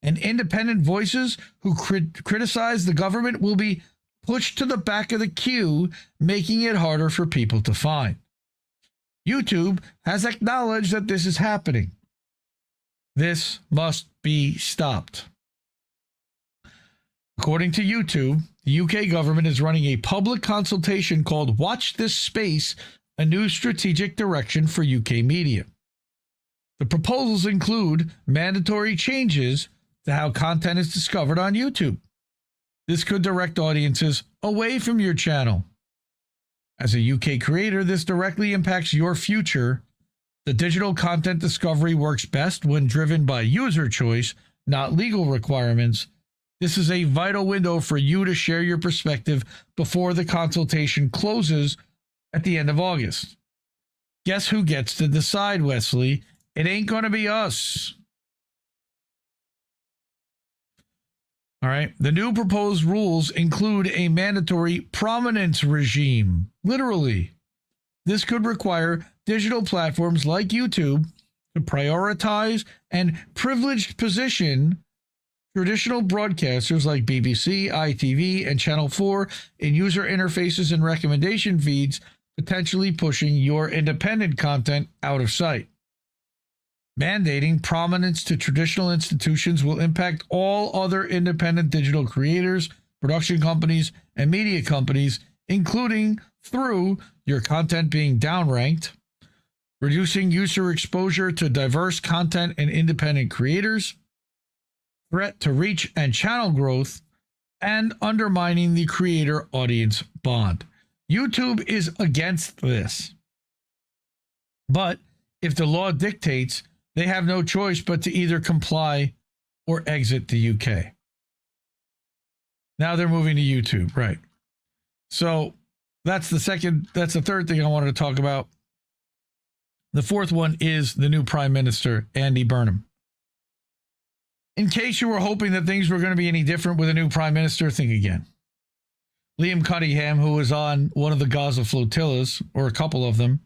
And independent voices who criticize the government will be pushed to the back of the queue, making it harder for people to find. YouTube has acknowledged that this is happening. This must be stopped. According to YouTube, the UK government is running a public consultation called Watch This Space, a new strategic direction for UK media. The proposals include mandatory changes to how content is discovered on YouTube. This could direct audiences away from your channel. As a UK creator, this directly impacts your future. The digital content discovery works best when driven by user choice, not legal requirements. This is a vital window for you to share your perspective before the consultation closes at the end of August. Guess who gets to decide, Wesley? It ain't going to be us. All right. The new proposed rules include a mandatory prominence regime. Literally. This could require digital platforms like YouTube to prioritize and privileged position traditional broadcasters like BBC, ITV, and Channel 4 in user interfaces and recommendation feeds, potentially pushing your independent content out of sight. Mandating prominence to traditional institutions will impact all other independent digital creators, production companies, and media companies, including through your content being downranked, reducing user exposure to diverse content and independent creators, threat to reach and channel growth, and undermining the creator-audience bond. YouTube is against this. But if the law dictates, they have no choice but to either comply or exit the UK. Now they're moving to YouTube, right? So that's the third thing I wanted to talk about. The fourth one is the new Prime Minister, Andy Burnham. In case you were hoping that things were going to be any different with a new Prime Minister, think again. Liam Cunningham, who was on one of the Gaza flotillas, or a couple of them,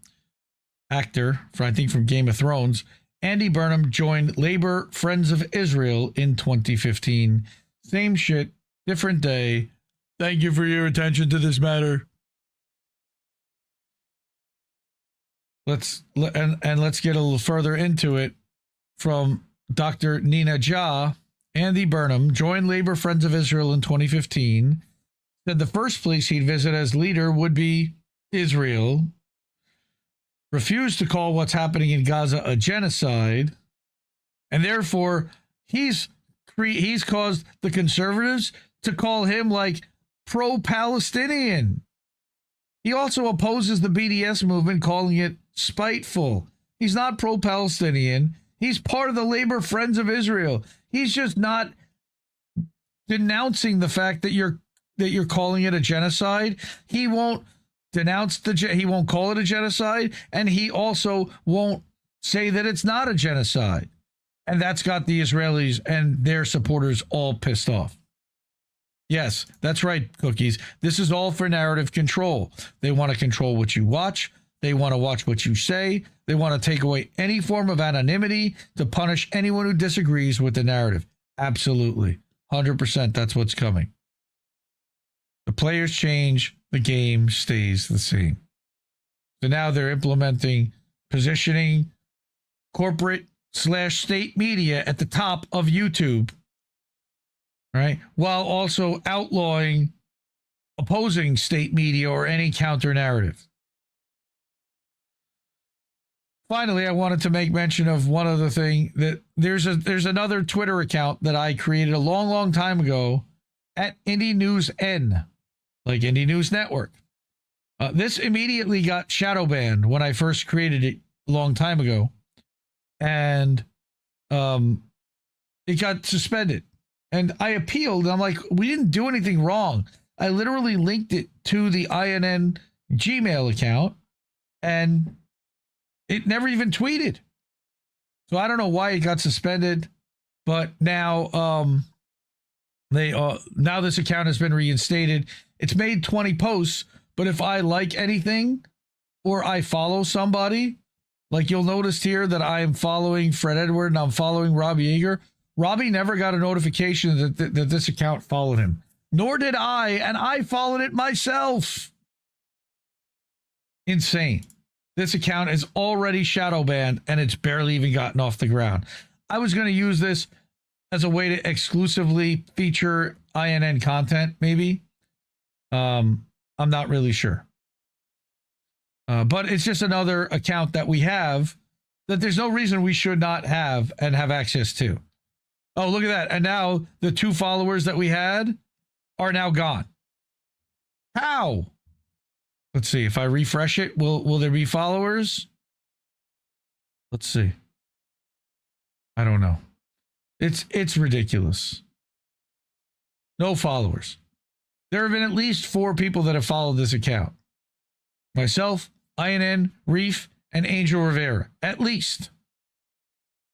actor, I think from Game of Thrones, Andy Burnham joined Labour Friends of Israel in 2015. Same shit, different day. Thank you for your attention to this matter. Let's get a little further into it from Dr. Nina Jah. Andy Burnham joined Labour Friends of Israel in 2015. Said the first place he'd visit as leader would be Israel. Refused to call what's happening in Gaza a genocide, and therefore he's caused the conservatives to call him like pro-Palestinian. He also opposes the BDS movement, calling it spiteful. He's not pro-Palestinian. He's part of the Labour Friends of Israel. He's just not denouncing the fact that you're calling it a genocide. He won't denounce he won't call it a genocide, and he also won't say that it's not a genocide. And that's got the Israelis and their supporters all pissed off. Yes, that's right, Cookies. This is all for narrative control. They want to control what you watch. They want to watch what you say. They want to take away any form of anonymity to punish anyone who disagrees with the narrative. Absolutely. 100%. That's what's coming. The players change. The game stays the same. So now they're implementing positioning corporate/state media at the top of YouTube, right? While also outlawing opposing state media or any counter narrative. Finally, I wanted to make mention of one other thing, that there's another Twitter account that I created a long time ago at IndieNewsN, like Indie News Network. This immediately got shadow banned when I first created it a long time ago, and it got suspended. And I appealed. I'm like, we didn't do anything wrong. I literally linked it to the INN Gmail account, and it never even tweeted. So I don't know why it got suspended, but now now this account has been reinstated. It's made 20 posts, but if I like anything or I follow somebody, like you'll notice here that I am following Fred Edward and I'm following Robbie Yeager. Robbie never got a notification that this account followed him, nor did I, and I followed it myself. Insane. This account is already shadow banned and it's barely even gotten off the ground. I was going to use this as a way to exclusively feature INN content, maybe. I'm not really sure. But it's just another account that we have that there's no reason we should not have and have access to. Oh, look at that. And now the 2 followers that we had are now gone. How? Let's see. If I refresh it, will there be followers? Let's see. I don't know. It's ridiculous. No followers. There have been at least 4 people that have followed this account. Myself, INN, Reef, and Angel Rivera. At least.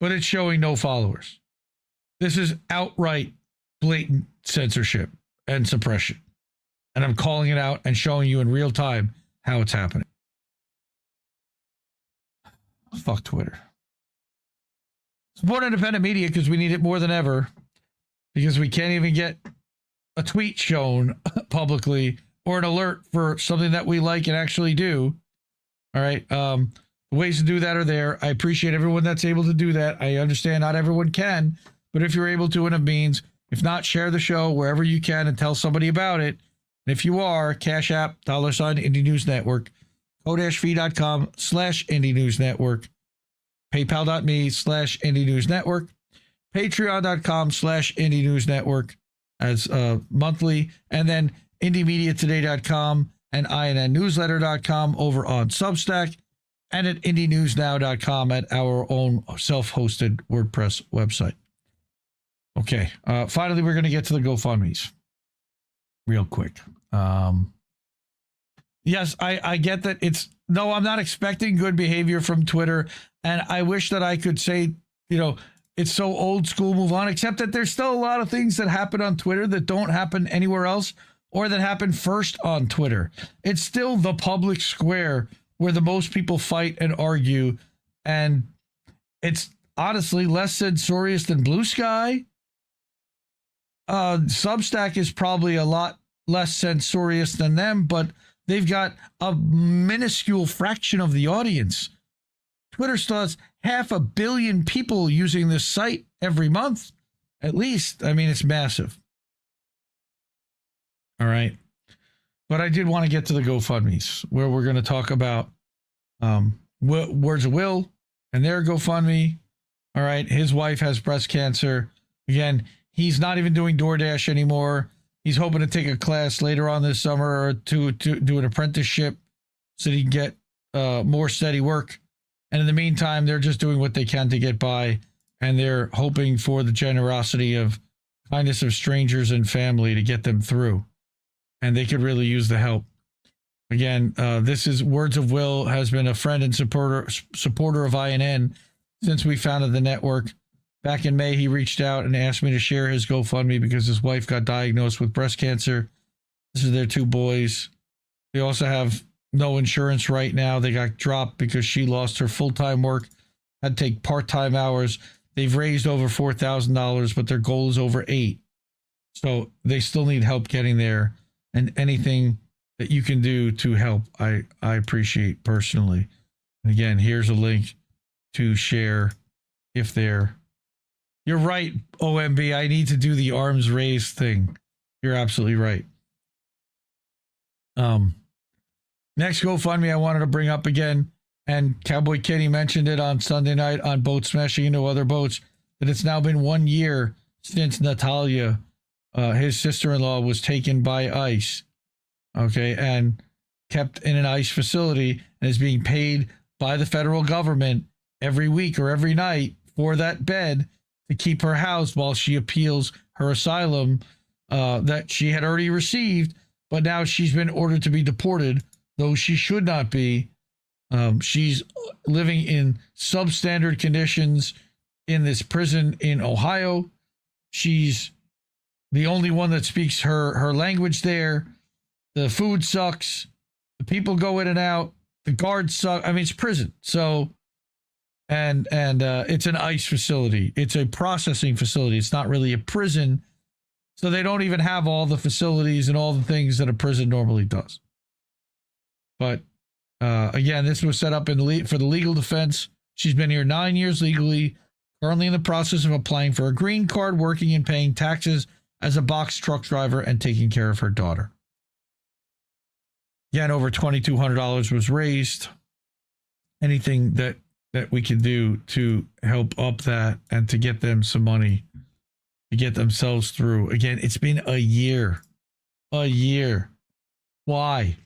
But it's showing no followers. This is outright blatant censorship and suppression. And I'm calling it out and showing you in real time how it's happening. Fuck Twitter. Support independent media because we need it more than ever. Because we can't even get a tweet shown publicly or an alert for something that we like and actually do. All right. The ways to do that are there. I appreciate everyone that's able to do that. I understand not everyone can, but if you're able to and it means, if not, share the show wherever you can and tell somebody about it. And if you are, Cash App, $ Indie News Network, ko-fi.com/Indie News Network, paypal.me/Indie News Network, patreon.com/Indie News Network as monthly, and then indiemediatoday.com and INNnewsletter.com over on Substack, and at IndieNewsNow.com at our own self-hosted WordPress website. Okay, finally, we're going to get to the GoFundMes real quick. Yes, I get that no, I'm not expecting good behavior from Twitter, and I wish that I could say, it's so old school, move on, except that there's still a lot of things that happen on Twitter that don't happen anywhere else, or that happen first on Twitter. It's still the public square where the most people fight and argue, and it's honestly less censorious than Blue Sky. Substack is probably a lot less censorious than them, but they've got a minuscule fraction of the audience. Twitter still has 500 million people using this site every month, at least. I mean, it's massive. All right. But I did want to get to the GoFundMes, where we're going to talk about Words of Will and their GoFundMe. All right. His wife has breast cancer. Again, he's not even doing DoorDash anymore. He's hoping to take a class later on this summer or to do an apprenticeship so that he can get more steady work. And in the meantime, they're just doing what they can to get by. And they're hoping for the generosity of kindness of strangers and family to get them through. And they could really use the help. Again, this is Words of Will, has been a friend and supporter of INN since we founded the network. Back in May, he reached out and asked me to share his GoFundMe because his wife got diagnosed with breast cancer. This is their 2 boys. They also have no insurance right now. They got dropped because she lost her full-time work, had to take part-time hours. They've raised over $4,000, but their goal is over $8,000. So they still need help getting there. And anything that you can do to help, I appreciate personally. And again, here's a link to share if they're... You're right, OMB. I need to do the arms raised thing. You're absolutely right. Next GoFundMe I wanted to bring up again, and Cowboy Kenny mentioned it on Sunday night on Boat Smashing Into Other Boats, that it's now been 1 year since Natalia, his sister-in-law, was taken by ICE, okay, and kept in an ICE facility and is being paid by the federal government every week or every night for that bed to keep her housed while she appeals her asylum that she had already received, but now she's been ordered to be deported, though she should not be. She's living in substandard conditions in this prison in Ohio. She's the only one that speaks her language there. The food sucks. The people go in and out. The guards suck. I mean, it's prison. So, and it's an ICE facility. It's a processing facility. It's not really a prison. So they don't even have all the facilities and all the things that a prison normally does. But again, this was set up for the legal defense. She's been here 9 years legally, currently in the process of applying for a green card, working and paying taxes as a box truck driver and taking care of her daughter. Again, over $2,200 was raised. Anything that we can do to help up that and to get them some money to get themselves through. Again, it's been a year. A year. Why?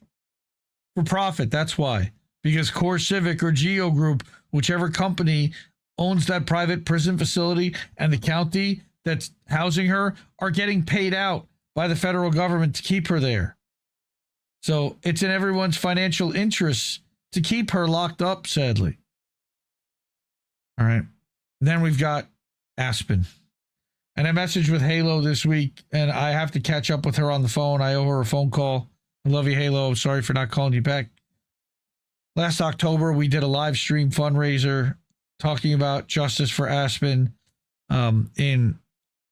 For profit, that's why. Because Core Civic or Geo Group, whichever company owns that private prison facility, and the county that's housing her are getting paid out by the federal government to keep her there. So it's in everyone's financial interests to keep her locked up, sadly. All right. Then we've got Aspen. And I messaged with Halo this week, and I have to catch up with her on the phone. I owe her a phone call. I love you, Halo. I'm sorry for not calling you back. Last October, we did a live stream fundraiser talking about justice for Aspen. In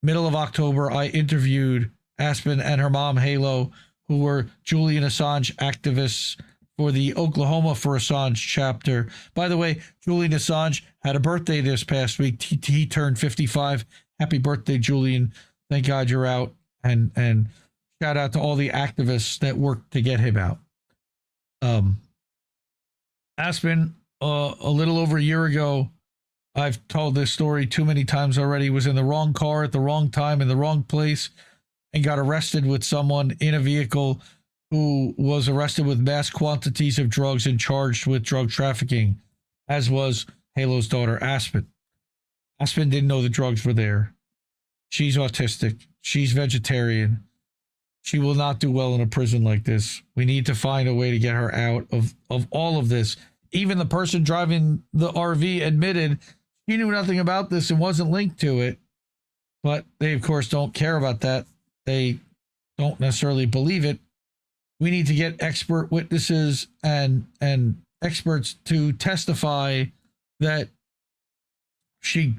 middle of October, I interviewed Aspen and her mom, Halo, who were Julian Assange activists for the Oklahoma for Assange chapter. By the way, Julian Assange had a birthday this past week. He turned 55. Happy birthday, Julian. Thank God you're out. And shout out to all the activists that worked to get him out. Aspen, a little over a year ago, I've told this story too many times already, was in the wrong car at the wrong time in the wrong place and got arrested with someone in a vehicle who was arrested with mass quantities of drugs and charged with drug trafficking, as was Halo's daughter, Aspen. Aspen didn't know the drugs were there. She's autistic. She's vegetarian. She will not do well in a prison like this. We need to find a way to get her out of all of this. Even the person driving the RV admitted he knew nothing about this and wasn't linked to it. But they, of course, don't care about that. They don't necessarily believe it. We need to get expert witnesses and experts to testify that she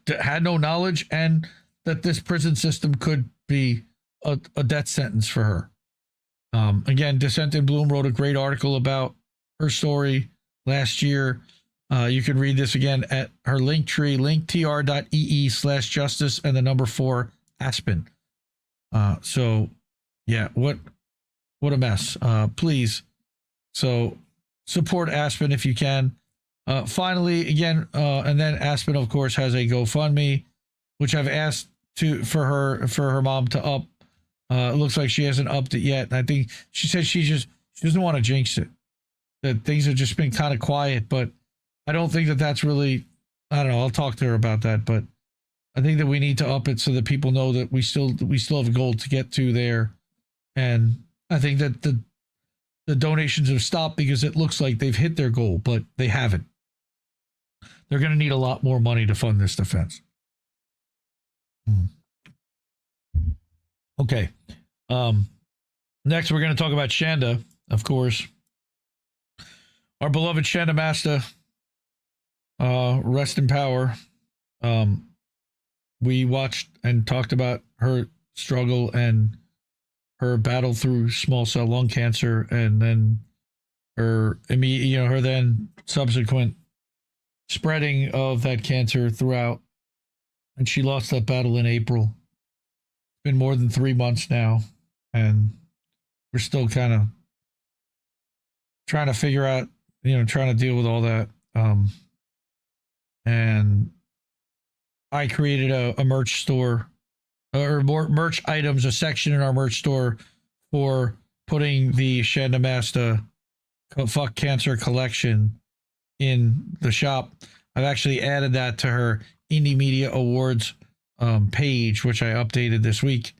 had no knowledge and that this prison system could be a death sentence for her. Again, Dissent in Bloom wrote a great article about her story last year. You can read this again at her link tree, linktr.ee/justice and the number 4 Aspen. So yeah, what a mess. Please. So support Aspen if you can. Finally, again, and then Aspen, of course, has a GoFundMe, which I've asked for her mom to up. It looks like she hasn't upped it yet. And I think she said she doesn't want to jinx it. That things have just been kind of quiet, but I don't think that's really, I don't know. I'll talk to her about that, but I think that we need to up it so that people know that we still have a goal to get to there. And I think that the the donations have stopped because it looks like they've hit their goal, but they haven't. They're going to need a lot more money to fund this defense. Okay. Next, we're going to talk about Shanda, of course. Our beloved Shanda Master, rest in power. We watched and talked about her struggle and her battle through small cell lung cancer, and then her then subsequent spreading of that cancer throughout. And she lost that battle in April. It's been more than 3 months now, and we're still kind of trying to figure out, trying to deal with all that. And I created a merch store, or more merch items, a section in our merch store for putting the Shanda Master Fuck Cancer collection in the shop. I've actually added that to her Indie Media Awards page, which I updated this week.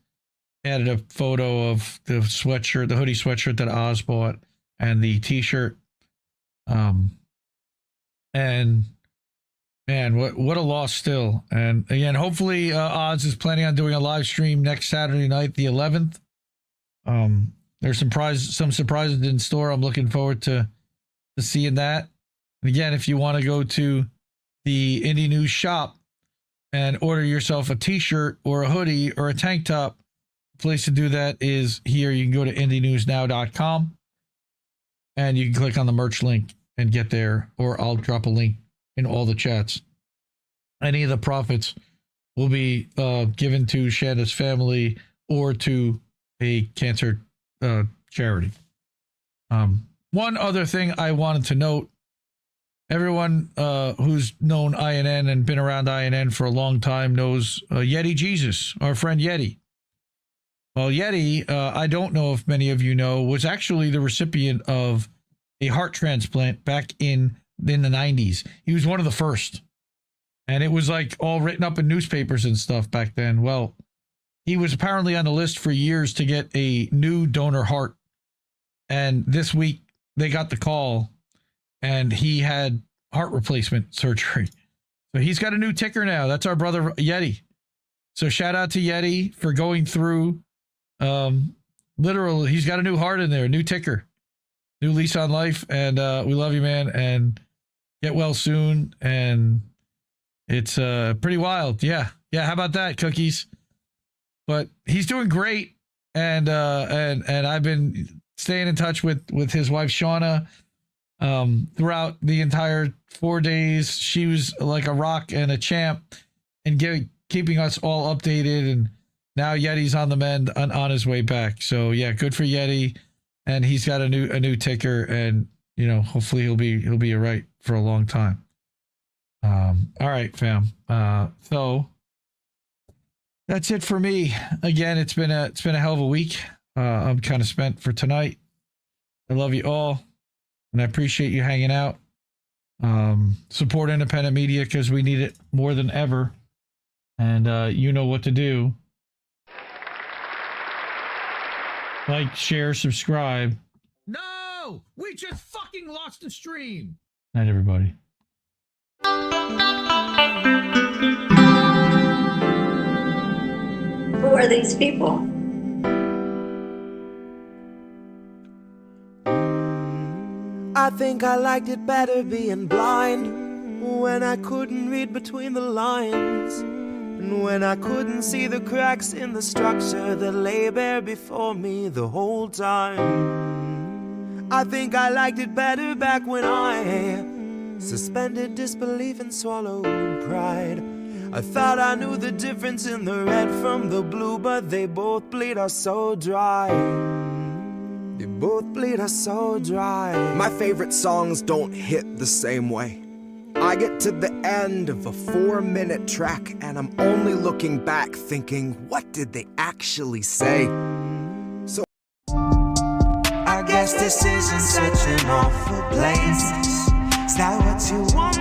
Added a photo of the sweatshirt, the hoodie sweatshirt that Oz bought, and the t-shirt. And man, what a loss still. And again, hopefully Oz is planning on doing a live stream next Saturday night, the 11th. There's some surprises in store. I'm looking forward to seeing that. And again, if you want to go to the Indie News shop and order yourself a t-shirt or a hoodie or a tank top, the place to do that is here. You can go to IndieNewsNow.com and you can click on the merch link and get there, or I'll drop a link in all the chats. Any of the profits will be given to Shanda's family or to a cancer charity. One other thing I wanted to note, everyone who's known INN and been around INN for a long time knows Yeti Jesus, our friend Yeti. Well, Yeti, I don't know if many of you know, was actually the recipient of a heart transplant back in the 90s. He was one of the first. And it was like all written up in newspapers and stuff back then. Well, he was apparently on the list for years to get a new donor heart. And this week they got the call and he had heart replacement surgery. So he's got a new ticker now. That's our brother Yeti. So shout out to Yeti for going through, literally, he's got a new heart in there, a new ticker, new lease on life. And we love you, man. And get well soon. And it's pretty wild. Yeah. How about that, Cookies? But he's doing great. And I've been staying in touch with his wife, Shauna, throughout the entire 4 days. She was like a rock and a champ and keeping us all updated. And now Yeti's on the mend, on his way back. So yeah, good for Yeti. And he's got a new ticker, and hopefully he'll be all right for a long time. All right, fam. So that's it for me. Again, it's been a hell of a week. I'm kind of spent for tonight. I love you all, and I appreciate you hanging out. Support independent media because we need it more than ever. And you know what to do. Like, share, subscribe. No! We just fucking lost the stream! Night, everybody. Who are these people? I think I liked it better being blind, when I couldn't read between the lines, and when I couldn't see the cracks in the structure that lay bare before me the whole time. I think I liked it better back when I suspended disbelief and swallowed pride. I thought I knew the difference in the red from the blue, but they both bleed us so dry. They both bleed us so dry. My favorite songs don't hit the same way. I get to the end of a 4-minute track and I'm only looking back thinking, what did they actually say? So I guess this isn't such an awful place. Is that what you want?